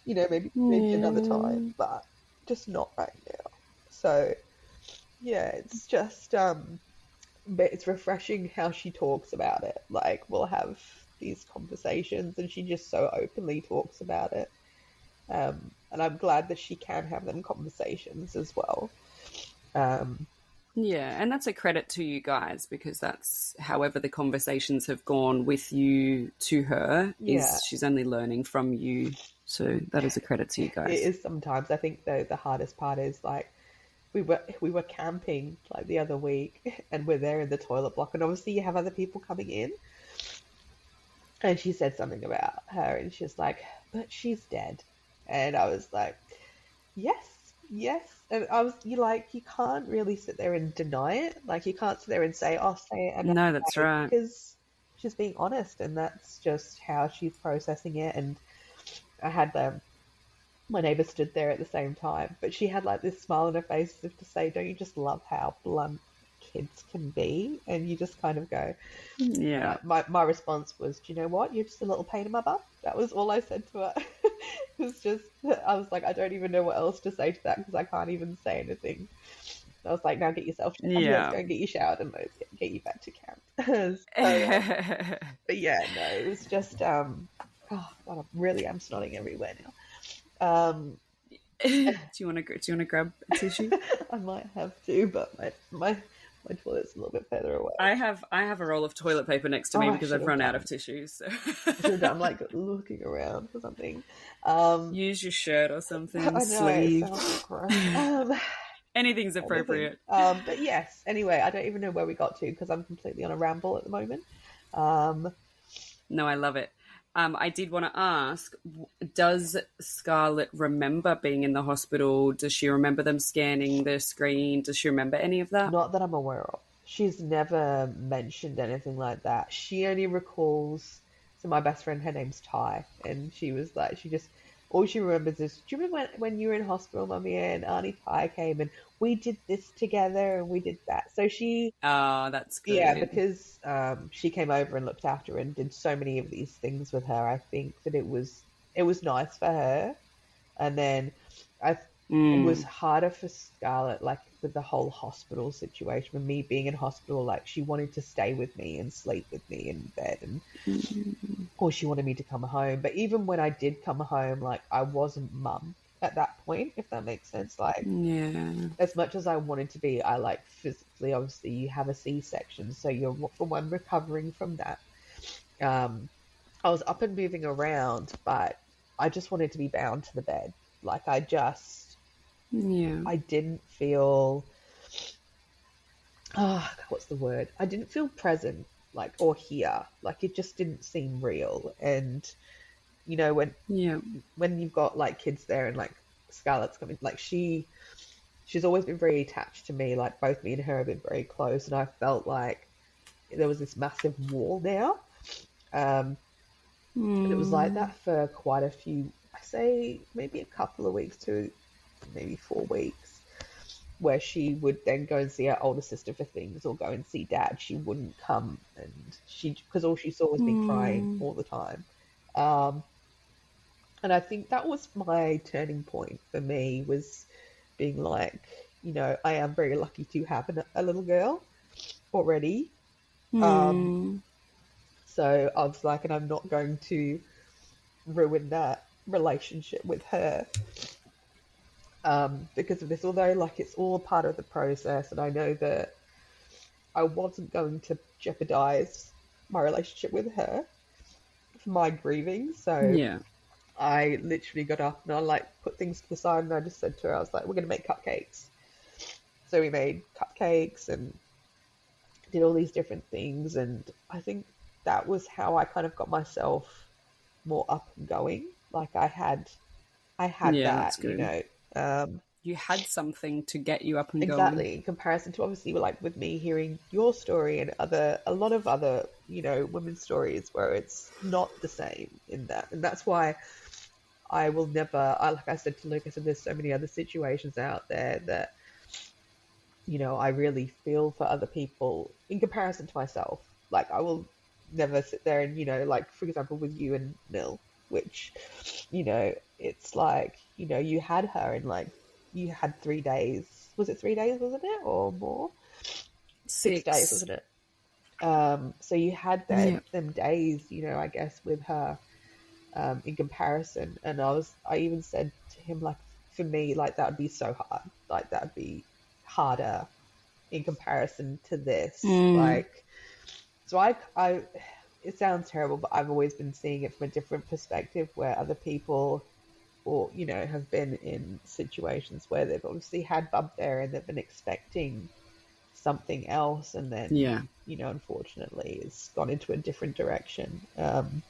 maybe another time, but just not right now. So yeah, it's just but it's refreshing how she talks about it. Like, we'll have these conversations and she just so openly talks about it, and I'm glad that she can have them conversations as well. Yeah, and that's a credit to you guys, because that's however the conversations have gone with you to her, is she's only learning from you. So that is a credit to you guys. It is sometimes. I think though the hardest part is like we were camping like the other week and we're there in the toilet block, and obviously you have other people coming in. And she said something about her, and she was like, but she's dead. And I was like, yes, yes. And you can't really sit there and deny it. Like, you can't sit there and say, oh, say it another No, that's way, right. because she's being honest, and that's just how she's processing it. And I had my neighbor stood there at the same time, but she had like this smile on her face as if to say, don't you just love how blunt kids can be? And you just kind of go, Yeah. my response was, do you know what? You're just a little pain in my butt. That was all I said to her. It was just, I was like, I don't even know what else to say to that, because I can't even say anything. I was like, now get yourself showered. Let's go and get you showered and let's get you back to camp. But yeah, no, it was just, God, I really am snotting everywhere now. Do you want to grab a tissue? I might have to, but my toilet's a little bit further away. I have a roll of toilet paper next to me because I've run out of tissues. So. I should have done like looking around for something. Use your shirt or something. I know, sleeve. it sounds gross. Anything's appropriate. But yes, anyway, I don't even know where we got to because I'm completely on a ramble at the moment. No, I love it. I did want to ask, does Scarlett remember being in the hospital? Does she remember them scanning the screen? Does she remember any of that? Not that I'm aware of. She's never mentioned anything like that. She only recalls, so my best friend, her name's Ty, and she was like, all she remembers is, do you remember when you were in hospital, Mummy, and Auntie Ty came and we did this together and we did that. So she... Oh, that's good. Yeah, because she came over and looked after her and did so many of these things with her. I think that it was nice for her. And then it was harder for Scarlett, like with the whole hospital situation, with me being in hospital. Like, she wanted to stay with me and sleep with me in bed, and or she wanted me to come home. But even when I did come home, like, I wasn't mum at that point, if that makes sense. Like, as much as I wanted to be, I like physically, obviously you have a C-section, so you're, for one, recovering from that. I was up and moving around, but I just wanted to be bound to the bed. Like, I didn't feel, what's the word? I didn't feel present, like, or here. Like, it just didn't seem real. And, you know, when you've got like kids there and like Scarlett's coming, like she's always been very attached to me. Like, both me and her have been very close, and I felt like there was this massive wall now. And it was like that for quite a few, I say maybe a couple of weeks to maybe 4 weeks, where she would then go and see her older sister for things or go and see Dad. She wouldn't come, and because all she saw was me crying all the time. And I think that was my turning point for me, was being like, you know, I am very lucky to have a little girl already. So I was like, and I'm not going to ruin that relationship with her because of this, although like it's all part of the process, and I know that I wasn't going to jeopardize my relationship with her for my grieving. So I literally got up and I like put things to the side, and I just said to her, I was like, we're going to make cupcakes. So we made cupcakes and did all these different things, and I think that was how I kind of got myself more up and going. Like, I had that, you know. You had something to get you up and going. Exactly. In comparison to, obviously, like with me hearing your story and a lot of other, you know, women's stories where it's not the same in that. And that's why I will never, like I said to Luke, I said, there's so many other situations out there that, you know, I really feel for other people in comparison to myself. Like, I will never sit there and, you know, like, for example, with you and Mill, which, you know, it's like, you know, you had her in like, you had 3 days. Was it 3 days, wasn't it? Or more? 6 days, wasn't it? So you had them days, you know, I guess, with her in comparison. And I even said to him, like, for me, like, that would be so hard. Like, that would be harder in comparison to this. Like, so I it sounds terrible, but I've always been seeing it from a different perspective, where other people, or, you know, have been in situations where they've obviously had bump there and they've been expecting something else, and then, Yeah. you know, unfortunately it's gone into a different direction. And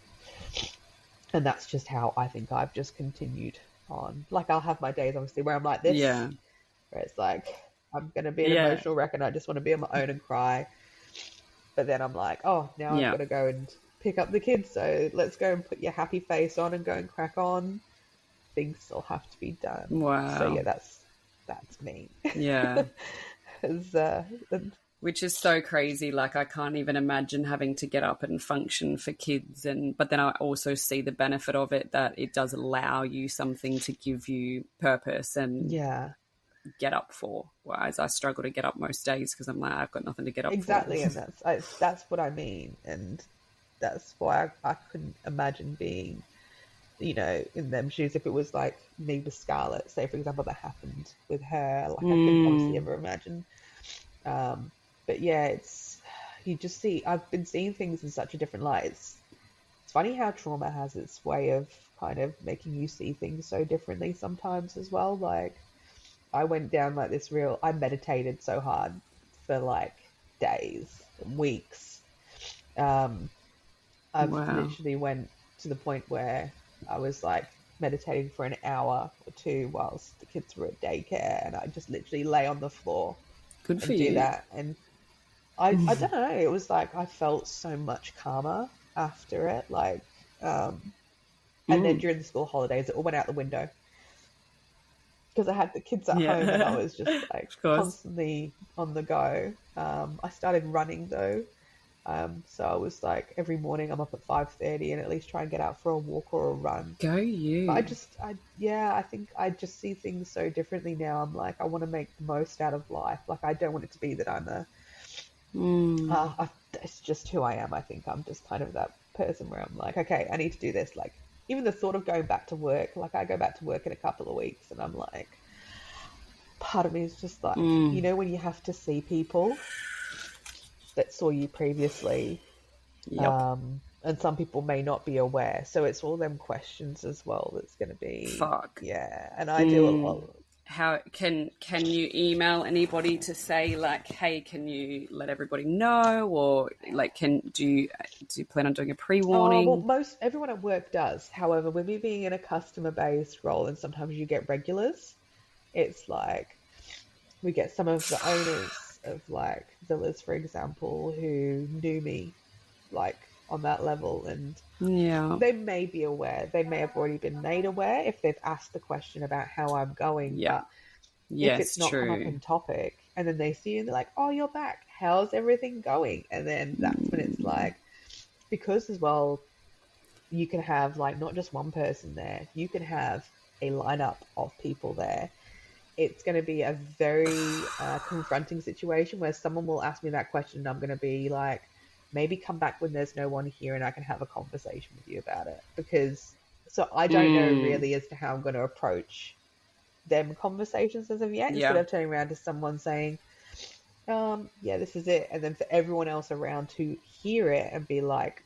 that's just how I think I've just continued on. Like, I'll have my days, obviously, where I'm like this, Yeah. where it's like, I'm going to be an Yeah. emotional wreck and I just want to be on my own and cry. But then I'm like, oh, now I've got to go and pick up the kids. So let's go and put your happy face on and go and crack on. Things still have to be done. Wow. So yeah, that's me. Yeah. It's, which is so crazy. Like, I can't even imagine having to get up and function for kids. But then I also see the benefit of it, that it does allow you something to give you purpose and get up for. Whereas I struggle to get up most days because I'm like, I've got nothing to get up exactly, for. And that's what I mean. And that's why I couldn't imagine being, you know, in them shoes. If it was like me with Scarlett, say for example, that happened with her, like I couldn't honestly ever imagine. But yeah, you just see, I've been seeing things in such a different light. It's funny how trauma has its way of kind of making you see things so differently sometimes as well. Like, I went down like this I meditated so hard for like days, weeks. I've literally went to the point where I was like meditating for an hour or two whilst the kids were at daycare, and I just literally lay on the floor Good for and you. do that. And I don't know, it was like I felt so much calmer after it. Like, and then during the school holidays, it all went out the window because I had the kids at home and I was just like constantly on the go. I started running though. So I was like, every morning I'm up at 5:30 and at least try and get out for a walk or a run. Go you. But I think I just see things so differently now. I'm like, I want to make the most out of life. Like, I don't want it to be that I'm it's just who I am. I think I'm just kind of that person where I'm like, okay, I need to do this. Like, even the thought of going back to work, like I go back to work in a couple of weeks and I'm like, part of me is just like, you know, when you have to see people that saw you previously, and some people may not be aware, so it's all them questions as well that's going to be and I do a lot. How can you email anybody to say like, hey, can you let everybody know, or like, do you plan on doing a pre-warning? Well, everyone at work does. However, with me being in a customer-based role and sometimes you get regulars, it's like we get some of the owners of like villas, for example, who knew me like on that level, and they may be aware. They may have already been made aware if they've asked the question about how I'm going. But if it's not come up in topic, and then they see you and they're like, oh, you're back, how's everything going? And then that's when it's like, because as well, you can have like not just one person there, you can have a lineup of people there. It's going to be a very confronting situation where someone will ask me that question and I'm going to be like, maybe come back when there's no one here and I can have a conversation with you about it. So I don't know really as to how I'm going to approach them conversations as of yet, instead of turning around to someone saying, this is it. And then for everyone else around to hear it and be like,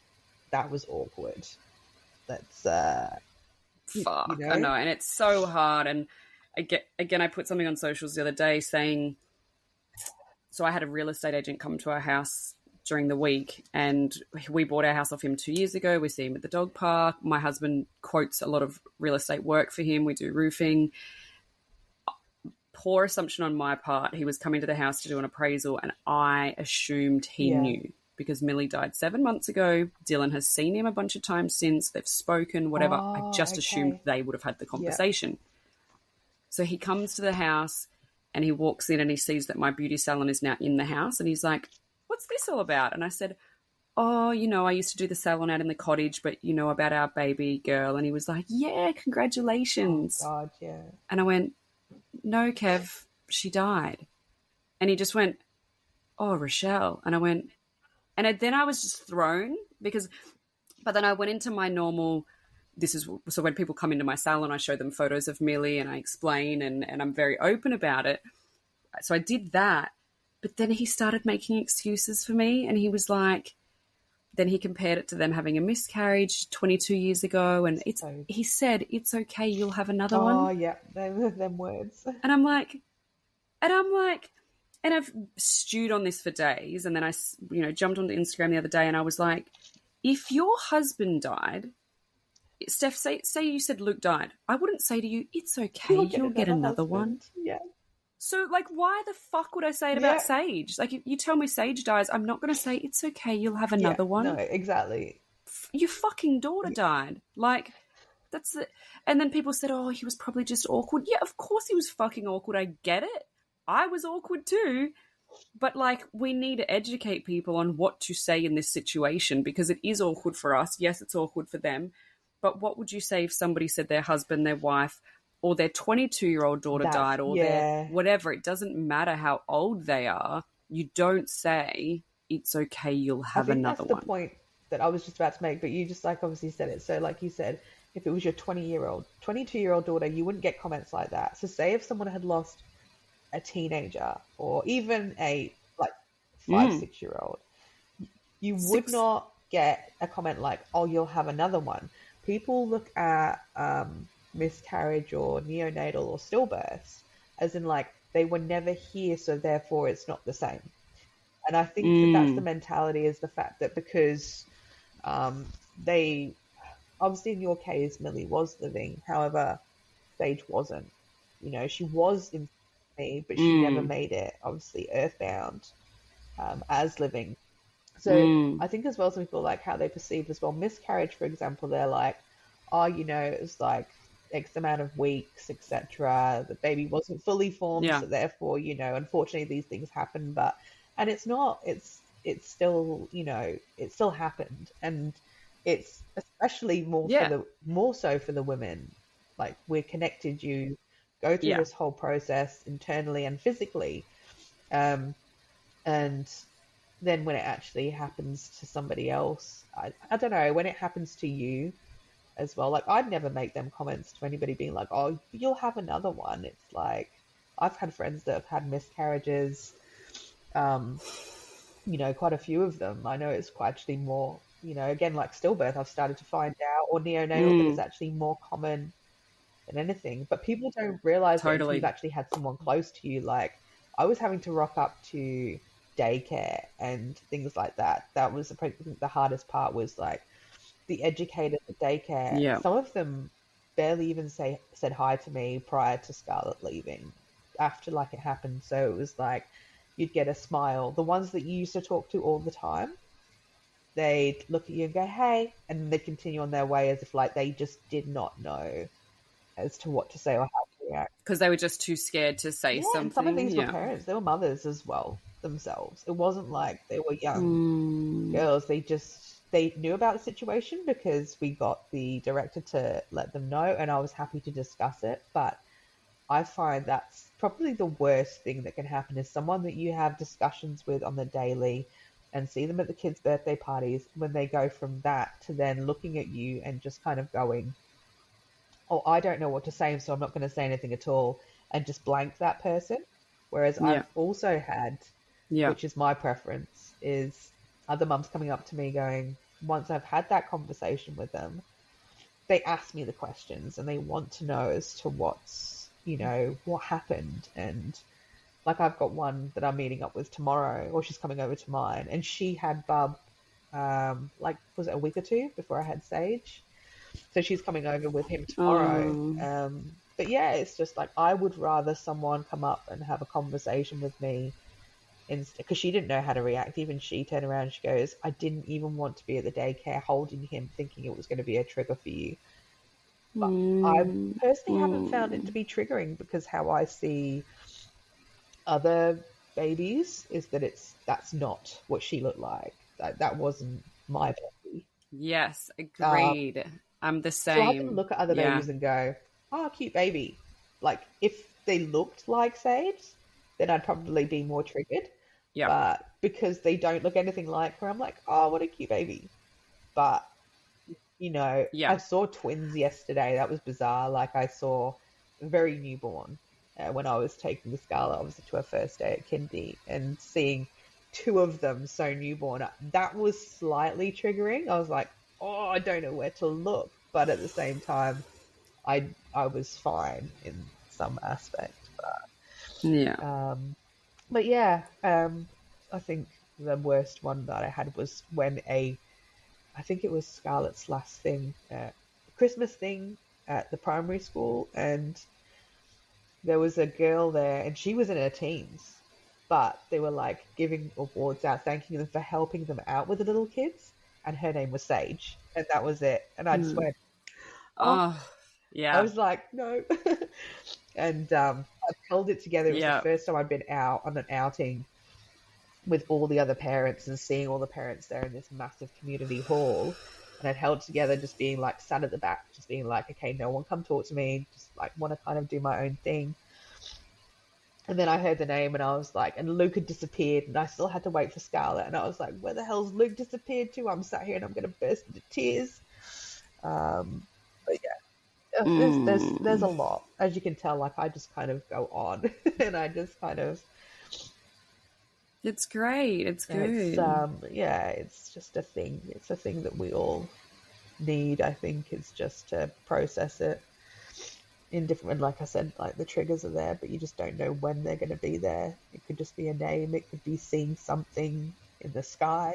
that was awkward. That's, fuck, you know? I know. And it's so hard. And I put something on socials the other day saying, so I had a real estate agent come to our house during the week, and we bought our house off him 2 years ago. We see him at the dog park. My husband quotes a lot of real estate work for him. We do roofing. Poor assumption on my part. He was coming to the house to do an appraisal, and I assumed he knew because Milli died 7 months ago. Dylan has seen him a bunch of times since. They've spoken, whatever. I just assumed they would have had the conversation. So he comes to the house and he walks in and he sees that my beauty salon is now in the house, and he's like, what's this all about? And I said, oh, you know, I used to do the salon out in the cottage, but you know about our baby girl. And he was like, yeah, congratulations. Oh, God, yeah. And I went, no, Kev, she died. And he just went, oh, Rochelle. And I went, and then I was just thrown but then I went into my normal, so when people come into my salon, I show them photos of Milli and I explain and I'm very open about it. So I did that. But then he started making excuses for me, and he was like, then he compared it to them having a miscarriage 22 years ago, and he said, it's okay, you'll have another one. Oh, yeah, them words. And I'm like, and I've stewed on this for days, and then I, jumped onto Instagram the other day, and I was like, if your husband died, Steph, say you said Luke died, I wouldn't say to you, it's okay, you'll get another one. Yeah. So, like, why the fuck would I say it about Sage? Like, if you tell me Sage dies, I'm not going to say, it's okay, you'll have another one. No, exactly. Your fucking daughter died. Like, that's it. And then people said, oh, he was probably just awkward. Yeah, of course he was fucking awkward. I get it. I was awkward too. But, like, we need to educate people on what to say in this situation, because it is awkward for us. Yes, it's awkward for them. But what would you say if somebody said their husband, their wife, or their 22-year-old daughter died, or their whatever? It doesn't matter how old they are. You don't say, it's okay, you'll have another one. That's the point that I was just about to make, but you just, like, obviously said it. So, like you said, if it was your 22-year-old daughter, you wouldn't get comments like that. So say if someone had lost a teenager, or even a, like, 5-6-year-old, you would not get a comment like, oh, you'll have another one. People look at miscarriage or neonatal or stillbirths as in, like, they were never here, so therefore it's not the same. And I think that's the mentality, is the fact that because they, obviously in your case, Milli was living, however, Sage wasn't. You know, she was in me, but she never made it, obviously, earthbound as living. So I think as well, some people, like, how they perceive as well miscarriage, for example, they're like, oh, you know, it was like X amount of weeks, etc. The baby wasn't fully formed, so therefore, you know, unfortunately these things happen. But, and it's not, it's still, you know, it still happened, and it's especially more so for the women. Like, we're connected, you go through this whole process internally and physically, and then when it actually happens to somebody else, I don't know, when it happens to you as well, like, I'd never make them comments to anybody being like, oh, you'll have another one. It's like, I've had friends that have had miscarriages, you know, quite a few of them. I know it's quite actually more, you know, again, like stillbirth, I've started to find out, or neonatal, that it's actually more common than anything. But people don't realize that until you've actually had someone close to you. Like, I was having to rock up to daycare and things like that. That was the hardest part, was like the educators at daycare. Some of them barely even said hi to me prior to Scarlett leaving, after, like, it happened. So it was like, you'd get a smile. The ones that you used to talk to all the time, they'd look at you and go, hey, and then they'd continue on their way as if, like, they just did not know as to what to say or how to react. Because they were just too scared to say something. And some of these were parents. They were mothers as well themselves. It wasn't like they were young girls. They knew about the situation because we got the director to let them know, and I was happy to discuss it. But I find that's probably the worst thing that can happen, is someone that you have discussions with on the daily and see them at the kids' birthday parties, when they go from that to then looking at you and just kind of going, oh, I don't know what to say, so I'm not going to say anything at all, and just blank that person. Whereas I've also had, which is my preference, is other mums coming up to me going, once I've had that conversation with them, they ask me the questions and they want to know as to what's, you know, what happened. And like, I've got one that I'm meeting up with tomorrow, or she's coming over to mine, and she had bub, like, was it a week or two before I had Sage? So she's coming over with him tomorrow. But yeah, it's just like, I would rather someone come up and have a conversation with me, because she didn't know how to react. Even she turned around and she goes, I didn't even want to be at the daycare holding him, thinking it was going to be a trigger for you. But I personally haven't found it to be triggering, because how I see other babies is that that's not what she looked like. That wasn't my baby. Yes, agreed. I'm the same. So I can look at other babies and go, oh, cute baby. Like, if they looked like Sage, then I'd probably be more triggered. Yeah. But because they don't look anything like her, I'm like, oh, what a cute baby. But, you know, I saw twins yesterday. That was bizarre. Like, I saw a very newborn when I was taking the Scarlett, obviously, to her first day at kindy, and seeing two of them so newborn. That was slightly triggering. I was like, oh, I don't know where to look. But at the same time, I was fine in some aspect. But, But yeah, I think the worst one that I had was when I think it was Scarlett's last thing, Christmas thing at the primary school, and there was a girl there, and she was in her teens, but they were like giving awards out, thanking them for helping them out with the little kids, and her name was Sage, and that was it. And I just went, oh, yeah. I was like, no. And I held it together. It was the first time I'd been out on an outing with all the other parents and seeing all the parents there in this massive community hall. And I'd held together, just being like sat at the back, just being like, okay, no one come talk to me, just like want to kind of do my own thing. And then I heard the name and I was like, and Luke had disappeared and I still had to wait for Scarlett. And I was like, where the hell's Luke disappeared to? I'm sat here and I'm going to burst into tears. But yeah, there's a lot. As you can tell, like I just kind of go on and I just kind of... It's great. It's good. It's just a thing. It's a thing that we all need, I think, is just to process it in different, like I said, like the triggers are there, but you just don't know when they're going to be there. It could just be a name. It could be seeing something in the sky.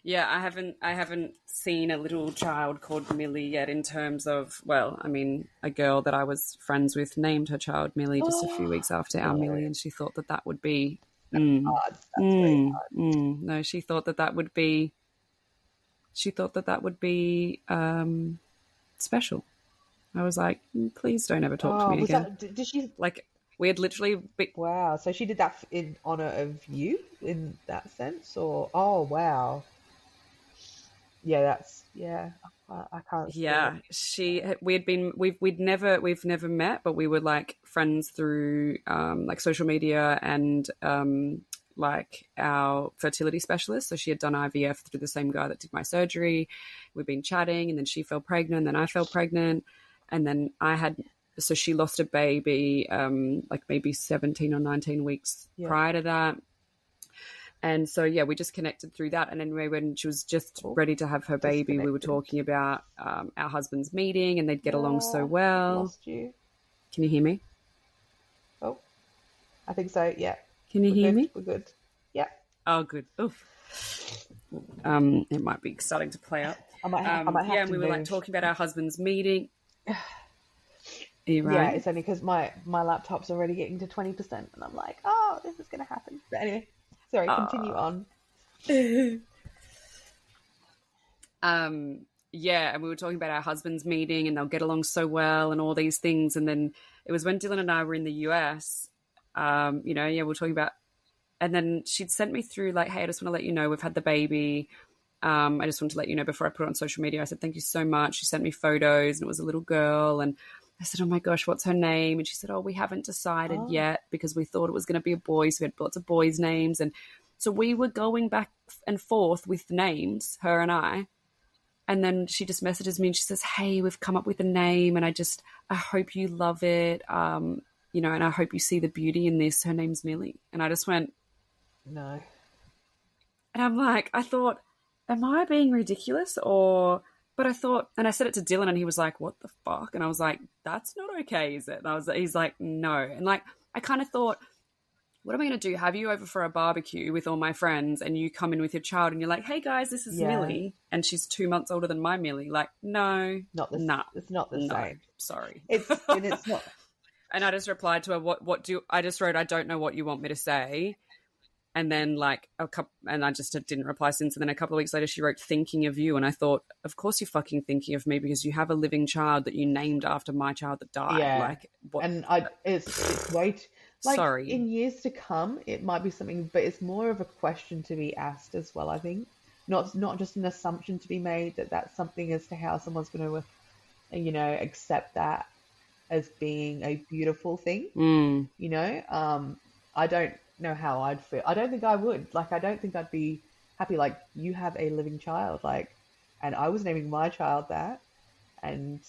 Yeah, I haven't seen a little child called Milli yet in terms of, well, I mean, a girl that I was friends with named her child Milli just a few weeks after our Milli, and she thought that would be... very hard. No, she thought that would be... She thought that would be special. I was like, please don't ever talk to me again. Did she... Like, we had literally... Wow, so she did that in honor of you in that sense? Or... Oh, wow. Yeah, that's... Yeah, I can't... Yeah, we've never met, but we were like friends through like social media and like our fertility specialist. So she had done IVF through the same guy that did my surgery. We've been chatting, and then she fell pregnant, then I fell pregnant, and then so she lost a baby like maybe 17 or 19 weeks prior to that. And so, yeah, we just connected through that. And then when she was just ready to have her baby, we were talking about our husband's meeting, and they'd get along so well. Lost you. Can you hear me? Oh, I think so, yeah. Can you hear me? We're good. Yeah. Oh, good. Oof. It might be starting to play up. I might have and we were like talking about our husband's meeting. Are you right? Yeah, it's only because my laptop's already getting to 20%, and I'm like, oh, this is going to happen. But anyway. Sorry, continue on. Yeah, and we were talking about our husband's meeting, and they'll get along so well and all these things. And then it was when Dylan and I were in the US, we were talking about, and then she'd sent me through like, hey, I just want to let you know we've had the baby. I just want to let you know before I put it on social media. I said, thank you so much. She sent me photos, and it was a little girl, and I said, oh my gosh, what's her name? And she said, oh, we haven't decided yet because we thought it was going to be a boy. So we had lots of boys' names. And so we were going back and forth with names, her and I. And then she just messages me and she says, hey, we've come up with a name, and I hope you love it. And I hope you see the beauty in this. Her name's Milli. And I just went, no. And I'm like, I thought, am I being ridiculous? But I thought, and I said it to Dylan, and he was like, what the fuck? And I was like, that's not okay, is it? And he's like, no. And like, I kind of thought, what am I going to do? Have you over for a barbecue with all my friends, and you come in with your child and you're like, hey guys, this is Milli, and she's 2 months older than my Milli. Like, no. It's not the same. Sorry. It's not. And I just replied to her, I just wrote, I don't know what you want me to say. And then and I just didn't reply since. And then a couple of weeks later, she wrote, thinking of you. And I thought, of course you're fucking thinking of me, because you have a living child that you named after my child that died. Yeah. Like, what? And it's way sorry. In years to come, it might be something, but it's more of a question to be asked as well, I think. Not just an assumption to be made that that's something as to how someone's going to, accept that as being a beautiful thing. I don't know how I'd feel. I don't think I would. Like, I don't think I'd be happy. Like, you have a living child, like, and I was naming my child that, and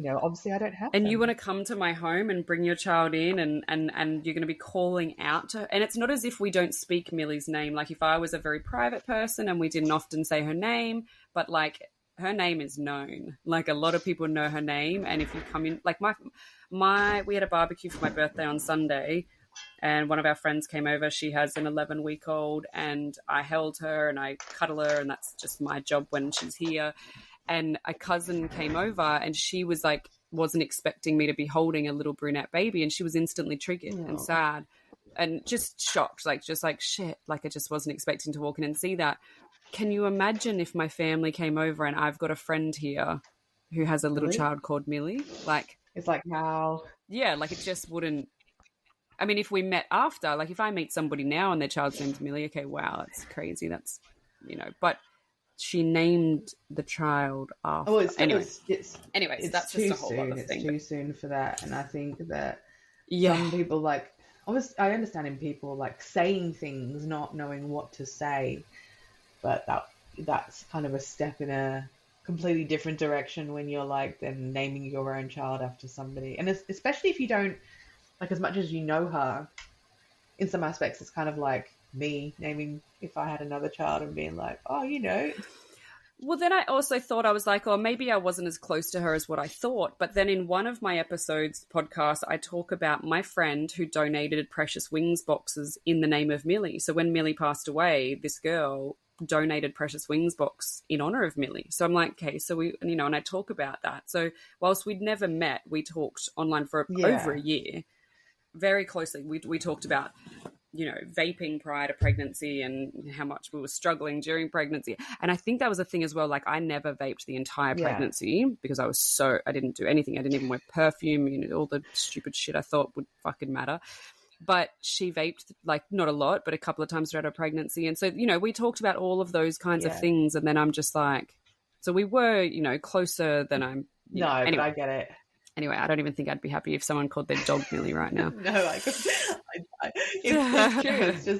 obviously I don't have. And you want to come to my home and bring your child in, and you're going to be calling out to her. And it's not as if we don't speak Milli's name. Like, if I was a very private person and we didn't often say her name, but like, her name is known. Like, a lot of people know her name. And if you come in, like we had a barbecue for my birthday on Sunday, and one of our friends came over. She has an 11-week-old, and I held her and I cuddle her, and that's just my job when she's here. And a cousin came over, and she was like, wasn't expecting me to be holding a little brunette baby, and she was instantly triggered and sad and just shocked, like shit, like I just wasn't expecting to walk in and see that. Can you imagine if my family came over and I've got a friend here who has a little child called Milli? Like, it's like, how? Yeah, like, it just wouldn't. I mean, if we met after, like, if I meet somebody now and their child's name's Milli, okay, wow, that's crazy. That's, but she named the child after. Oh, anyways, it's that's just a whole other thing. It's too soon for that. And I think that some people, like, I understand in people, like, saying things, not knowing what to say, but that's kind of a step in a completely different direction when you're, like, then naming your own child after somebody. And especially if you don't, like, as much as you know her, in some aspects, it's kind of like me naming, if I had another child, and being like, oh, Well, then I also thought, I was like, oh, maybe I wasn't as close to her as what I thought. But then in one of my episodes, podcast, I talk about my friend who donated precious wings boxes in the name of Milli. So when Milli passed away, this girl donated precious wings box in honor of Milli. So I'm like, okay, so we, and I talk about that. So whilst we'd never met, we talked online for over a year, very closely. We talked about, vaping prior to pregnancy and how much we were struggling during pregnancy. And I think that was a thing as well. Like, I never vaped the entire pregnancy because I didn't do anything. I didn't even wear perfume, all the stupid shit I thought would fucking matter. But she vaped, like, not a lot, but a couple of times throughout her pregnancy. And so, we talked about all of those kinds of things. And then I'm just like, so we were, closer than I'm. Anyway. But I get it. Anyway, I don't even think I'd be happy if someone called their dog Milli right now. No, it's true.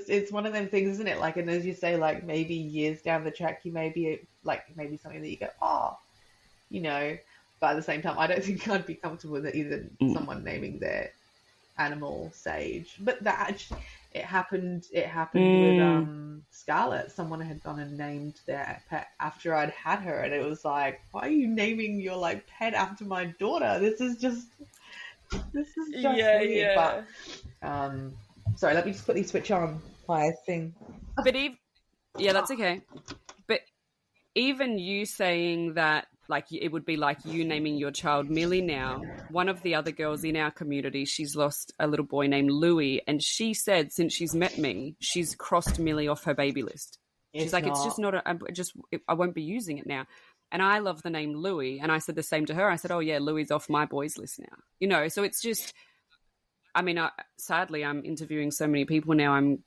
It's one of them things, isn't it? Like, and as you say, like, maybe years down the track, you may be like, maybe something that you go, but at the same time, I don't think I'd be comfortable with either someone naming their animal Sage. But it happened with Scarlett. Someone had gone and named their pet after I'd had her, and it was like, why are you naming your, like, pet after my daughter? This is just weird. But sorry, let me just quickly switch on my thing. But that's okay. But even you saying that, like, it would be like you naming your child Milli now. One of the other girls in our community, she's lost a little boy named Louis, and she said since she's met me, she's crossed Milli off her baby list. She's like, it's just not, I won't be using it now. And I love the name Louis, and I said the same to her. I said, oh yeah, Louis is off my boys list now. So it's just, I mean, sadly, I'm interviewing so many people now, I'm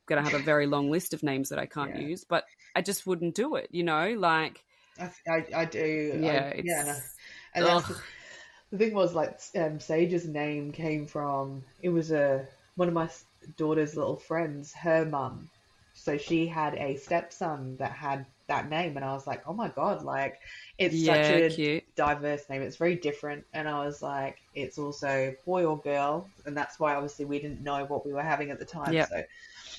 going to have a very long list of names that I can't use, but I just wouldn't do it, like... I do. Yeah. And the thing was, like, Sage's name came from, it was one of my daughter's little friends, her mum. So she had a stepson that had that name, and I was like, oh my God, like, it's such a cute, diverse name. It's very different. And I was like, it's also boy or girl. And that's why obviously we didn't know what we were having at the time. Yep. So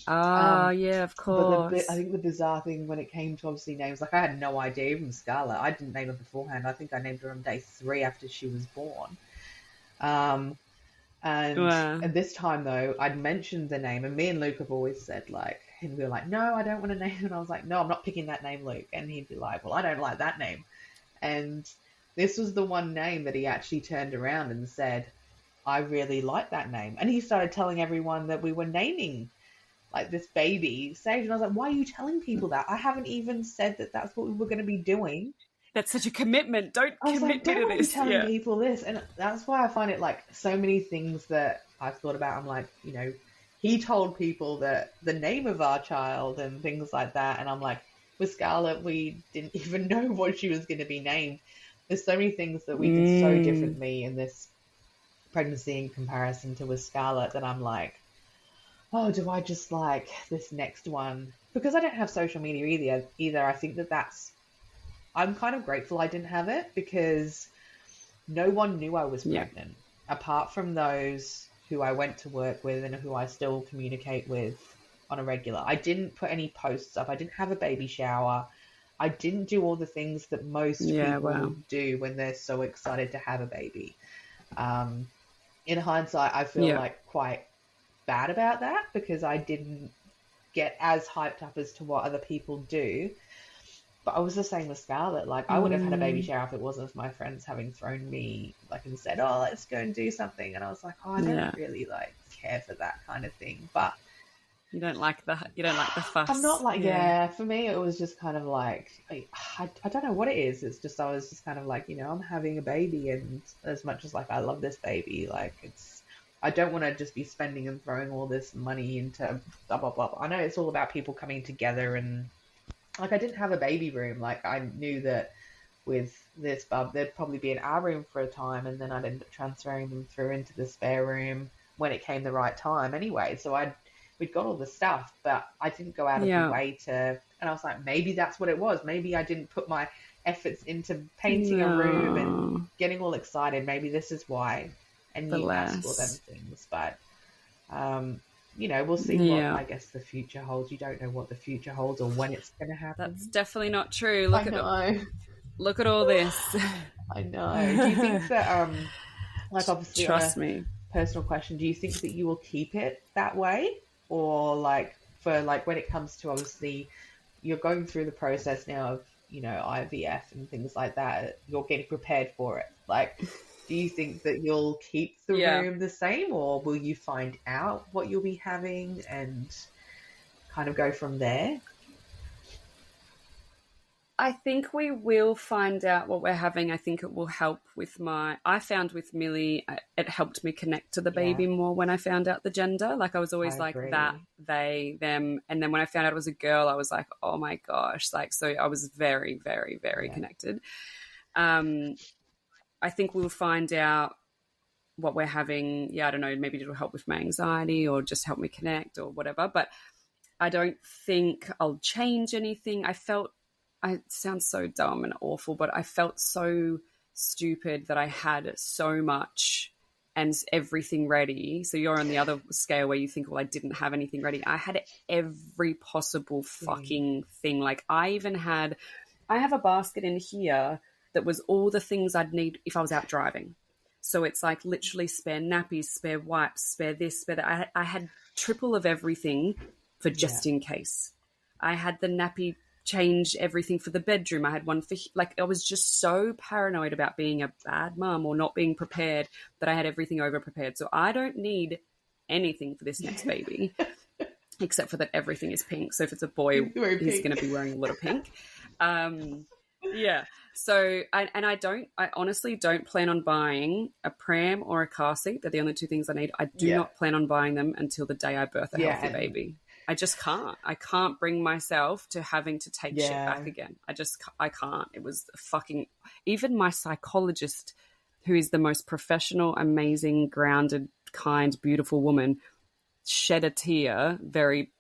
yeah, of course. But I think the bizarre thing when it came to obviously names, like, I had no idea, even Scarlett, I didn't name her beforehand. I think I named her on day 3 after she was born. And this time though, I'd mentioned the name, and me and Luke have always said, like, and we were like, no, I don't want to name it. And I was like, no, I'm not picking that name, Luke. And he'd be like, well, I don't like that name. And this was the one name that he actually turned around and said, I really like that name. And he started telling everyone that we were naming, like, this baby Sage. And I was like, why are you telling people that? I haven't even said that that's what we were going to be doing. That's such a commitment. Don't commit me to this. Telling people this. And that's why I find it, like, so many things that I've thought about. I'm like, he told people that the name of our child and things like that. And I'm like, with Scarlett, we didn't even know what she was going to be named. There's so many things that we did so differently in this pregnancy in comparison to with Scarlett that I'm like, oh, do I just like this next one? Because I don't have social media either. I think I'm kind of grateful I didn't have it, because no one knew I was pregnant, apart from those who I went to work with and who I still communicate with on a regular. I didn't put any posts up. I didn't have a baby shower. I didn't do all the things that most people do when they're so excited to have a baby. In hindsight, I feel like quite bad about that because I didn't get as hyped up as to what other people do. But I was the same with Scarlett. Like, I wouldn't have had a baby shower if it wasn't for my friends having thrown me, like, and said, oh, let's go and do something. And I was like, oh, I don't really, like, care for that kind of thing. But you don't like the fuss. I'm not like, for me, it was just kind of like, I don't know what it is. It's just, I was just kind of like, you know, I'm having a baby, and as much as, like, I love this baby, like, I don't want to just be spending and throwing all this money into blah, blah, blah. I know it's all about people coming together, and like, I didn't have a baby room. Like, I knew that with this bub, there'd probably be in our room for a time, and then I'd end up transferring them through into the spare room when it came the right time anyway. So we'd got all the stuff, but I didn't go out of the way to, and I was like, maybe that's what it was. Maybe I didn't put my efforts into painting a room and getting all excited. Maybe this is why. And you ask for them things, but you know, we'll see what, I guess, the future holds. You don't know what the future holds or when it's going to happen. That's definitely not true. Look at all this. I know. Do you think that, like, obviously, trust me, personal question, do you think that you will keep it that way? Or, like, for, like, when it comes to, obviously, you're going through the process now of, you know, IVF and things like that, you're getting prepared for it. Like, do you think that you'll keep the room the same, or will you find out what you'll be having and kind of go from there? I think we will find out what we're having. I think it will help with I found with Milli, it helped me connect to the baby more when I found out the gender. Like, I was always like that, they, them. And then when I found out it was a girl, I was like, oh my gosh. Like, so I was very, very, very connected. I think we'll find out what we're having. Yeah, I don't know, maybe it'll help with my anxiety or just help me connect or whatever. But I don't think I'll change anything. It sounds so dumb and awful, but I felt so stupid that I had so much and everything ready. So you're on the other scale where you think, well, I didn't have anything ready. I had every possible fucking thing. Like, I have a basket in here that was all the things I'd need if I was out driving. So it's like literally spare nappies, spare wipes, spare this, spare that. I had triple of everything for just in case. I had the nappy change, everything for the bedroom. I had one for, like, I was just so paranoid about being a bad mum or not being prepared that I had everything over prepared. So I don't need anything for this next baby, except for that everything is pink. So if it's a boy, he's going to be wearing a lot of pink. So, I honestly don't plan on buying a pram or a car seat. They're the only two things I need. I do not plan on buying them until the day I birth a healthy baby. I just can't. I can't bring myself to having to take shit back again. I can't. It was fucking, even my psychologist, who is the most professional, amazing, grounded, kind, beautiful woman, shed a tear very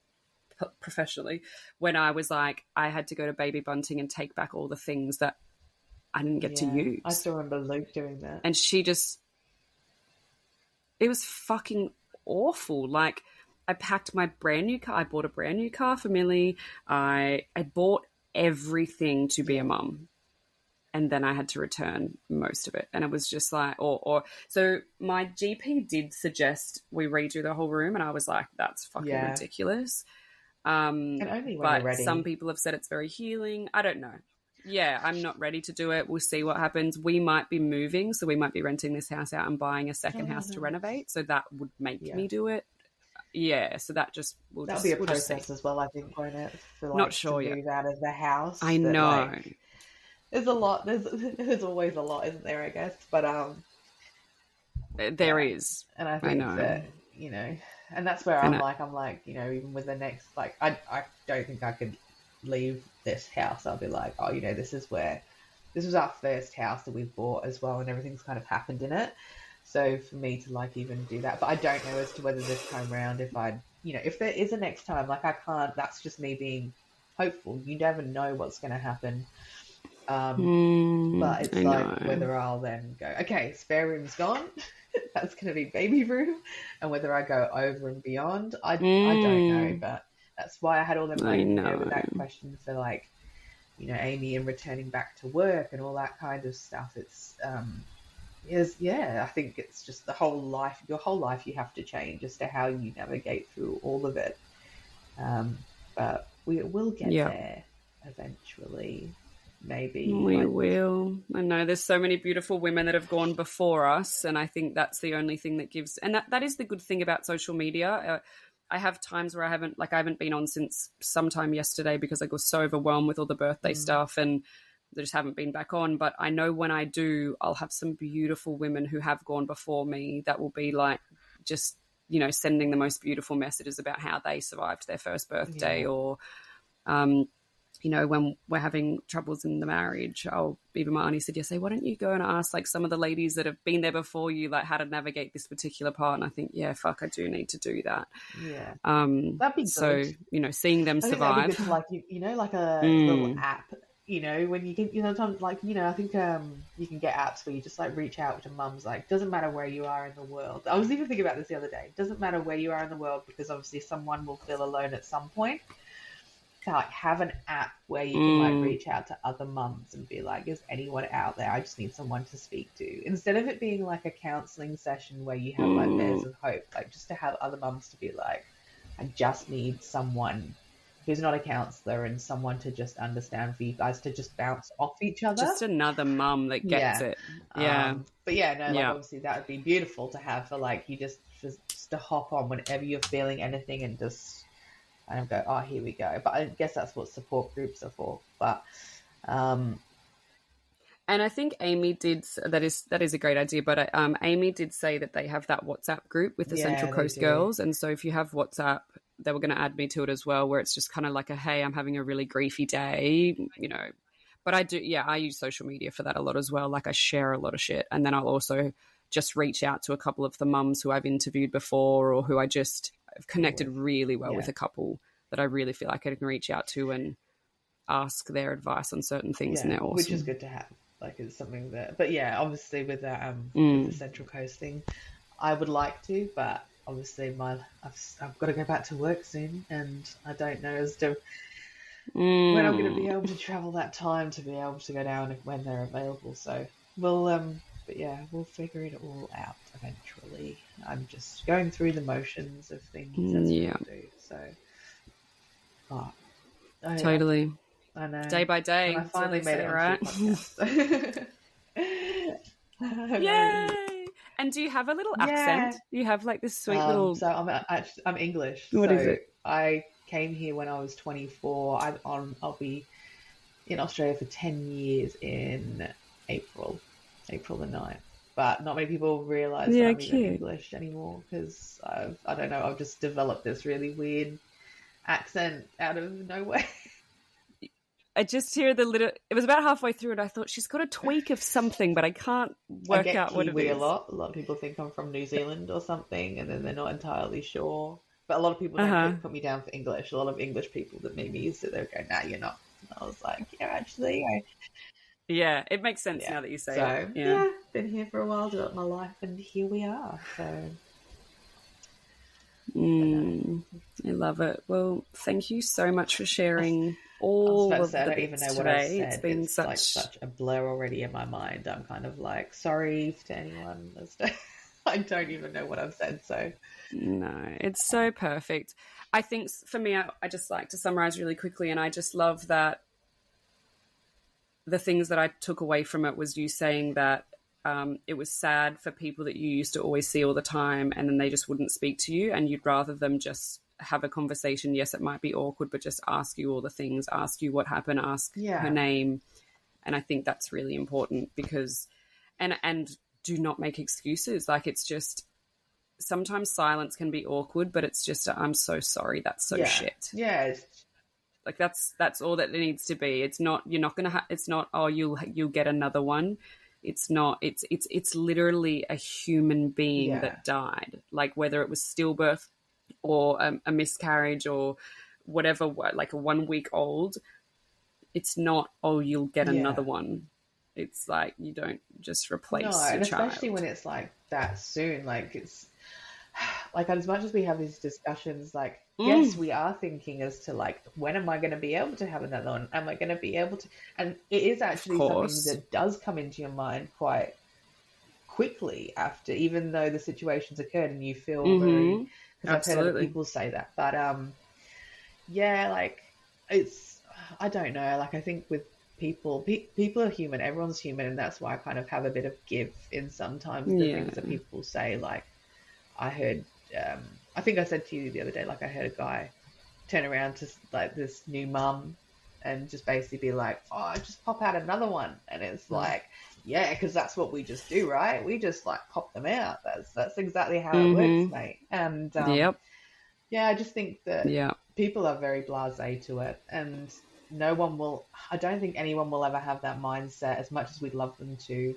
professionally when I was like, I had to go to Baby Bunting and take back all the things that I didn't get to use. I still remember Luke doing that. And it was fucking awful. Like, I packed my brand new car. I bought a brand new car for Milli. I bought everything to be a mum. And then I had to return most of it. And it was just like, so my GP did suggest we redo the whole room. And I was like, that's fucking ridiculous. And only when you're ready. Some people have said it's very healing. I don't know. Yeah, I'm not ready to do it. We'll see what happens. We might be moving, so we might be renting this house out and buying a second house to renovate. So that would make me do it. Yeah, so that'll be a process as well, I think, won't it? For, like, not sure to move out of the house. I know. Like, there's a lot. There's always a lot, isn't there? I guess, but there is, and I think that, you know, and that's where I'm like, you know, even with the next, like, I don't think I could leave this house. I'll be like, oh, you know, this was our first house that we've bought as well, and everything's kind of happened in it. So for me to, like, even do that, but I don't know as to whether this time round, if there is a next time, like, I can't, that's just me being hopeful. You never know what's going to happen. But it's like whether I'll then go, okay, spare room's gone. That's going to be baby room. And whether I go over and beyond, I don't know. But that's why I had all them, like, with that question for, like, Amy and returning back to work and all that kind of stuff. I think it's just your whole life you have to change as to how you navigate through all of it. But we will get there eventually, maybe. We will. I know there's so many beautiful women that have gone before us, and I think that's the only thing that gives, and that is the good thing about social media. I have times where I haven't been on since sometime yesterday because I was so overwhelmed with all the birthday stuff, and I just haven't been back on. But I know when I do, I'll have some beautiful women who have gone before me that will be like just, sending the most beautiful messages about how they survived their first birthday, or, when we're having troubles in the marriage, even my auntie said yesterday, why don't you go and ask like some of the ladies that have been there before you, like how to navigate this particular part? And I think, I do need to do that. Yeah. That'd be good. So, seeing them survive. Good to, like, like a little app, when you get, sometimes like, I think you can get apps where you just like reach out to mums, like, doesn't matter where you are in the world. I was even thinking about this the other day. Doesn't matter where you are in the world, because obviously someone will feel alone at some point. To like have an app where you can like reach out to other mums and be like, is anyone out there? I just need someone to speak to. Instead of it being like a counselling session where you have like bears of hope, like just to have other mums to be like, I just need someone who's not a counsellor and someone to just understand, for you guys to just bounce off each other. Just another mum that gets it. Yeah. But obviously that would be beautiful to have for like you just to hop on whenever you're feeling anything and just go, oh, here we go. But I guess that's what support groups are for. But and I think Amy did, that is a great idea, but Amy did say that they have that WhatsApp group with the Central Coast girls. And so if you have WhatsApp, they were going to add me to it as well, where it's just kind of like hey, I'm having a really griefy day, But I use social media for that a lot as well. Like I share a lot of shit. And then I'll also just reach out to a couple of the mums who I've interviewed before, or who I just have connected really well with, a couple that I really feel like I can reach out to and ask their advice on certain things. And they're awesome. Which is good to have. Like it's something that, but obviously with that, with the Central Coast thing, I would like to, but obviously I've got to go back to work soon, and I don't know as to when I'm going to be able to travel that time to be able to go down when they're available. So we'll figure it all out eventually. I'm just going through the motions of things as we do. So, totally. I know. Day by day. And I finally made it right. Yay! And do you have a little accent? You have like this sweet little. So I'm English. What is it? I came here when I was 24. I'll be in Australia for 10 years in April the 9th. But not many people realise that I'm even English anymore, because I don't know, I've just developed this really weird accent out of nowhere. I just hear it was about halfway through and I thought she's got a tweak of something, but I can't work out what it is. A lot of people think I'm from New Zealand or something, and then they're not entirely sure. But a lot of people don't put me down for English. A lot of English people that meet me sit there and go, nah, you're not. And I was like, actually. Yeah, it makes sense now that you say it. Yeah, been here for a while, developed my life, and here we are. So, I love it. Well, thank you so much for sharing all of the bits today. I don't even know what I said. It's been such a blur already in my mind. I'm kind of like, sorry to anyone. I don't even know what I've said. So no, it's so perfect. I think for me, I just like to summarize really quickly, and I just love that the things that I took away from it was you saying that it was sad for people that you used to always see all the time, and then they just wouldn't speak to you, and you'd rather them just have a conversation. Yes, it might be awkward, but just ask you all the things, ask you what happened, ask her name. And I think that's really important, because and do not make excuses. Like, it's just, sometimes silence can be awkward, but it's just I'm so sorry, that's so shit. Like that's all that it needs to be. It's not, you're not gonna it's not, oh, you'll get another one. It's not, it's literally a human being that died. Like, whether it was stillbirth or a miscarriage or whatever, like a 1 week old, it's not, oh, you'll get another one. It's like, you don't just replace your child. Especially when it's like that soon. Like, it's like, as much as we have these discussions, like, yes, we are thinking as to, like, when am I going to be able to have another one? Am I going to be able to? And it is actually something that does come into your mind quite quickly after, even though the situation's occurred and you feel very, because I've heard other people say that. But, yeah, like, it's, I don't know, like, I think with people are human, everyone's human, and that's why I kind of have a bit of give in sometimes the things that people say. Like, I heard, I think I said to you the other day, like, I heard a guy turn around to, like, this new mum and just basically be like, oh, just pop out another one. And it's like, yeah, because that's what we just do, right? We just, like, pop them out. That's exactly how it works, mate. And yeah, I just think that people are very blasé to it, and I don't think anyone will ever have that mindset, as much as we'd love them to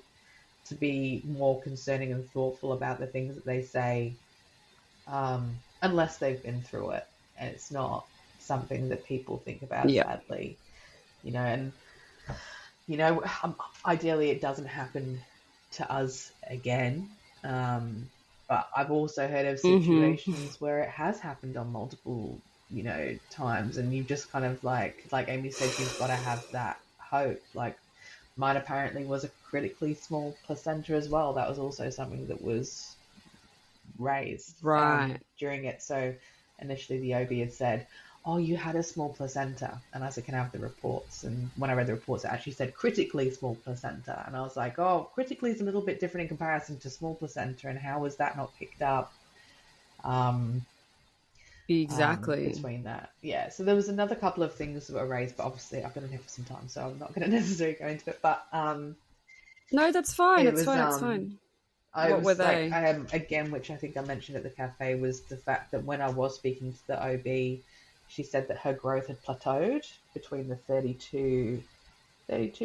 be more concerning and thoughtful about the things that they say, unless they've been through it. And it's not something that people think about, sadly, you know, and, you know, ideally it doesn't happen to us again. But I've also heard of situations where it has happened on multiple, you know, times, and you just kind of like Amy said, you've got to have that hope. Like, mine apparently was a critically small placenta as well. That was also something that was raised during it. So initially the OB had said, oh, you had a small placenta. And I said, can I have the reports? And when I read the reports, it actually said critically small placenta. And I was like, oh, critically is a little bit different in comparison to small placenta. And how was that not picked up? Exactly. Between that. Yeah. So there was another couple of things that were raised, but obviously I've been in here for some time, so I'm not going to necessarily go into it. But no, that's fine. It's fine. What were they? Again, which I think I mentioned at the cafe, was the fact that when I was speaking to the OB, she said that her growth had plateaued between the 32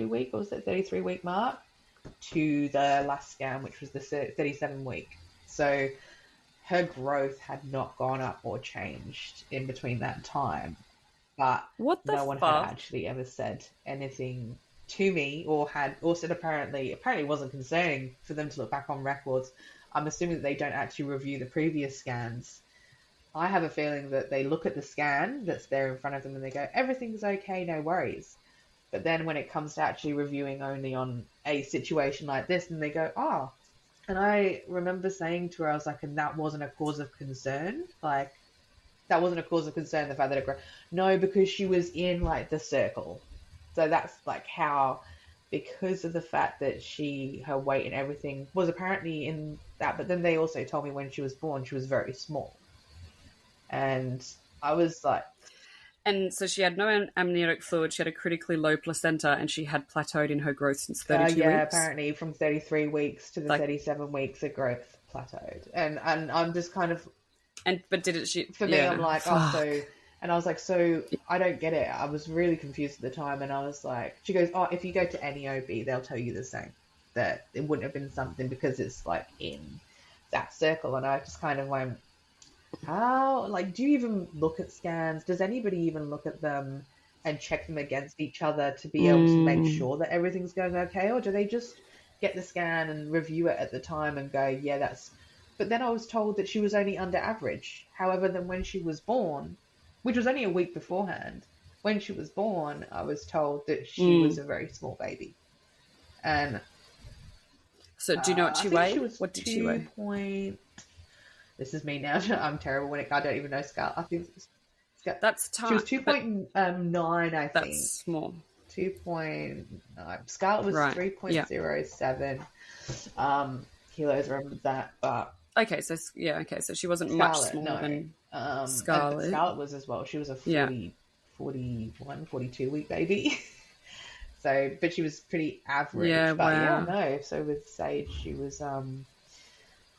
week, or was it 33 week mark, to the last scan, which was the 37 week. So her growth had not gone up or changed in between that time. But no one had actually ever said anything to me, or said apparently wasn't concerning for them to look back on records. I'm assuming that they don't actually review the previous scans. I have a feeling that they look at the scan that's there in front of them and they go, everything's okay, no worries. But then when it comes to actually reviewing only on a situation like this, and they go, oh. And I remember saying to her, I was like, and that wasn't a cause of concern? Like, that wasn't a cause of concern, the fact that it grew? No, because she was in, like, the circle. So that's, like, how, because of the fact that her weight and everything was apparently in that. But then they also told me when she was born, she was very small. And I was like... And so she had no amniotic fluid, she had a critically low placenta, and she had plateaued in her growth since 32 weeks? Yeah, apparently from 33 weeks to the 37 weeks, the growth plateaued. And I'm just kind of... But did it... For me, I'm like, so... And I was like, so I don't get it. I was really confused at the time. And I was like... She goes, oh, if you go to any OB, they'll tell you the same. That it wouldn't have been something because it's, like, in that circle. And I just kind of went... How, like, do you even look at scans? Does anybody even look at them and check them against each other to be able to make sure that everything's going okay? Or do they just get the scan and review it at the time and go, yeah, that's... But then I was told that she was only under average. However, then when she was born, which was only a week beforehand, when she was born, I was told that she was a very small baby. And... So do you know what she weighed? What did she weigh? This is me now. I'm terrible when I don't even know Scarlett. I think that's tough. She was 2.9, I think. That's small. 2.9. Scarlett was 3.07 kilos. I remember that. But so she wasn't much smaller than Scarlett. Scarlett was as well. She was a 41, 42 week baby. So, but she was pretty average. Yeah, but yeah, no. So with Sage, she was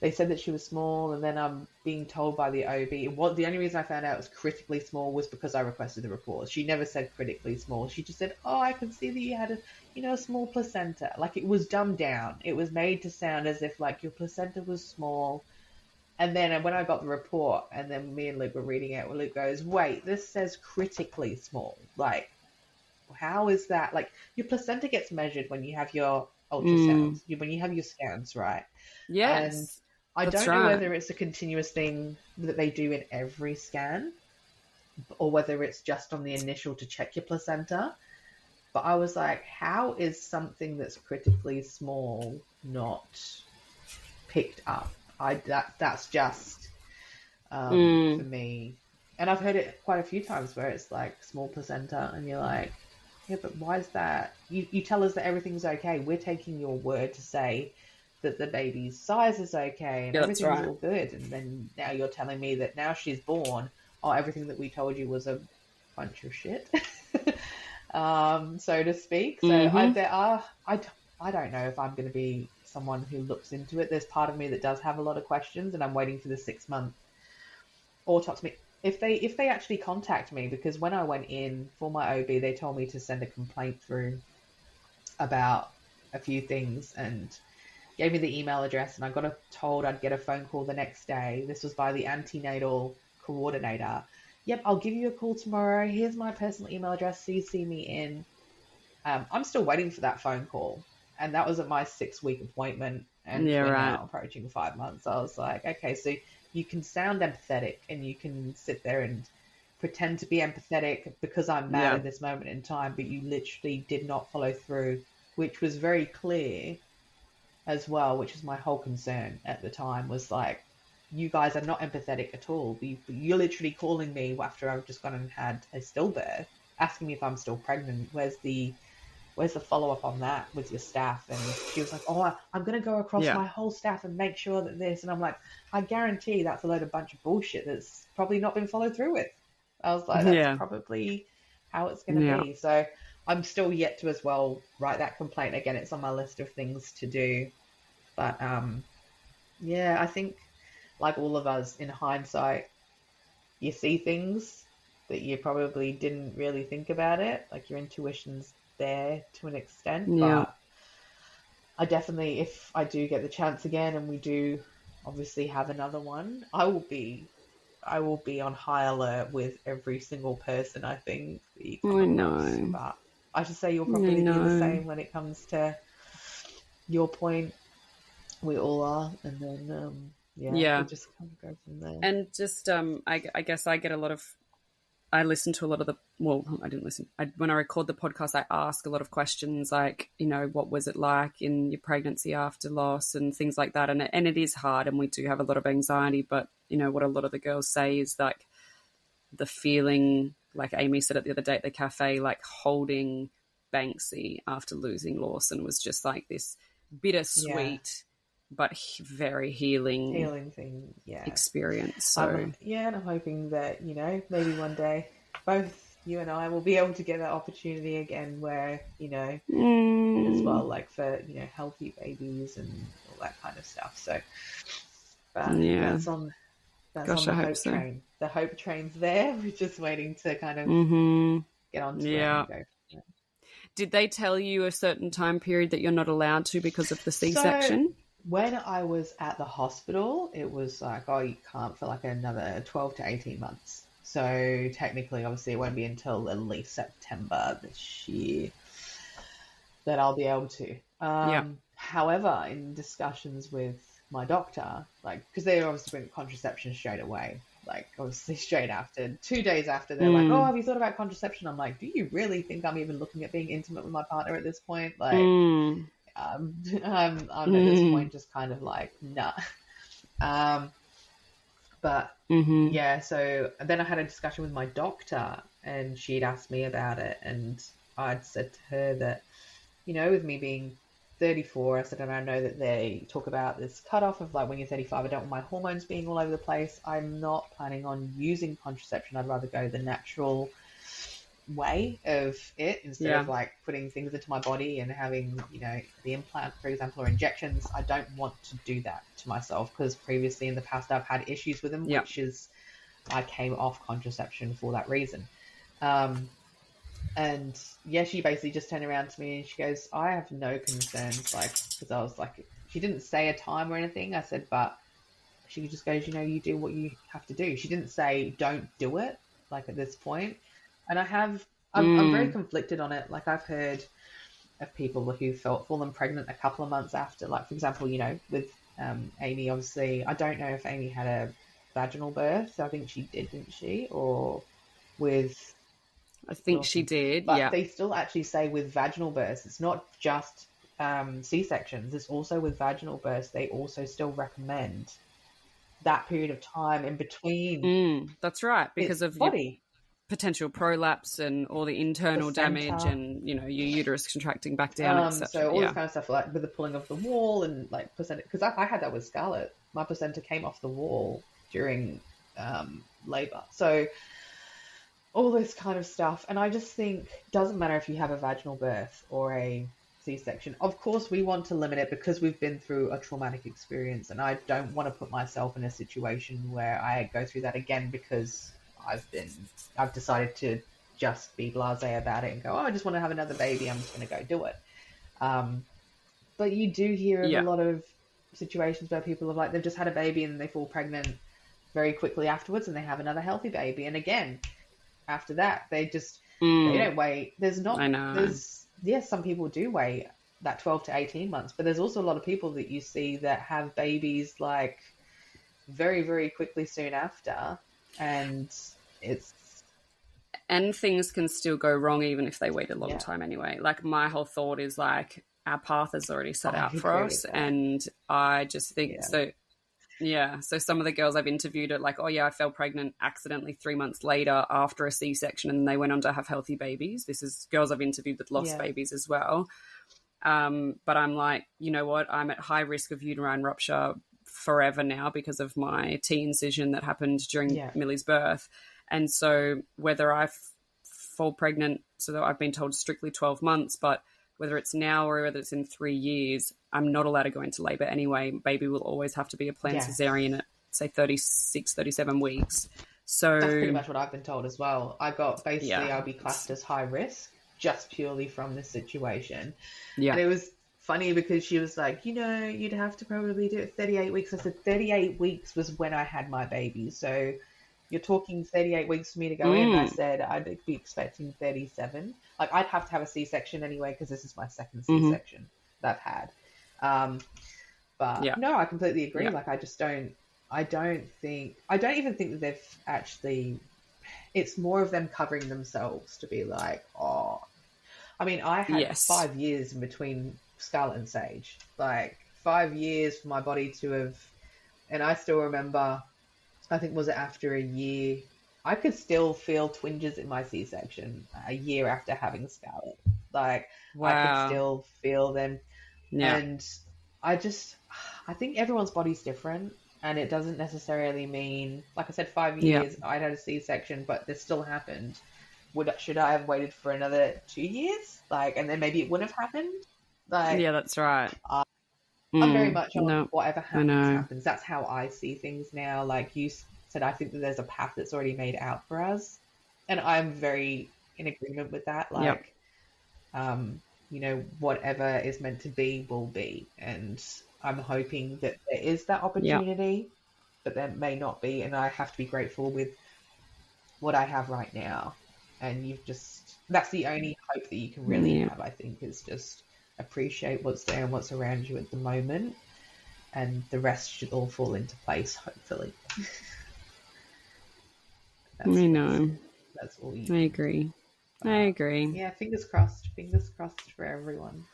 they said that she was small, and then I'm being told by the OB. The only reason I found out it was critically small was because I requested the report. She never said critically small. She just said, oh, I can see that you had a small placenta. Like, it was dumbed down. It was made to sound as if, like, your placenta was small. And then when I got the report, and then me and Luke were reading it, Luke goes, wait, this says critically small. Like, how is that? Like, your placenta gets measured when you have your ultrasounds, when you have your scans, right? Yes. I don't know whether it's a continuous thing that they do in every scan or whether it's just on the initial to check your placenta. But I was like, how is something that's critically small not picked up? That's just for me. And I've heard it quite a few times where it's like small placenta and you're like, yeah, but why is that? You tell us that everything's okay. We're taking your word to say that the baby's size is okay and everything's all good. And then now you're telling me that now she's born, everything that we told you was a bunch of shit, so to speak. So I don't know if I'm going to be someone who looks into it. There's part of me that does have a lot of questions, and I'm waiting for the 6-month autopsy. If they actually contact me, because when I went in for my OB, they told me to send a complaint through about a few things and gave me the email address, and I got told I'd get a phone call the next day. This was by the antenatal coordinator. Yep, I'll give you a call tomorrow. Here's my personal email address. CC me in. I'm still waiting for that phone call. And that was at my 6-week appointment. And we're now approaching 5 months. I was like, okay, so you can sound empathetic and you can sit there and pretend to be empathetic because I'm mad at this moment in time, but you literally did not follow through, which was very clear as well, which is my whole concern at the time, was like, you guys are not empathetic at all. You're literally calling me after I've just gone and had a stillbirth, asking me if I'm still pregnant. Where's the follow-up on that with your staff? And she was like, I'm going to go across my whole staff and make sure that this. And I'm like, I guarantee that's a load of bunch of bullshit that's probably not been followed through with. I was like, that's probably how it's going to be. So I'm still yet to as well write that complaint. Again, it's on my list of things to do. But I think like all of us in hindsight, you see things that you probably didn't really think about it. Like your intuition's there to an extent. But I definitely, if I do get the chance again and we do obviously have another one, I will be on high alert with every single person, I think. I know. But I should say you'll probably be the same when it comes to your point. We all are. And then, we'll just kind of go from there. And just, I guess I listen to a lot of I didn't listen. When I record the podcast, I ask a lot of questions like, what was it like in your pregnancy after loss and things like that. And it is hard, and we do have a lot of anxiety, but what a lot of the girls say is like the feeling, like Amy said it the other day at the cafe, like holding Banksy after losing Lawson was just like this bittersweet but very healing thing, experience. So and I'm hoping that maybe one day both you and I will be able to get that opportunity again, where as well, like for healthy babies and all that kind of stuff. So, that's on the hope train. The hope train's there. We're just waiting to kind of get onto it and go. Did they tell you a certain time period that you're not allowed to because of the C-section? So, when I was at the hospital, it was like, you can't for like another 12 to 18 months. So technically, obviously, it won't be until at least September this year that I'll be able to. However, in discussions with my doctor, because they obviously went contraception straight away, obviously straight after, 2 days after, they're like, have you thought about contraception? I'm like, do you really think I'm even looking at being intimate with my partner at this point? I'm at this point just kind of like, nah. So then I had a discussion with my doctor, and she'd asked me about it, and I'd said to her that, with me being 34, I said, and I know that they talk about this cutoff of like when you're 35, I don't want my hormones being all over the place. I'm not planning on using contraception. I'd rather go the natural way of it instead of like putting things into my body and having the implant, for example, or injections. I don't want to do that to myself, because previously in the past I've had issues with them, which is I came off contraception for that reason. And she basically just turned around to me and she goes, I have no concerns, because I was like, she didn't say a time or anything. I said, but she just goes, you do what you have to do. She didn't say don't do it at this point. And I'm very conflicted on it. Like, I've heard of people who fallen pregnant a couple of months after, for example, with Amy, obviously, I don't know if Amy had a vaginal birth. I think she did, didn't she? Or with... I think she did, but yeah. they still actually say with vaginal births, it's not just C-sections. It's also with vaginal births. They also still recommend that period of time in between. That's right, because of body potential prolapse and all the internal damage and, your uterus contracting back down, etc. So all this kind of stuff, like with the pulling of the wall and like placenta, because I had that with Scarlett. My placenta came off the wall during labor. So all this kind of stuff. And I just think it doesn't matter if you have a vaginal birth or a C-section. Of course, we want to limit it because we've been through a traumatic experience, and I don't want to put myself in a situation where I go through that again because I've decided to just be blasé about it and go, oh, I just want to have another baby, I'm just going to go do it. But you do hear of a lot of situations where people are like, they've just had a baby and they fall pregnant very quickly afterwards and they have another healthy baby. And again, after that, they just, they don't wait. Yes, some people do wait that 12 to 18 months, but there's also a lot of people that you see that have babies like very, very quickly soon after. And things can still go wrong even if they wait a long time anyway. Like, my whole thought is like, our path is already set out for us, and I just think so some of the girls I've interviewed are like, oh yeah, I fell pregnant accidentally 3 months later after a C-section, and they went on to have healthy babies. This is girls I've interviewed that lost babies as well. But I'm like, you know what, I'm at high risk of uterine rupture forever now because of my T-incision that happened during Milli's birth. And so whether I fall pregnant, so that I've been told strictly 12 months, but whether it's now or whether it's in 3 years, I'm not allowed to go into labour anyway. Baby will always have to be a planned cesarean at, say, 36, 37 weeks. So that's pretty much what I've been told as well. I'll be classed as high risk just purely from this situation. Yeah. And it was funny because she was like, you'd have to probably do it 38 weeks. I said 38 weeks was when I had my baby. So you're talking 38 weeks for me to go in. I said I'd be expecting 37. Like, I'd have to have a C-section anyway because this is my second C-section that I've had. But no, I completely agree. Like, I don't even think that they've actually, it's more of them covering themselves to be like, oh, I mean, I had 5 years in between Scarlett and Sage, like 5 years for my body to have, and I still remember, I think was it after a year, I could still feel twinges in my C-section a year after having Scarlett. Like, I could still feel them. Yeah. And I think everyone's body's different, and it doesn't necessarily mean, like I said, 5 years, I'd had a C-section, but this still happened. Should I have waited for another 2 years? Like, and then maybe it wouldn't have happened? Like, yeah, that's right. I'm very much on whatever happens. That's how I see things now. Like you said, I think that there's a path that's already made out for us. And I'm very in agreement with that. Like, whatever is meant to be will be. And I'm hoping that there is that opportunity, but there may not be. And I have to be grateful with what I have right now. And that's the only hope that you can really have, I think, is just appreciate what's there and what's around you at the moment, and the rest should all fall into place, hopefully. I know. That's all I agree. I agree. Yeah, fingers crossed. Fingers crossed for everyone.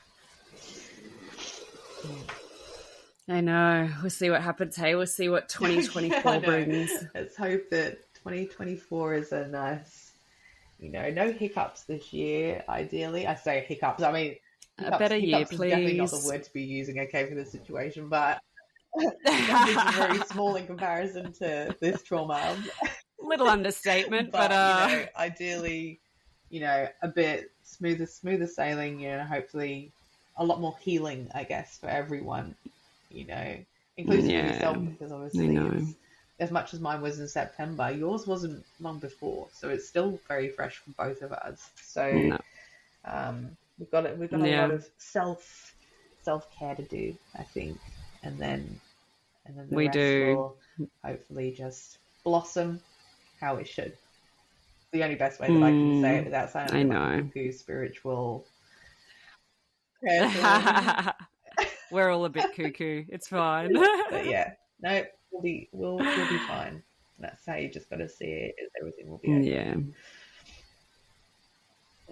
I know. We'll see what happens. Hey, we'll see what 2024 brings. Let's hope that 2024 is a nice, no hiccups this year, ideally. I say hiccups. I mean, a better year, please. Definitely not the word to be using, for this situation, but it's very small in comparison to this trauma. Little understatement, but ideally, a bit smoother sailing, hopefully a lot more healing, I guess, for everyone, including yourself, because obviously as much as mine was in September, yours wasn't long before, so it's still very fresh for both of us. So we've got a lot of self-care to do, I think, and then the rest will hopefully just blossom how it should. The only best way that I can say it without sounding like a cuckoo spiritual person. We're all a bit cuckoo. It's fine. But yeah, no, we'll be fine. That's how you just got to see it. Everything will be okay.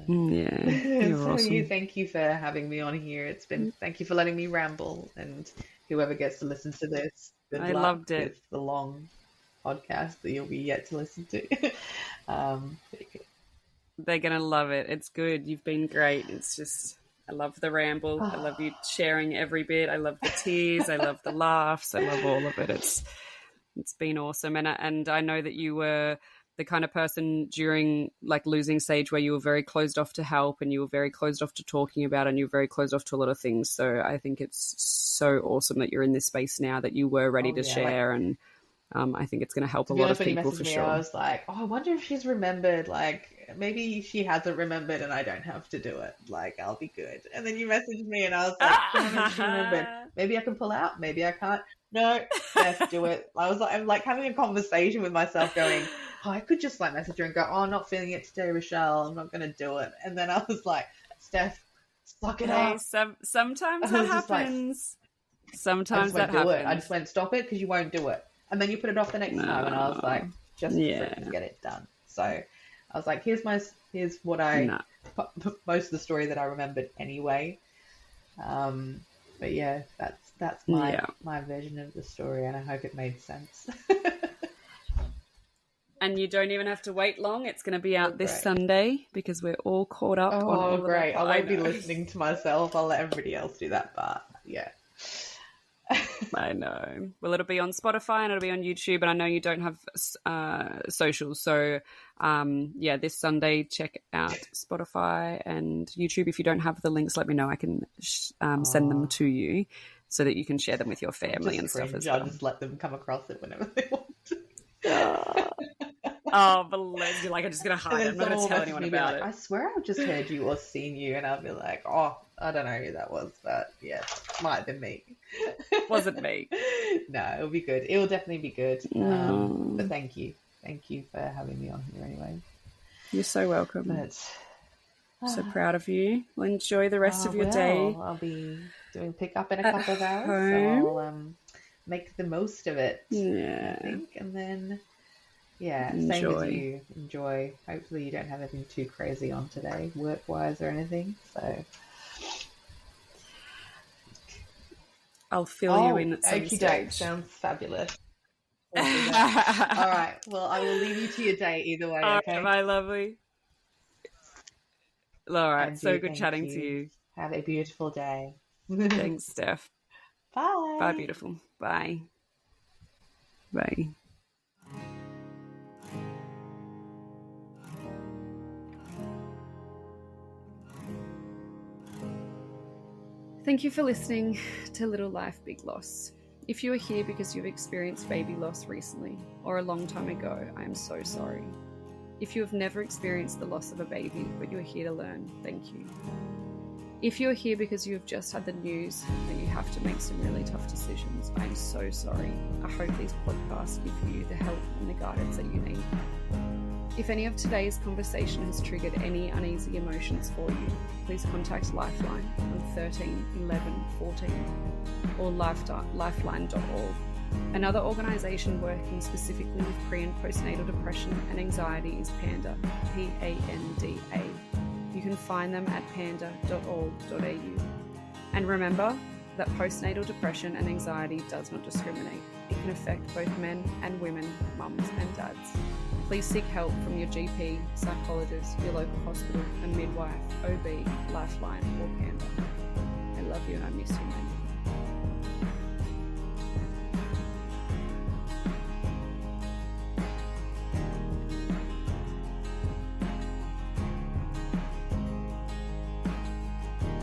You're so awesome. Thank you for having me on here. Thank you for letting me ramble, and whoever gets to listen to this, good luck loved it. with the long podcast that you'll be yet to listen to. They're gonna love it. It's good. You've been great. It's just, I love the ramble. I love you sharing every bit. I love the tears. I love the laughs. I love all of it. It's been awesome. And I know that you were the kind of person during like losing stage where you were very closed off to help, and you were very closed off to talking about it, and you were very closed off to a lot of things. So I think it's so awesome that you're in this space now, that you were ready to share. And I think it's going to help a lot of people for sure. I was like, I wonder if she's remembered. Like, maybe she hasn't remembered and I don't have to do it. Like, I'll be good. And then you messaged me and I was like, I don't know if she remembered. Maybe I can pull out. Maybe I can't. No, Steph, do it. I'm like having a conversation with myself going, I could just like message her and go, I'm not feeling it today, Rochelle. I'm not going to do it. And then I was like, Steph, suck it up. Sometimes that happens. Sometimes that happens. I just went, stop it, because you won't do it. And then you put it off the next time, and I was like, just freaking get it done. So I was like, here's most of the story that I remembered anyway. But yeah, that's my version of the story, and I hope it made sense. And you don't even have to wait long. It's going to be out this Sunday, because we're all caught up. Oh, great. I won't be listening to myself. I'll let everybody else do that part. Yeah. I know. Well, it'll be on Spotify and it'll be on YouTube, and I know you don't have socials. So, this Sunday, check out Spotify and YouTube. If you don't have the links, let me know. I can send them to you so that you can share them with your family and stuff as well. I'll just let them come across it whenever they want to. Oh, but Liz, you're like, I'm just going to hide it. I'm not going to tell anyone about it. I swear I've just heard you or seen you, and I'll be like, oh, I don't know who that was, but yeah, might have been me. Wasn't me. No, it'll be good. It will definitely be good. But thank you. Thank you for having me on here anyway. You're so welcome. But, I'm so proud of you. Well, enjoy the rest of your day. I'll be doing pickup in a couple of hours, so I'll make the most of it, I think, and then... Yeah, same with you. Enjoy. Hopefully you don't have anything too crazy on today, work-wise or anything. So I'll fill you in at some stage. Sounds fabulous. All right. Well, I will leave you to your day either way. All okay, right, my lovely. All right. So good chatting to you. Have a beautiful day. Thanks, Steph. Bye. Bye, beautiful. Bye. Bye. Thank you for listening to Little Life, Big Loss. If you are here because you've experienced baby loss recently or a long time ago, I am so sorry. If you have never experienced the loss of a baby, but you are here to learn, thank you. If you are here because you have just had the news that you have to make some really tough decisions, I am so sorry. I hope these podcasts give you the help and the guidance that you need. If any of today's conversation has triggered any uneasy emotions for you, please contact Lifeline on 13 11 14 or lifeline.org. Another organisation working specifically with pre- and postnatal depression and anxiety is PANDA, PANDA. You can find them at panda.org.au. And remember that postnatal depression and anxiety does not discriminate. It can affect both men and women, mums and dads. Please seek help from your GP, psychologist, your local hospital, a midwife, OB, Lifeline or PANDA. I love you and I miss you, man.